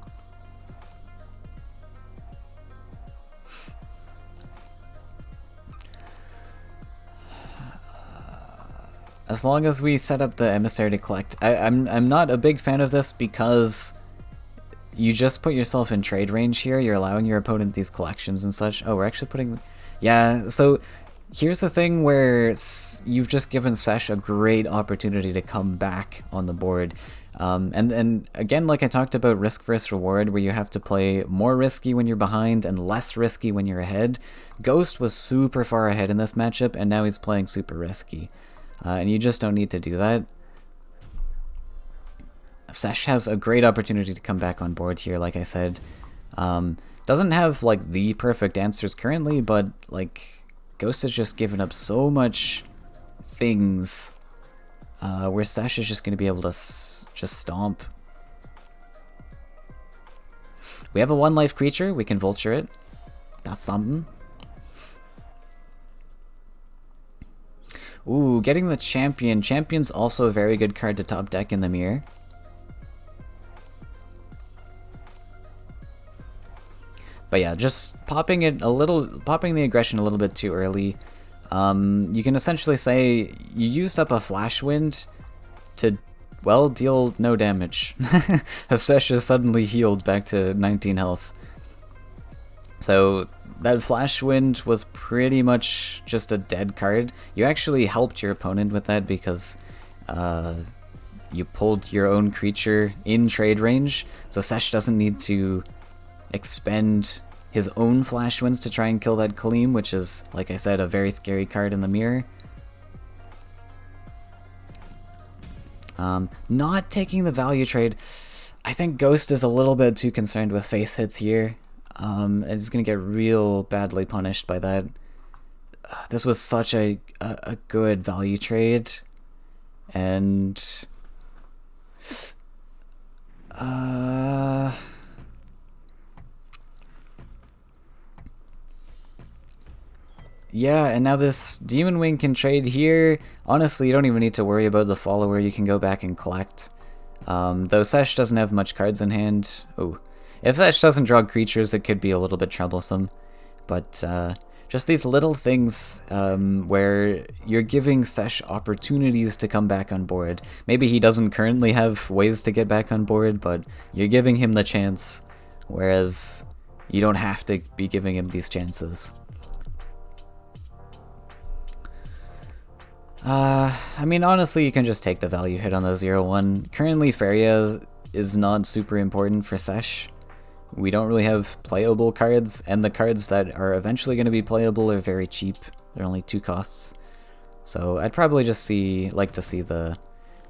As long as we set up the Emissary to collect. I'm not a big fan of this because you just put yourself in trade range here. You're allowing your opponent these collections and such. Oh, we're actually putting... Yeah, so here's the thing where you've just given Sesh a great opportunity to come back on the board. And again, like I talked about risk versus reward, where you have to play more risky when you're behind and less risky when you're ahead. Ghost was super far ahead in this matchup, and now he's playing super risky. And you just don't need to do that. Sesh has a great opportunity to come back on board here, like I said. Doesn't have, like, the perfect answers currently, but, like, Ghost has just given up so much things where Sesh is just going to be able to just stomp. We have a 1-life creature. We can vulture it. That's something. Ooh, getting the champion. Champion's also a very good card to top deck in the mirror. But yeah, just popping the aggression a little bit too early. You can essentially say you used up a flash wind to, well, deal no damage. Sesh is suddenly healed back to 19 health. So that flash wind was pretty much just a dead card. You actually helped your opponent with that because you pulled your own creature in trade range, so Sesh doesn't need to expend his own flash winds to try and kill that Khalim, which is, like I said, a very scary card in the mirror. Not taking the value trade. I think Ghost is a little bit too concerned with face hits here. It's gonna get real badly punished by that. This was such a good value trade, and yeah, and now this Demon Wing can trade here. Honestly, you don't even need to worry about the follower. You can go back and collect. Though Sesh doesn't have much cards in hand. Oh, if Sesh doesn't draw creatures, it could be a little bit troublesome. But just these little things where you're giving Sesh opportunities to come back on board. Maybe he doesn't currently have ways to get back on board, but you're giving him the chance, whereas you don't have to be giving him these chances. I mean, honestly, you can just take the value hit on the 0-1. Currently, Faeria is not super important for Sesh. We don't really have playable cards, and the cards that are eventually going to be playable are very cheap. They're only 2 costs. So I'd probably just like to see the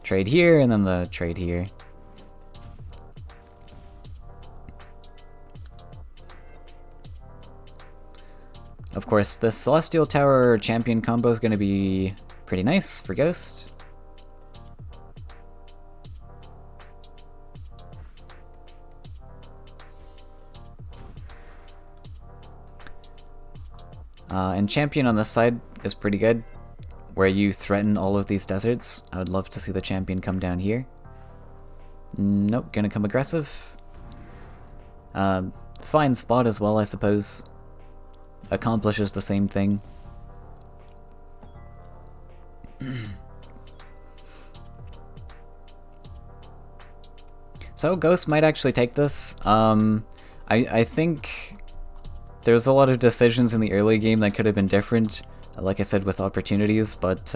trade here and then the trade here. Of course, this Celestial Tower champion combo is going to be pretty nice for Ghost. And champion on this side is pretty good, where you threaten all of these deserts. I would love to see the champion come down here. Nope, gonna come aggressive. Fine spot as well, I suppose. Accomplishes the same thing. So Ghost might actually take this. I think there's a lot of decisions in the early game that could have been different, like I said, with opportunities, but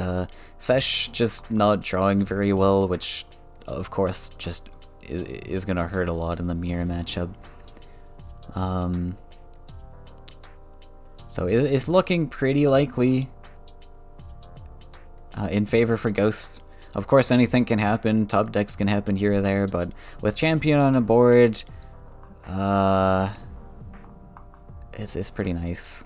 Sesh just not drawing very well, which of course just is gonna hurt a lot in the mirror matchup. So it's looking pretty likely in favor for Ghost. Of course, anything can happen. Top decks can happen here or there, but with champion on a board, it's pretty nice.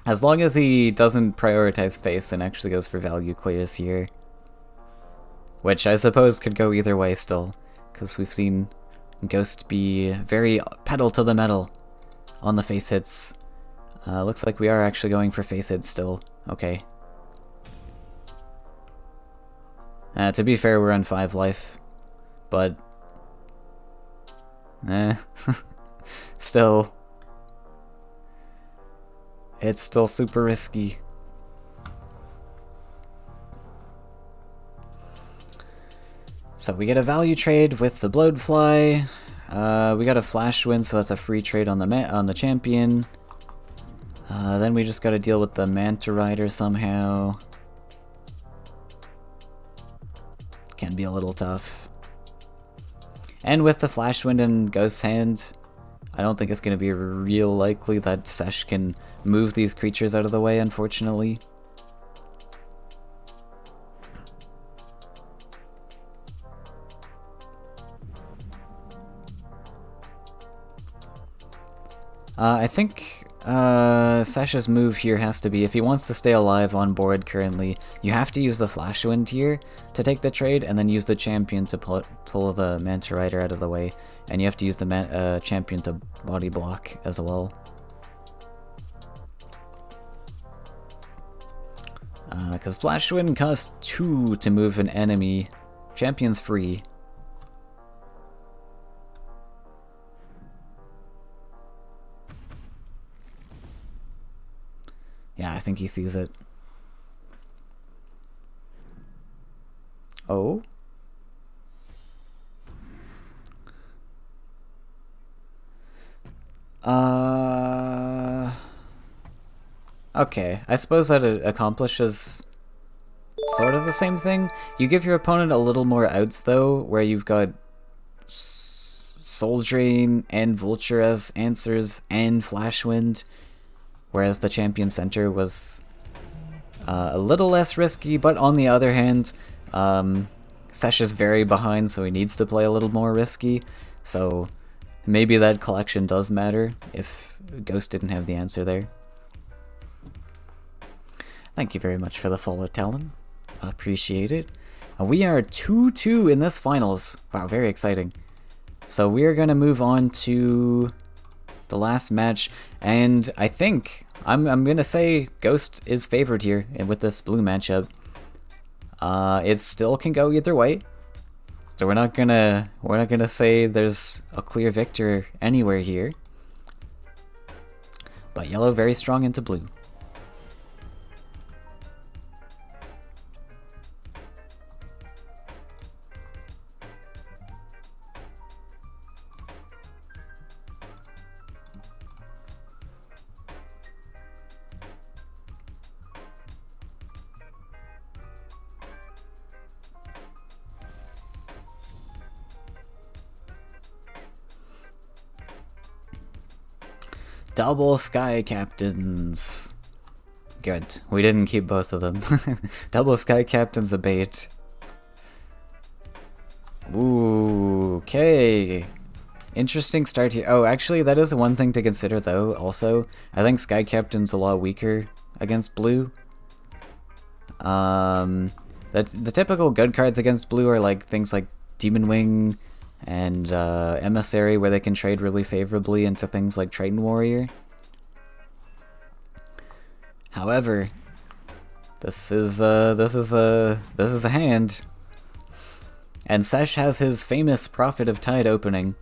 As long as he doesn't prioritize face and actually goes for value clears here. Which I suppose could go either way still, because we've seen Ghost be very pedal to the metal on the face hits. Looks like we are actually going for face hits still. Okay. To be fair, we're on 5 life, but still, it's still super risky. So we get a value trade with the Bloodfly. We got a flash win, so that's a free trade on the champion. Then we just got to deal with the Manta Rider somehow. Can be a little tough. And with the Flash Wind in Ghost's hand, I don't think it's going to be real likely that Sesh can move these creatures out of the way, unfortunately. I think Sasha's move here has to be, if he wants to stay alive on board currently, you have to use the Flash Wind here to take the trade, and then use the champion to pull the Manta Rider out of the way. And you have to use the champion to body block as well. Because Flash Wind costs 2 to move an enemy. Champion's free. Yeah, I think he sees it. Oh? Okay, I suppose that it accomplishes sort of the same thing. You give your opponent a little more outs though, where you've got Soul Drain and Vulture as answers and Flash Wind, whereas the champion center was a little less risky, but on the other hand, Sesh is very behind, so he needs to play a little more risky, so maybe that collection does matter if Ghost didn't have the answer there. Thank you very much for the follow, Talon. Appreciate it. And we are 2-2 in this finals. Wow, very exciting. So we are going to move on to the last match, and I think I'm going to say Ghost is favored here with this blue matchup. It still can go either way. So we're not gonna say there's a clear victor anywhere here. But yellow very strong into blue. Double Sky Captains. Good. We didn't keep both of them. Double Sky Captains a bait. Ooh, okay. Interesting start here. Oh, actually, that is one thing to consider, though, also. I think Sky Captain's a lot weaker against blue. The typical good cards against blue are like things like Demon Wing and Emissary, where they can trade really favorably into things like Triton Warrior. However, this is a hand, and Sesh has his famous Prophet of Tide opening.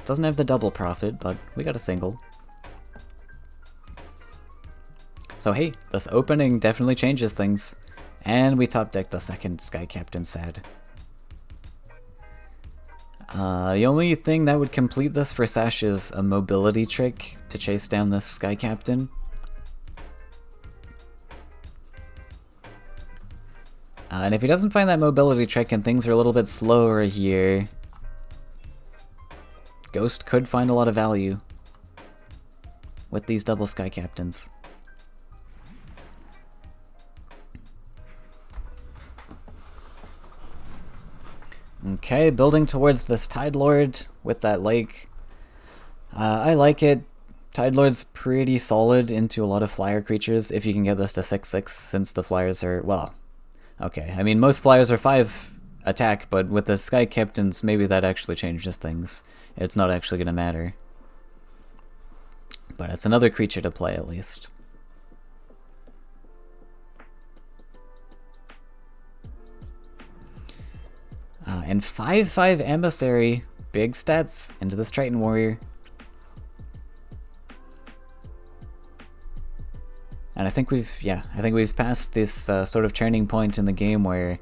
Doesn't have the double Prophet, but we got a single. So hey, this opening definitely changes things, and we top deck the second Sky Captain sad. The only thing that would complete this for Sesh is a mobility trick to chase down this Sky Captain. And if he doesn't find that mobility trick and things are a little bit slower here, Ghost could find a lot of value with these double Sky Captains. Okay, building towards this Tide Lord with that lake. I like it. Tide Lord's pretty solid into a lot of flyer creatures if you can get this to 6/6, since the flyers are, well, okay. I mean, most flyers are 5 attack, but with the Sky Captains, maybe that actually changes things. It's not actually going to matter. But it's another creature to play, at least. And 5/5 Emissary, big stats into this Triton Warrior. And I think we've passed this sort of turning point in the game where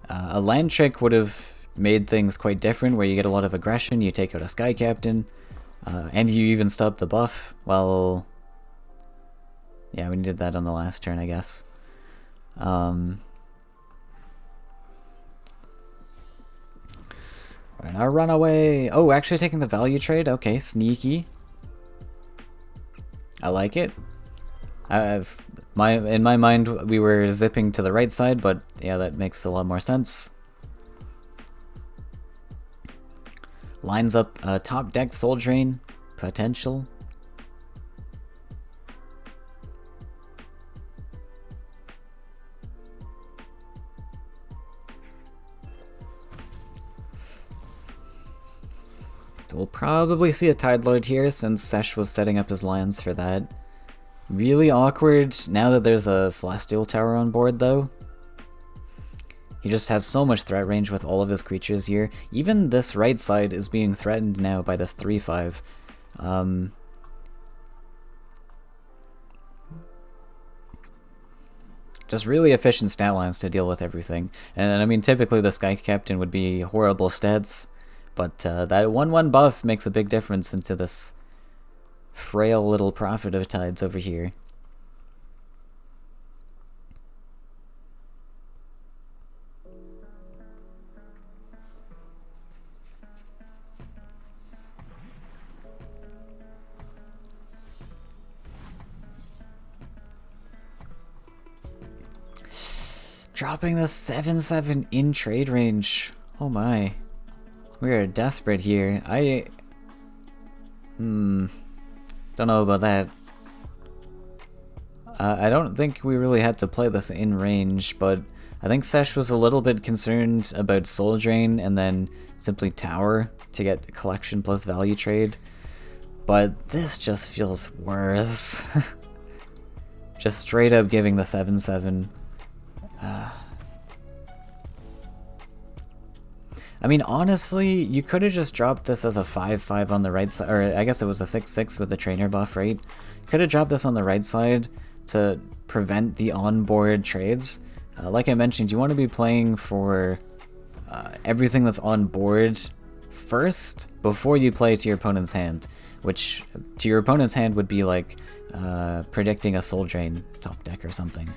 a land trick would have made things quite different, where you get a lot of aggression, you take out a Sky Captain, and you even stop the buff. Well, yeah, we needed that on the last turn, I guess. We're gonna run away. Oh, actually taking the value trade? Okay, sneaky. I like it. In my mind, we were zipping to the right side, but yeah, that makes a lot more sense. Lines up top deck Soul Drain potential. So we'll probably see a Tide Lord here since Sesh was setting up his lands for that. Really awkward now that there's a Celestial Tower on board though. He just has so much threat range with all of his creatures here. Even this right side is being threatened now by this 3/5. Just really efficient stat lines to deal with everything. And I mean, typically the Sky Captain would be horrible stats, but that 1/1 buff makes a big difference into this frail little Prophet of Tides over here. Dropping the 7/7 in trade range. Oh my. We are desperate here. Don't know about that. I don't think we really had to play this in range, but I think Sesh was a little bit concerned about Soul Drain and then simply Tower to get collection plus value trade. But this just feels worse. Just straight up giving the 7/7. I mean, honestly, you could have just dropped this as a 5/5 on the right side, or I guess it was a 6/6 with the trainer buff, right? Could have dropped this on the right side to prevent the onboard trades. Like I mentioned, you want to be playing for everything that's on board first before you play to your opponent's hand, which to your opponent's hand would be like predicting a Soul Drain top deck or something.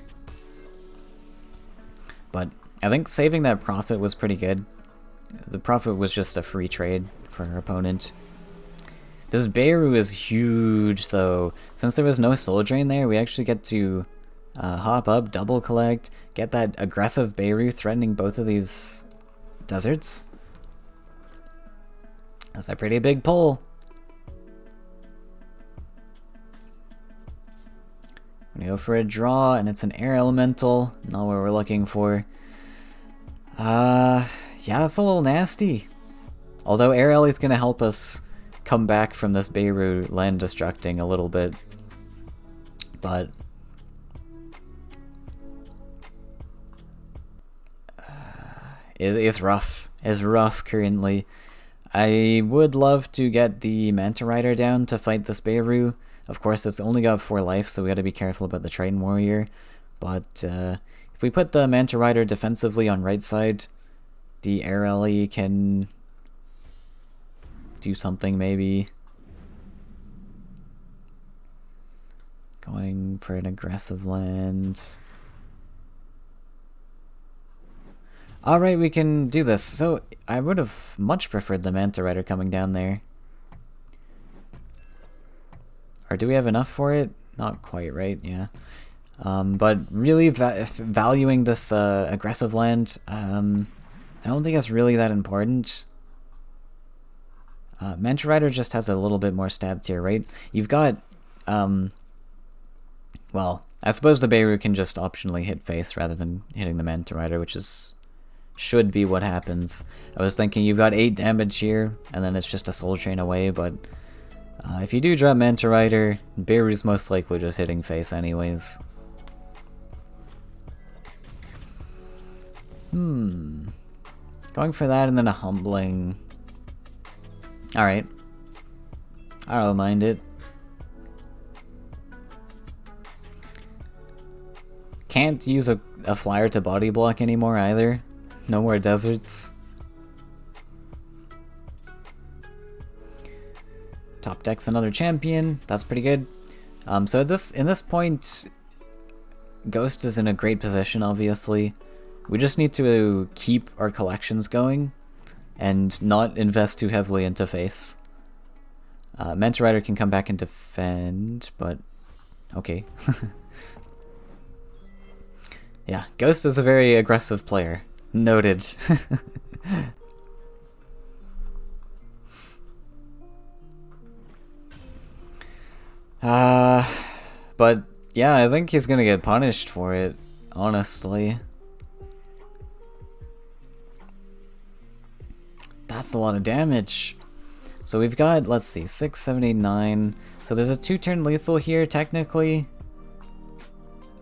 But I think saving that Prophet was pretty good. The Prophet was just a free trade for our opponent. This Beirut is huge though. Since there was no Soul Drain there, we actually get to hop up, double collect, get that aggressive Beirut threatening both of these deserts. That's a pretty big pull. I'm gonna go for a draw, and it's an air elemental. Not what we're looking for. Yeah, that's a little nasty. Although Air Ellie's gonna help us come back from this Beirut land destructing a little bit. But it's rough. It's rough currently. I would love to get the Manta Rider down to fight this Beirut. Of course, it's only got 4 life, so we gotta be careful about the Triton Warrior. But if we put the Manta Rider defensively on right side, the Air Ellie can do something maybe. Going for an aggressive land. Alright, we can do this. So, I would have much preferred the Manta Rider coming down there. Or do we have enough for it? Not quite, right? Yeah. But really valuing this aggressive land, I don't think it's really that important. Manta Rider just has a little bit more stats here, right? You've got, well, I suppose the Beirut can just optionally hit face rather than hitting the Manta Rider, which should be what happens. I was thinking you've got 8 damage here, and then it's just a Soul Train away, but if you do drop Manta Rider, Beirut's most likely just hitting face anyways. Going for that and then a Humbling. Alright. I don't mind it. Can't use a flyer to body block anymore either. No more deserts. Top deck's another champion. That's pretty good. So in this point, Ghost is in a great position, obviously. We just need to keep our collections going and not invest too heavily into face. Manta Rider can come back and defend, but okay. Yeah, Ghost is a very aggressive player. Noted. But yeah, I think he's gonna get punished for it, honestly. That's a lot of damage. So we've got, let's see, 6, 7, 8, 9. So there's a 2-turn lethal here, technically.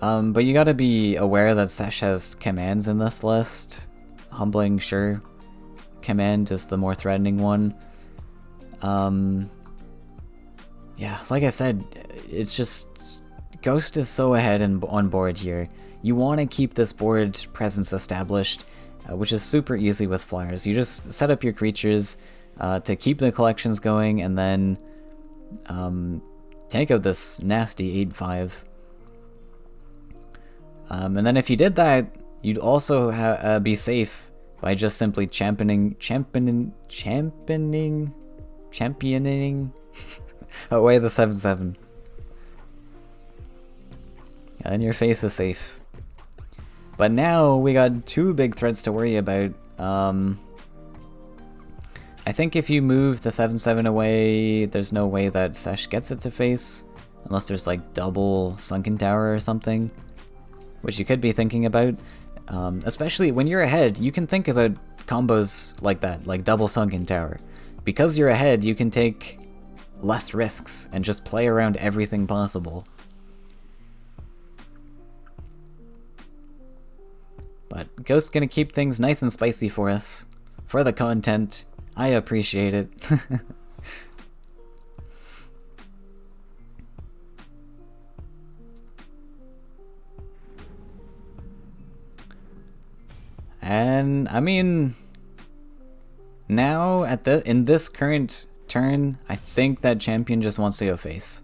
But you gotta be aware that Sesh has commands in this list. Humbling, sure. Command is the more threatening one. Yeah, like I said, it's just... Ghost is so ahead and on board here. You want to keep this board presence established, which is super easy with flyers. You just set up your creatures to keep the collections going, and then take out this nasty 8/5. And then if you did that, you'd also be safe by just simply championing away the 7/7. And your face is safe. But now we got 2 big threats to worry about. I think if you move the 7/7 away, there's no way that Sesh gets it to face. Unless there's like double Sunken Tower or something. Which you could be thinking about. Especially when you're ahead, you can think about combos like that, like double Sunken Tower. Because you're ahead, you can take less risks and just play around everything possible. But Ghost's gonna keep things nice and spicy for us. For the content. I appreciate it. And I mean, now in this current turn, I think that champion just wants to go face.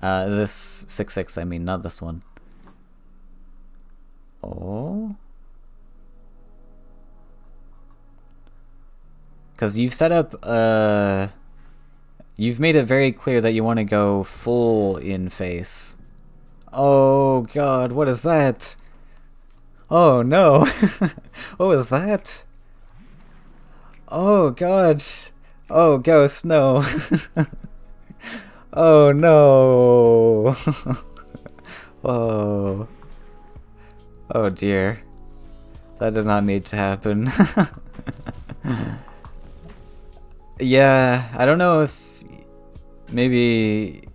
This 6/6, I mean, not this one. Oh. Because you've set up, you've made it very clear that you want to go full in face. Oh god, what is that? Oh no! What was that? Oh god! Oh Ghost, no! Oh no! Oh. Oh dear. That did not need to happen. Yeah, I don't know if... Maybe...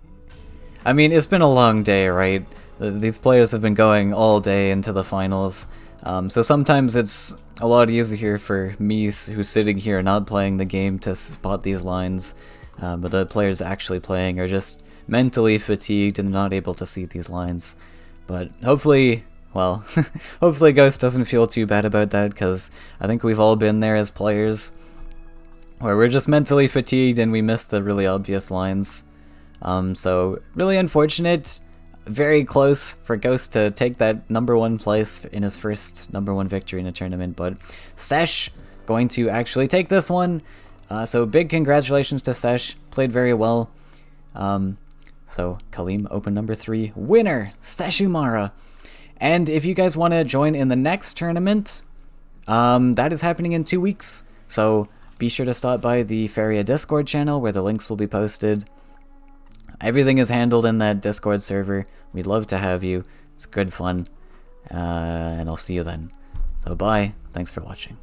I mean, it's been a long day, right? These players have been going all day into the finals. So sometimes it's a lot easier for me, who's sitting here not playing the game, to spot these lines. But the players actually playing are just mentally fatigued and not able to see these lines. But hopefully... Well, hopefully Ghost doesn't feel too bad about that, because I think we've all been there as players, where we're just mentally fatigued and we miss the really obvious lines. So, really unfortunate, very close for Ghost to take that #1 place in his first #1 victory in a tournament, but Sesh going to actually take this one. So big congratulations to Sesh, played very well. So Khalim, Open #3, winner, Sesh Umara. And if you guys want to join in the next tournament, that is happening in 2 weeks. So be sure to stop by the Faeria Discord channel where the links will be posted. Everything is handled in that Discord server. We'd love to have you. It's good fun. And I'll see you then. So bye. Thanks for watching.